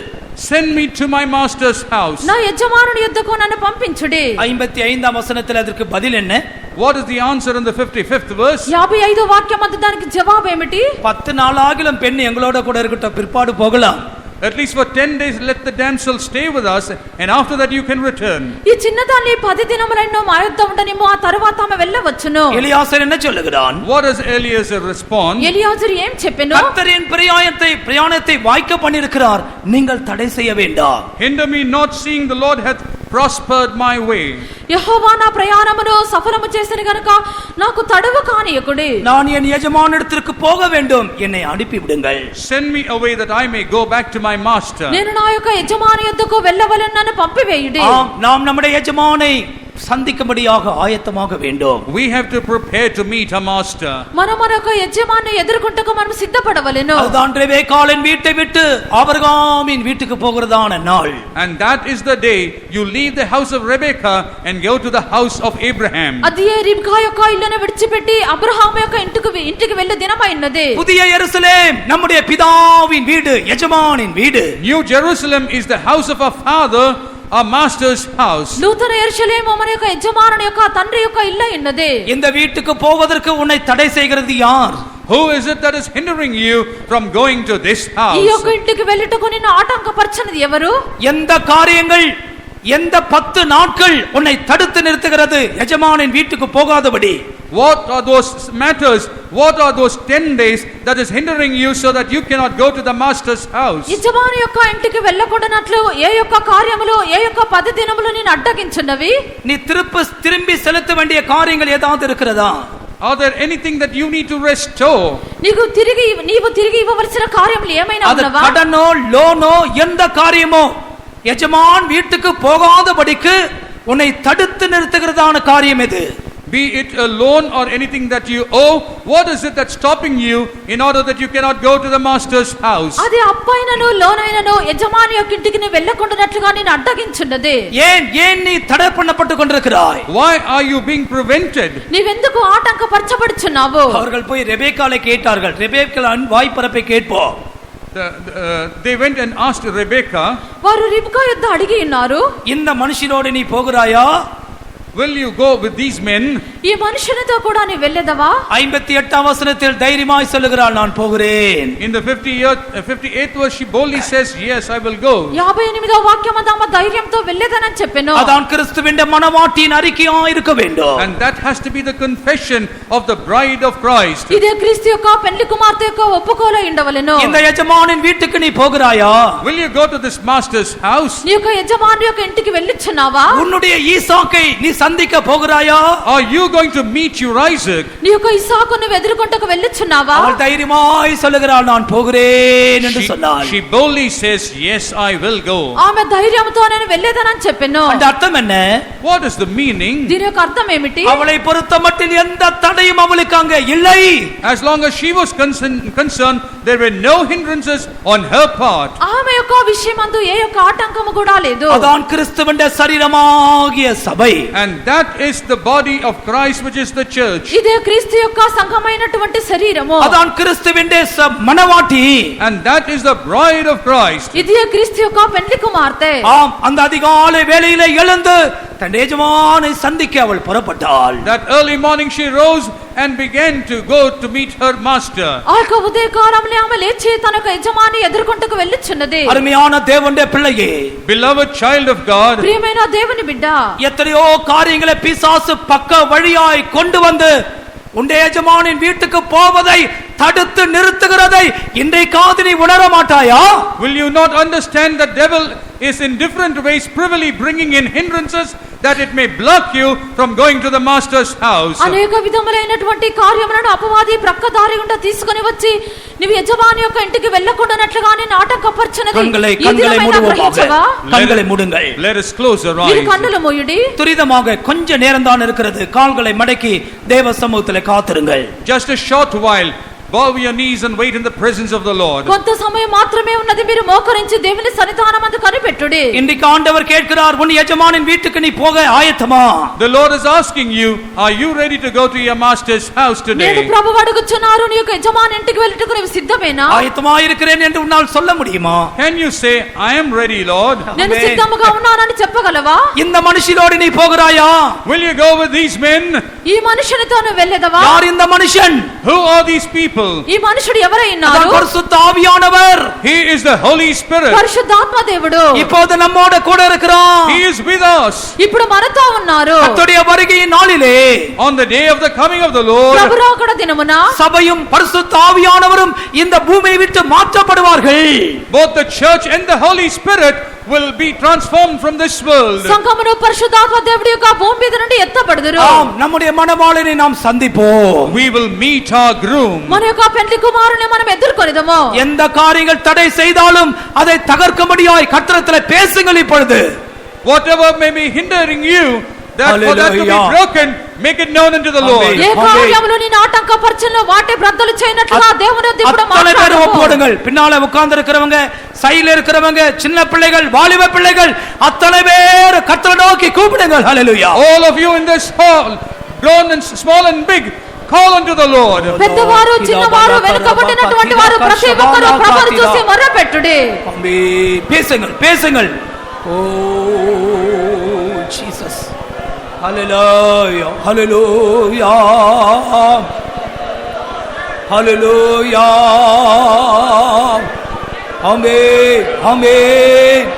Speaker 5: Send me to my master's house.
Speaker 6: నా యజమానుని యొద్దకు నన్ను పంపించుడి.
Speaker 4: 55ஆம் வசனத்தில் அதற்கு பதில் என்ன?
Speaker 5: What is the answer in the 55th verse?
Speaker 6: 55వ వాక్యం అందు దానికి జవాబు ఏమిటి?
Speaker 4: 10 நாள் ஆகிலும் பெண் எங்களோட கூட இருக்கட்டும், பிற்பாடு போகலாம்.
Speaker 5: At least for 10 days let the damsel stay with us, and after that you can return.
Speaker 6: ఈ చిన్నదాన్ని 10 దినములైనా మా యొద్ద ఉండనిమో, ఆ తరువాత ఆమె వెళ్ళవచ్చును.
Speaker 4: எலியாசர் என்ன சொல்லுகிறான்?
Speaker 5: What does Eliezer respond?
Speaker 6: ఎలియాజరు ఏం చెప్పెను?
Speaker 4: கர்த்தரின் பிரயாணத்தை வாய்க்க பண்ணியிருக்கிறார், நீங்கள் தடை செய்ய வேண்டாம்.
Speaker 5: Hinder me not, seeing the Lord hath prospered my way.
Speaker 6: యెహోవా నా ప్రయాణమును సఫలము చేసెను గనుక నాకు తడవు కానియకుడి.
Speaker 4: நான் என் எஜமானிடத்திற்கு போக வேண்டும், என்னை அனுப்பி விடுங்கள்.
Speaker 5: Send me away that I may go back to my master.
Speaker 6: నేను నా యొక్క యజమాని యొద్దకు వెళ్ళవలెను, నన్ను పంపివేయుడి.
Speaker 4: நாம் நம்முடைய எஜமானை சந்திக்கும்படியாக ஆயத்தமாக வேண்டும்.
Speaker 5: We have to prepare to meet our master.
Speaker 6: మనం మన యొక్క యజమాని ఎదుర్కొంటకు మనం సిద్ధపడవలెను.
Speaker 4: அதுதான் ரெபேக்காளின் வீட்டை விட்டு ஆபிரகாமின் வீட்டுக்கு போகிறதான நாள்.
Speaker 5: And that is the day you leave the house of Rebekah and go to the house of Abraham.
Speaker 6: అది రిబ్కా యొక్క ఇల్లును విడిచిపెట్టి అబ్రహాము యొక్క ఇంటికి వెళ్ళే దినమైనది.
Speaker 4: புதிய எருசலேம் நம்முடைய பிதாவின் வீடு, எஜமானின் வீடு.
Speaker 5: New Jerusalem is the house of our father, our master's house.
Speaker 6: నూతన యెరూషలేము మన యొక్క యజమానుని యొక్క తండ్రి యొక్క ఇల్లు ఉన్నది.
Speaker 4: இந்த வீட்டுக்கு போவதற்கு உன்னை தடை செய்கிறது யார்?
Speaker 5: Who is it that is hindering you from going to this house?
Speaker 6: ఈ యొక్క ఇంటికి వెళ్ళుటకు నిన్ను ఆటంకపరచనిది ఎవరు?
Speaker 4: எந்த காரியங்கள், எந்த 10 நாட்கள் உன்னை தடுத்து நிறுத்துகிறது எஜமானின் வீட்டுக்கு போகாதபடி?
Speaker 5: What are those matters? What are those 10 days that is hindering you so that you cannot go to the master's house?
Speaker 6: యజమాని యొక్క ఇంటికి వెళ్ళకుండానట్లు ఏ యొక్క కార్యములు, ఏ యొక్క 10 దినములు నిన్ను అడ్డగించున్నవి?
Speaker 4: நீ திரும்பி செலுத்த வேண்டிய காரியங்கள் ஏதாவது இருக்கிறதா?
Speaker 5: Are there anything that you need to restore?
Speaker 6: నీవు తిరిగి ఇవ్వవలసిన కార్యములు ఏమైనా
Speaker 4: அது
Speaker 6: ఉన్నవా?
Speaker 4: கடனோ லோனோ எந்த காரியமோ எஜமான் வீட்டுக்கு போகாதபடிக்கு உன்னை தடுத்து நிறுத்துகிறதான காரியம் எது?
Speaker 5: Be it a loan or anything that you owe, what is it that's stopping you in order that you cannot go to the master's house?
Speaker 6: అది అప్పైనను లోనైనను యజమాని యొక్క ఇంటికి నీ వెళ్ళకుండానట్లుగా నేను అడ్డగించున్నది.
Speaker 4: ஏன் நீ தடை பண்ணப்பட்டு கொண்டிருக்கிறாய்?
Speaker 5: Why are you being prevented?
Speaker 6: నీవెందుకు ఆటంకపరచబడుచున్నావు?
Speaker 4: அவர்கள் போய் ரெபேக்காளை கேட்டார்கள். ரெபேக்காளின் வாய்ப்பரப்பை கேட்போம்.
Speaker 5: They went and asked Rebekah,
Speaker 6: వారు రిబ్కా యొద్ద అడిగి ఉన్నారు,
Speaker 4: இந்த மனுஷனோடு நீ போகிறாயா?
Speaker 5: will you go with these men?
Speaker 6: ఈ మనుషులతో కూడా నీ వెళ్ళేదవా?
Speaker 4: 58ஆம் వచనத்தில் தைரியமாய் சொல்லுகிறாள், நான் போகிறேன்.
Speaker 5: In the 58th verse she boldly says, yes, I will go.
Speaker 6: 58వ వాక్యం ఆమె ధైర్యంతో వెళ్ళేదనని చెప్పెను.
Speaker 4: அதான் கிறிஸ்துவின் மனவாட்டியின் அறிக்கையாய் இருக்க வேண்டும்.
Speaker 5: And that has to be the confession of the bride of Christ.
Speaker 6: ఇదే క్రీస్తు యొక్క పెళ్లి కుమార్తె యొక్క ఒప్పుకోలై ఉండవలెను.
Speaker 4: இந்த எஜமானின் வீட்டுக்கு நீ போகிறாயா?
Speaker 5: Will you go to this master's house?
Speaker 6: నీ యొక్క యజమాని యొక్క ఇంటికి వెళ్ళుచున్నావా?
Speaker 4: உன்னுடைய ஈசாக்கை நீ சந்திக்க போகிறாயா?
Speaker 5: Are you going to meet your Isaac?
Speaker 6: నీ యొక్క ఇస్సాకును ఎదుర్కొంటకు వెళ్ళుచున్నావా?
Speaker 4: அவள் தைரியமாய் சொல்லுகிறாள், நான் போகிறேன் என்று சொன்னாள்.
Speaker 5: She boldly says, yes, I will go.
Speaker 6: ఆమె ధైర్యంతో నేను వెళ్ళేదనని చెప్పెను.
Speaker 4: அந்த அர்த்தம் என்ன?
Speaker 5: What is the meaning?
Speaker 6: దీని యొక్క అర్థం ఏమిటి?
Speaker 4: அவளை பொறுத்தமட்டில் எந்த தடையும் அவளுக்கு அங்கே இல்லை.
Speaker 5: As long as she was concerned, there were no hindrances on her part.
Speaker 6: ఆమె యొక్క విషయమందు ఏ యొక్క ఆటంకము కూడా లేదు.
Speaker 4: அதான் கிறிஸ்துவின் சரீரமாகிய சபை.
Speaker 5: And that is the body of Christ, which is the church.
Speaker 6: ఇదే క్రీస్తు యొక్క సంఘమైనటువంటి శరీరము.
Speaker 4: அதான் கிறிஸ்துவின் மணவாட்டி.
Speaker 5: And that is the bride of Christ.
Speaker 6: ఇదే క్రీస్తు యొక్క పెండ్లి కుమార్తె.
Speaker 4: ஆம், அந்த அதிகாலை வேளையிலே எழுந்து தன் எஜமானை சந்திக்க அவள் புறப்பட்டாள்.
Speaker 5: That early morning she rose and began to go to meet her master.
Speaker 6: ఆ యొక్క ఉదయకాలంలో ఆమె లేచి తన యొక్క యజమాని ఎదుర్కొంటకు వెళ్ళుచున్నది.
Speaker 4: அருமையான தேவனுடைய பிள்ளையே,
Speaker 5: Beloved child of God,
Speaker 6: ప్రియమైన దేవుని బిడ్డ,
Speaker 4: எத்தனையோ காரியங்களை பிசாசு பக்க வழியாய் கொண்டு வந்து உன்னுடைய எஜமானின் வீட்டுக்கு போவதை தடுத்து நிறுத்துகிறதை இன்றைக்காவது நீ உணர மாட்டாயா?
Speaker 5: will you not understand that devil is in different ways privily bringing in hindrances that it may block you from going to the master's house?
Speaker 6: అనేక విధములైనటువంటి కార్యములను అపవాది ప్రక్కదారి గుండా తీసుకొని వచ్చి నీవు యజమాని యొక్క ఇంటికి వెళ్ళకుండానట్లుగా నిన్ను ఆటంకపరచునది.
Speaker 4: கண்களை
Speaker 6: ఈ దినమైనా గ్రహించవా?
Speaker 4: கண்களை மூடுங்கள்.
Speaker 5: Let us close our
Speaker 6: మీరు
Speaker 5: eyes.
Speaker 6: కన్నులు మూయుడి.
Speaker 4: துரிதமாக கொஞ்ச நேரம் தான் இருக்கிறது. கால்களை மடக்கி தேவ சமூகத்திலே காத்திருங்கள்.
Speaker 5: Just a short while, bow your knees and wait in the presence of the Lord.
Speaker 6: కొంత సమయం మాత్రమే ఉన్నది. మీరు మోకరించి దేవుని సన్నిధానమందు కనిపెట్టుడి.
Speaker 4: இன்றைக்கு ஆண்டவர் கேட்கிறார், உன் எஜமானின் வீட்டுக்கு நீ போக ஆயத்தமா?
Speaker 5: The Lord is asking you, are you ready to go to your master's house
Speaker 6: నేను
Speaker 5: today?
Speaker 6: ప్రభువు అడుగుచున్నారు, నీ యొక్క యజమాని ఇంటికి వెళ్ళుటకు నీవు సిద్ధమేనా?
Speaker 4: ஆயத்தமா இருக்கிறேன் என்று உன்னால் சொல்ல முடியுமா?
Speaker 5: Can you say, I am ready, Lord?
Speaker 6: నేను సిద్ధముగా ఉన్నానని చెప్పగలవా?
Speaker 4: இந்த மனுஷனோடு நீ போகிறாயா?
Speaker 5: Will you go with these men?
Speaker 6: ఈ మనుషునితో నువ్వు వెళ్ళదవా?
Speaker 4: யார் இந்த மனுஷன்?
Speaker 5: Who are these people?
Speaker 6: ఈ మనుషుడు ఎవరై ఉన్నారు?
Speaker 4: அதான் பரிசுத்த ஆவியானவர்.
Speaker 5: He is the Holy Spirit.
Speaker 6: పరిశుద్ధాత్మ దేవుడు
Speaker 4: இப்போது நம்மோட கூட இருக்கிறார்.
Speaker 5: He is with us.
Speaker 6: ఇప్పుడు మనతో ఉన్నారు.
Speaker 4: கர்த்தருடைய வருகையின் நாளிலே,
Speaker 5: On the day of the coming of the Lord,
Speaker 6: ప్రభు రాకడ దినమున
Speaker 4: சபையும் பரிசுத்த ஆவியானவரும் இந்த பூமியை விட்டு மாற்றப்படுவார்கள்.
Speaker 5: both the church and the Holy Spirit will be transformed from this world.
Speaker 6: సంఘమును పరిశుద్ధాత్మ దేవుడి యొక్క భూమి మీద నుండి ఎత్తబడుదురు.
Speaker 4: ஆம், நம்முடைய மணவாளனை நாம் சந்திப்போம்.
Speaker 5: We will meet our groom.
Speaker 6: మన యొక్క పెండ్లి కుమారుని మనం ఎదుర్కొనిదము.
Speaker 4: எந்த காரியங்கள் தடை செய்தாலும் அதை தகர்க்கும்படியாய் கர்த்தரிடத்திலே பேசுங்கள் இப்பொழுது.
Speaker 5: Whatever may be hindering you, that for that to be
Speaker 4: Hallelujah.
Speaker 5: broken, make it known unto the Lord.
Speaker 6: ఏ కార్యములు నిన్ను ఆటంకపరచునో వాటి బ్రద్దలు చేయనట్లుగా దేవుని యొద్ద ఇప్పుడు
Speaker 4: அத்தனை பேரும்
Speaker 6: మాట్లాడు.
Speaker 4: ஒப்புடுங்கள். பின்னால உட்கார்ந்து இருக்கிறவங்க, சைடுல இருக்கிறவங்க, சின்ன பிள்ளைகள், வாலிப பிள்ளைகள், அத்தனை பேர் கர்த்தரை நோக்கி கூப்பிடுங்கள். ஹalleluya.
Speaker 5: All of you in this hall, grown and small and big, call unto the Lord.
Speaker 6: పెద్దవారు చిన్నవారు వెనుకబడినటువంటి వారు ప్రతి ఒక్కరూ ప్రభువును చూసి మొర్రపెట్టుడి.
Speaker 4: ஆமென். பேசுங்கள், பேசுங்கள். ஓ ஜீசஸ். ஹalleluya. ஹalleluya. ஹalleluya. ஆமென். ஆமென்.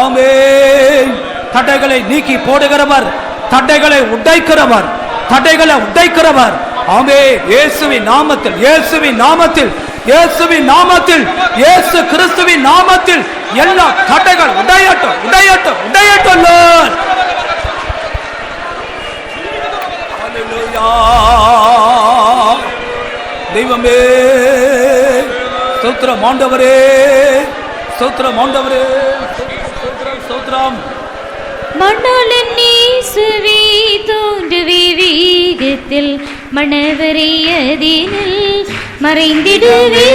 Speaker 4: ஆமென். தடைகளை நீக்கி போடுகிறவர், தடைகளை உடைக்கிறவர், தடைகளை உடைக்கிறவர். ஆமென். இயேசுவின் நாமத்தில், இயேசுவின் நாமத்தில், இயேசுவின் நாமத்தில், இயேசு கிறிஸ்துவின் நாமத்தில் எல்லா தடைகள் உடையட்டும், உடையட்டும், உடையட்டும். Lord. ஹalleluya. தெய்வமே ஸ்தோத்திரம், ஆண்டவரே ஸ்தோத்திரம், ஆண்டவரே ஸ்தோத்திரம், ஸ்தோத்திரம்.
Speaker 2: மணாளன் இயேசுவே தோன்றுவே வீகத்தில் மணவரையதினில் மறைந்திடுவே.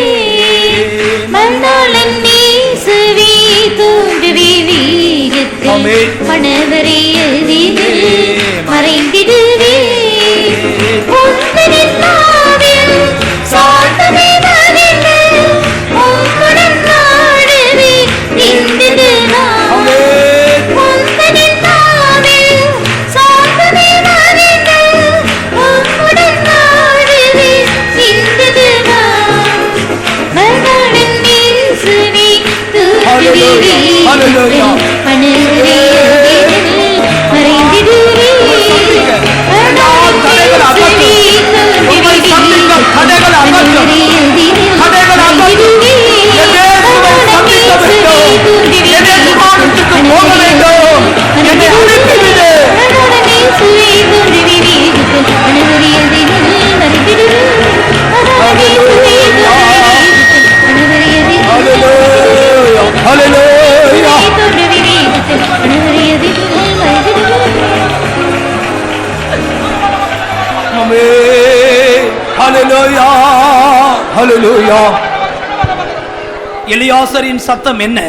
Speaker 2: மணாளன் இயேசுவே தோன்றுவே வீகத்தில்
Speaker 4: ஆமென்.
Speaker 2: மணவரையதினில் மறைந்திடுவே. உந்தனின் நாவில் சாந்தமே மகிழ்ந்து உம்முடன் நாடுவே இந்திடு நான்.
Speaker 4: ஆமென்.
Speaker 2: உந்தனின் நாவில் சாந்தமே மகிழ்ந்து உம்முடன் நாடுவே இந்திடு நான். மணாளன் இயேசுவே தோன்றுவே
Speaker 4: Hallelujah.
Speaker 2: வீகத்தில் மணவரையதினில் மறைந்திடுவே.
Speaker 4: ஆமென். ஹல்லேலூயா, ஹல்லேலூயா. எலியாசரின் சத்தம் என்ன?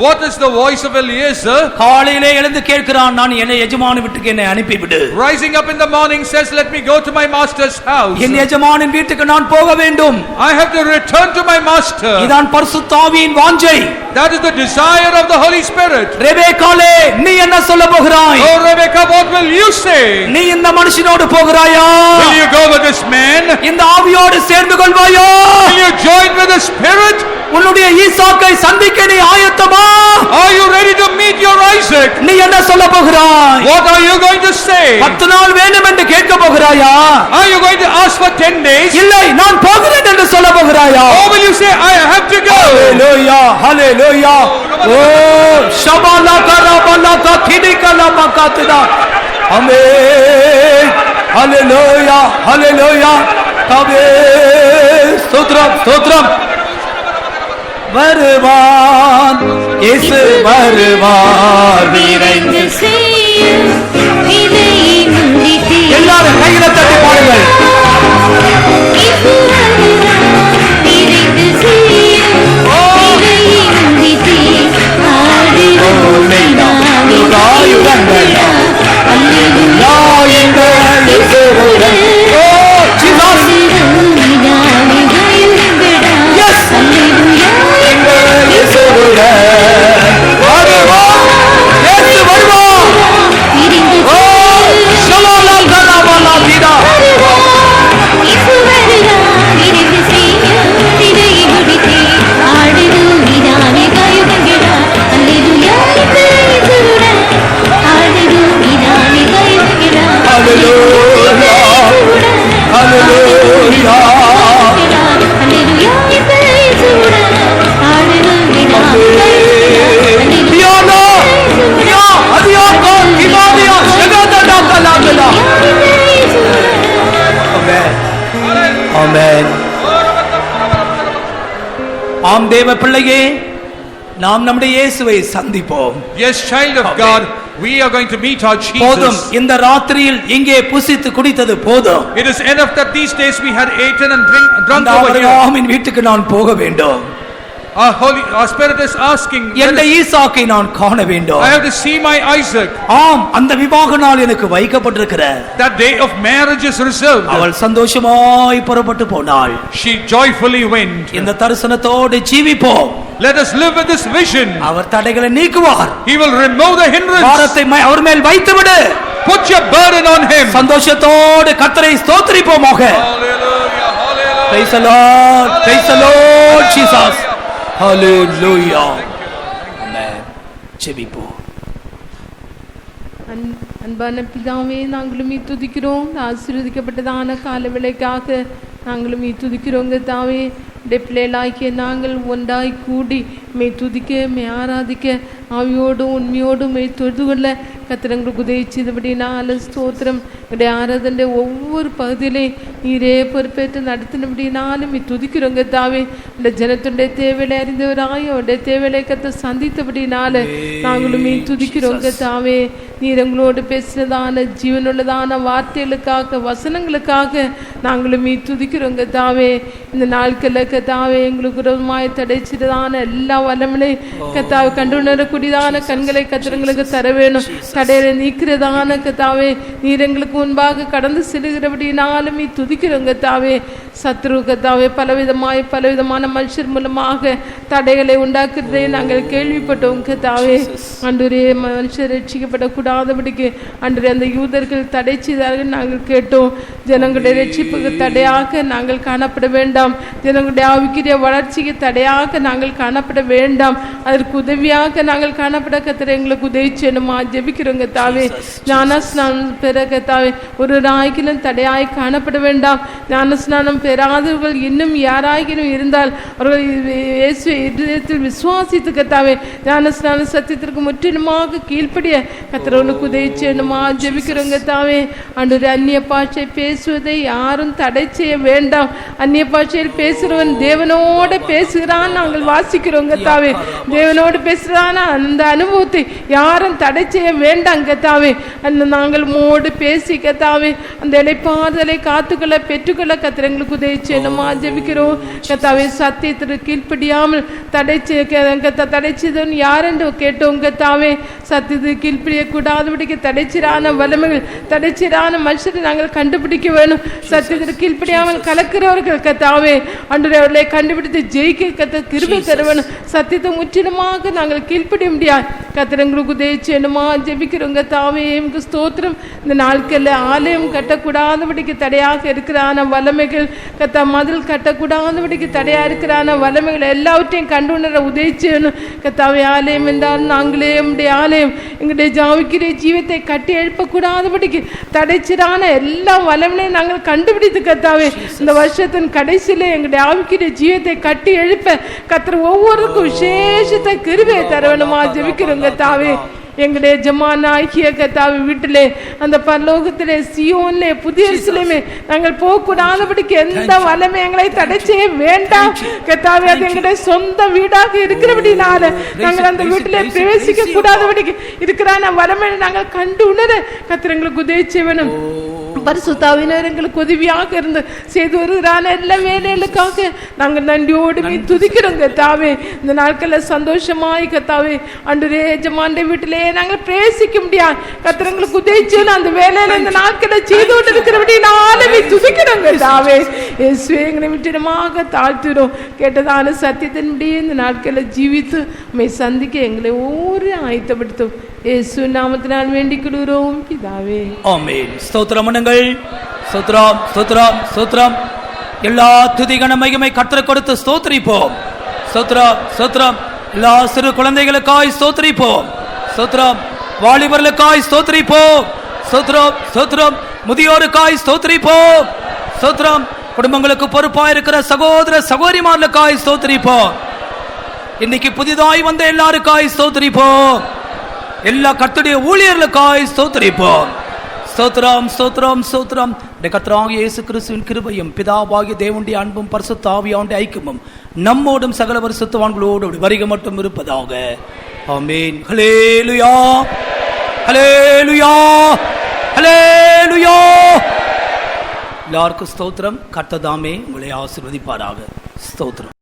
Speaker 5: What is the voice of Eliezer?
Speaker 4: காலையிலே எழுந்து கேட்கிறான், நான் என்னை எஜமான் வீட்டுக்கு என்னை அனுப்பிவிடு.
Speaker 5: Rising up in the morning says, let me go to my master's house.
Speaker 4: என் எஜமானின் வீட்டுக்கு நான் போக வேண்டும்.
Speaker 5: I have to return to my master.
Speaker 4: இதான் பரிசுத்த ஆவியின் வாஞ்சை.
Speaker 5: That is the desire of the Holy Spirit.
Speaker 4: ரெபெக்காளே, நீ என்ன சொல்ல போகிறாய்?
Speaker 5: Oh Rebecca, what will you say?
Speaker 4: நீ இந்த மனுஷனோடு போகிறாயா?
Speaker 5: Will you go with this man?
Speaker 4: இந்த ஆவியோடு சேர்ந்து கொள்வாயா?
Speaker 5: Will you join with the Spirit?
Speaker 4: உன்னுடைய ஈசாக்கை சந்திக்க நீ ஆயத்தமா?
Speaker 5: Are you ready to meet your Isaac?
Speaker 4: நீ என்ன சொல்ல போகிறாய்?
Speaker 5: What are you going to say?
Speaker 4: 10 நாள் வேண்டும் என்று கேட்க போகிறாயா?
Speaker 5: Are you going to ask for 10 days?
Speaker 4: இல்லை, நான் போகிறேன் என்று சொல்ல போகிறாயா?
Speaker 5: Or will you say, I have to go?
Speaker 4: ஹalleluya, ஹalleluya. ஓ ஷபாலா கரபலா கதினிகலா மகத்னா. ஆமென். ஹalleluya, ஹalleluya. தவே ஸ்தோத்திரம், ஸ்தோத்திரம். வருவான், இயேசு வருவான்.
Speaker 2: விரைந்து செய்ய இதை முந்தித்தே
Speaker 4: எல்லாரும் கைகளை தட்டி பாடுங்கள்.
Speaker 2: இயேசு வருவார். விரைந்து செய்ய இதை முந்தித்தே ஆடுவோம்
Speaker 4: ஆயுதங்கள்
Speaker 2: அல்லேலூயா
Speaker 4: ஆயுதங்கள் இயேசுவுடன். ஓ ஜீசஸ். Yes. இயேசுவுடன் வருவான். இயேசு வருவான். ஓ ஷலாலா கலபலா தீடா. ஹalleluya. Diana, Dia, Adiaka, Imadia, Shagadada Kalagala. Amen. Amen. ஆம் தேவ பிள்ளையே, நாம் நம்முடைய இயேசுவை சந்திப்போம்.
Speaker 5: Yes, child of God, we are going to meet our
Speaker 4: போதும்,
Speaker 5: Jesus.
Speaker 4: இந்த ராத்திரியில் இங்கே புசித்து குடித்தது போதும்.
Speaker 5: It is enough that these days we had eaten and drunk
Speaker 4: அந்த
Speaker 5: over here.
Speaker 4: ஆபிரகாமின் வீட்டுக்கு நான் போக வேண்டும்.
Speaker 5: Our spirit is asking,
Speaker 4: என்ற ஈசாக்கை நான் காண வேண்டும்.
Speaker 5: I have to see my Isaac.
Speaker 4: ஆம், அந்த விவாக நாள் எனக்கு வைக்கப்பட்டிருக்கிற
Speaker 5: That day of marriage is reserved.
Speaker 4: அவள் சந்தோஷமாய் புறப்பட்டு போனாள்.
Speaker 5: She joyfully went.
Speaker 4: இந்த தரிசனத்தோடு ஜீவிப்போம்.
Speaker 5: Let us live with this vision.
Speaker 4: அவர் தடைகளை நீக்குவார்.
Speaker 5: He will remove the hindrance.
Speaker 4: பாரத்தை அவர் மேல் வைத்து விடு.
Speaker 5: Put your burden on him.
Speaker 4: சந்தோஷத்தோடு கர்த்தரை ஸ்தோத்திரிப்போமாக.
Speaker 5: Hallelujah, hallelujah.
Speaker 4: Praise the Lord, praise the Lord Jesus. Hallelujah. Amen. ஜெபிப்போம்.
Speaker 10: அன்பான பிதாவே, நாங்களும் துதிக்கிறோம். ஆசீர்வதிக்கப்பட்டதான காலவேளைக்காக நாங்களும் துதிக்கிறோங்க தாவே. பிள்ளைகளாகிய நாங்கள் ஒன்றாய் கூடி மே துதிக்க, மே ஆராதிக்க, ஆவியோடும் உண்மையோடும் மே தொழுது கொள்ள கத்திரங்களுக்கு உதவி செய்தபடினால ஸ்தோத்திரம். எங்களுடைய ஆராதனை ஒவ்வொரு பகுதியிலே நீரே பொறுப்பேற்று நடத்தினபடினாலும் துதிக்கிறோங்க தாவே. இந்த ஜனத்துடைய தேவையை அறிந்தவராய் அவருடைய தேவையை கத்த சந்தித்தபடினால நாங்களும் துதிக்கிறோங்க தாவே. நீர் எங்களோடு பேசினதான ஜீவனுள்ளதான வார்த்தைகளுக்காக, வசனங்களுக்காக நாங்களும் துதிக்கிறோங்க தாவே. இந்த நாட்களில் கத்தாவே எங்களுக்கு விரோதமாய் தடைச்சிட்டதான எல்லா வல்லமையை கத்தாவை கண்டுணரக்கூடியதான கண்களை கத்திரங்களுக்கு தர வேணும். தடையை நீக்கிறதான கத்தாவே நீர் எங்களுக்கு முன்பாக கடந்து செல்கிறபடினாலும் துதிக்கிறோங்க தாவே. சத்ரு கத்தாவே பலவிதமான மனுஷர் மூலமாக தடைகளை உண்டாக்குறதை நாங்கள் கேள்விப்பட்டோம் கத்தாவே. அன்றுரே மனுஷர் ரட்சிக்கப்படக்கூடாதபடிக்கு அன்று அந்த யூதர்கள் தடை செய்தார்கள் நாங்கள் கேட்டோம். ஜனங்களுடைய ரட்சிப்புக்கு தடையாக நாங்கள் காணப்பட வேண்டாம். ஜனங்களுடைய ஆவிக்குரிய வளர்ச்சிக்கு தடையாக நாங்கள் காணப்பட வேண்டாம். அதற்கு உதவியாக நாங்கள் காணப்பட கத்திர எங்களுக்கு உதவி செய்யணுமா ஜெபிக்கிறோங்க தாவே. ஞானஸ்நானம் பெற கத்தாவே ஒரு நாய்க்கிலும் தடையாய் காணப்பட வேண்டாம். ஞானஸ்நானம் பெறாதவர்கள் இன்னும் யாராயினும் இருந்தால் அவர்கள் இதயத்தில் விசுவாசித்து கத்தாவே ஞானஸ்நான சத்தியத்திற்கு முற்றிலுமாக கீழ்ப்படிய கத்திர ஸ்தோத்திரனுக்கு உதவி செய்யணுமா ஜெபிக்கிறோங்க தாவே. ஆண்டவரே, அந்நிய பாஷை பேசுவதை யாரும் தடை செய்ய வேண்டாம். அந்நிய பாஷையில் பேசுறவன் தேவனோட பேசுகிறான் நாங்கள் வாசிக்கிறோங்க தாவே. தேவனோடு பேசுகிறான் அந்த அனுபவத்தை யாரும் தடை செய்ய வேண்டாம் கத்தாவே. அந்த நாங்கள் மோடு பேசி கத்தாவே அந்த இளைப்பாறுதலை காத்துக்களை பெற்றுக்கொள்ள கத்திரங்களுக்கு உதவி செய்யணுமா ஜெபிக்கிறோம் கத்தாவே. சத்தியத்திற்கு கீழ்ப்படியாமல் தடை செய்தவன் யாரென்று கேட்டோம் கத்தாவே. சத்தியத்துக்கு கீழ்ப்படியக்கூடாதபடிக்கு தடைச்சிறான வல்லமைகள் தடைச்சிறான மனுஷரை நாங்கள் கண்டுபிடிக்க வேணும். சத்தியத்திற்கு கீழ்ப்படியாமல் கலக்கிறவர்கள் கத்தாவே அன்றைய அவர்களை கண்டுபிடித்து ஜெயிக்க கத்த கிருபை தருவணும். சத்தியத்தை முற்றிலுமாக நாங்கள் கீழ்ப்படிய முடியாது. கத்திரங்களுக்கு உதவி செய்யணுமா ஜெபிக்கிறோங்க தாவே. எமக்கு ஸ்தோத்திரம். இந்த நாட்களில் ஆலயம் கட்டக்கூடாதபடிக்கு தடையாக இருக்கிறான வல்லமைகள் கத்தா மதில் கட்டக்கூடாதபடிக்கு தடையா இருக்கிறான வல்லமைகள் எல்லாவற்றையும் கண்டுணர உதவி செய்யணும் கத்தாவே. ஆலயம் என்றால் நாங்களே நம்முடைய ஆலயம் எங்களுடைய ஜாவிக்கிற ஜீவத்தை கட்டி எழுப்பக்கூடாதபடிக்கு தடைச்சிறான எல்லா வல்லமையும் நாங்கள் கண்டுபிடித்து கத்தாவே இந்த வருஷத்தின் கடைசியில எங்களுடைய ஆவிக்கிற ஜீவத்தை கட்டி எழுப்ப கத்திர ஒவ்வொருக்கும் விசேஷத்தை கிருபையை தரவேணுமா ஜெபிக்கிறோங்க தாவே. எங்களுடைய ஜமானாகிய கத்தாவி வீட்டிலே அந்த பரலோகத்திலே சியோன்லே புதிய எருசலேமே நாங்கள் போகக்கூடாதபடிக்கு எந்த வல்லமை எங்களை தடை செய்ய வேண்டாம் கத்தாவே. அது எங்களுடைய சொந்த வீடாக இருக்கிறபடினால நாங்கள் அந்த வீட்டிலே பிரவேசிக்க கூடாதபடிக்கு இருக்கிறான வல்லமை நாங்கள் கண்டு உணர கத்திரங்களுக்கு உதவி செய்யணும். பரிசுத்தாவினர் எங்களுக்கு உதவியாக இருந்து செய்து வருகிறான எல்லா வேலைகளுக்காக நாங்கள் நன்றியோடு துதிக்கிறோம் கத்தாவே. இந்த நாட்களில் சந்தோஷமாய் கத்தாவே அன்றைய எஜமானுடைய வீட்டிலே நாங்கள் பிரவேசிக்க முடியாது. கத்திரங்களுக்கு உதவி செய்யணும். அந்த வேலையில இந்த நாட்களை செய்து கொண்டு இருக்கிறபடினாலே துதிக்கிறோம் கத்தாவே. இயேசுவே எங்களை விட்டிடமாக தாழ்த்துகிறோம். கேட்டதான சத்தியத்தின்படியே இந்த நாட்களை ஜீவித்து உம்மை சந்திக்க எங்களை ஒவ்வொரு ஆயத்தப்படுத்தும். இயேசு நாமத்தினால் வேண்டிக் கொள்கிறோம் பிதாவே.
Speaker 4: ஆமென். ஸ்தோத்திரம் பண்ணுங்கள். ஸ்தோத்திரம் ஸ்தோத்திரம் ஸ்தோத்திரம். எல்லா துதி கன மகிமை கர்த்தருக்கு கொடுத்து ஸ்தோத்திரிப்போம். ஸ்தோத்திரம் ஸ்தோத்திரம். எல்லா சிறு குழந்தைகளுக்காய் ஸ்தோத்திரிப்போம். ஸ்தோத்திரம். வாலிபர்களுக்காய் ஸ்தோத்திரிப்போம். ஸ்தோத்திரம் ஸ்தோத்திரம். முதியோருக்காய் ஸ்தோத்திரிப்போம். ஸ்தோத்திரம். குடும்பங்களுக்கு பொறுப்பாக இருக்கிற சகோதர சகோதரிமார்களுக்காய் ஸ்தோத்திரிப்போம். இன்னைக்கு புதிதாய் வந்த எல்லாருக்காய் ஸ்தோத்திரிப்போம். எல்லா கர்த்தருடைய ஊழியர்களுக்காய் ஸ்தோத்திரிப்போம். ஸ்தோத்திரம் ஸ்தோத்திரம் ஸ்தோத்திரம். கர்த்தராகிய இயேசு கிறிஸ்துவின் கிருபையும் பிதாவாகிய தேவனுடைய அன்பும் பரிசுத்த ஆவியானுடைய ஐக்கியமும் நம்மோடும் சகல பரிசுத்தவான்களோடு வருகை மட்டும் இருப்பதாக. ஆமென். ஹல்லேலூயா ஹல்லேலூயா ஹல்லேலூயா. எல்லாருக்கும் ஸ்தோத்திரம். கர்த்தர் தாமே உங்களை ஆசீர்வதிப்பாராக. ஸ்தோத்திரம்.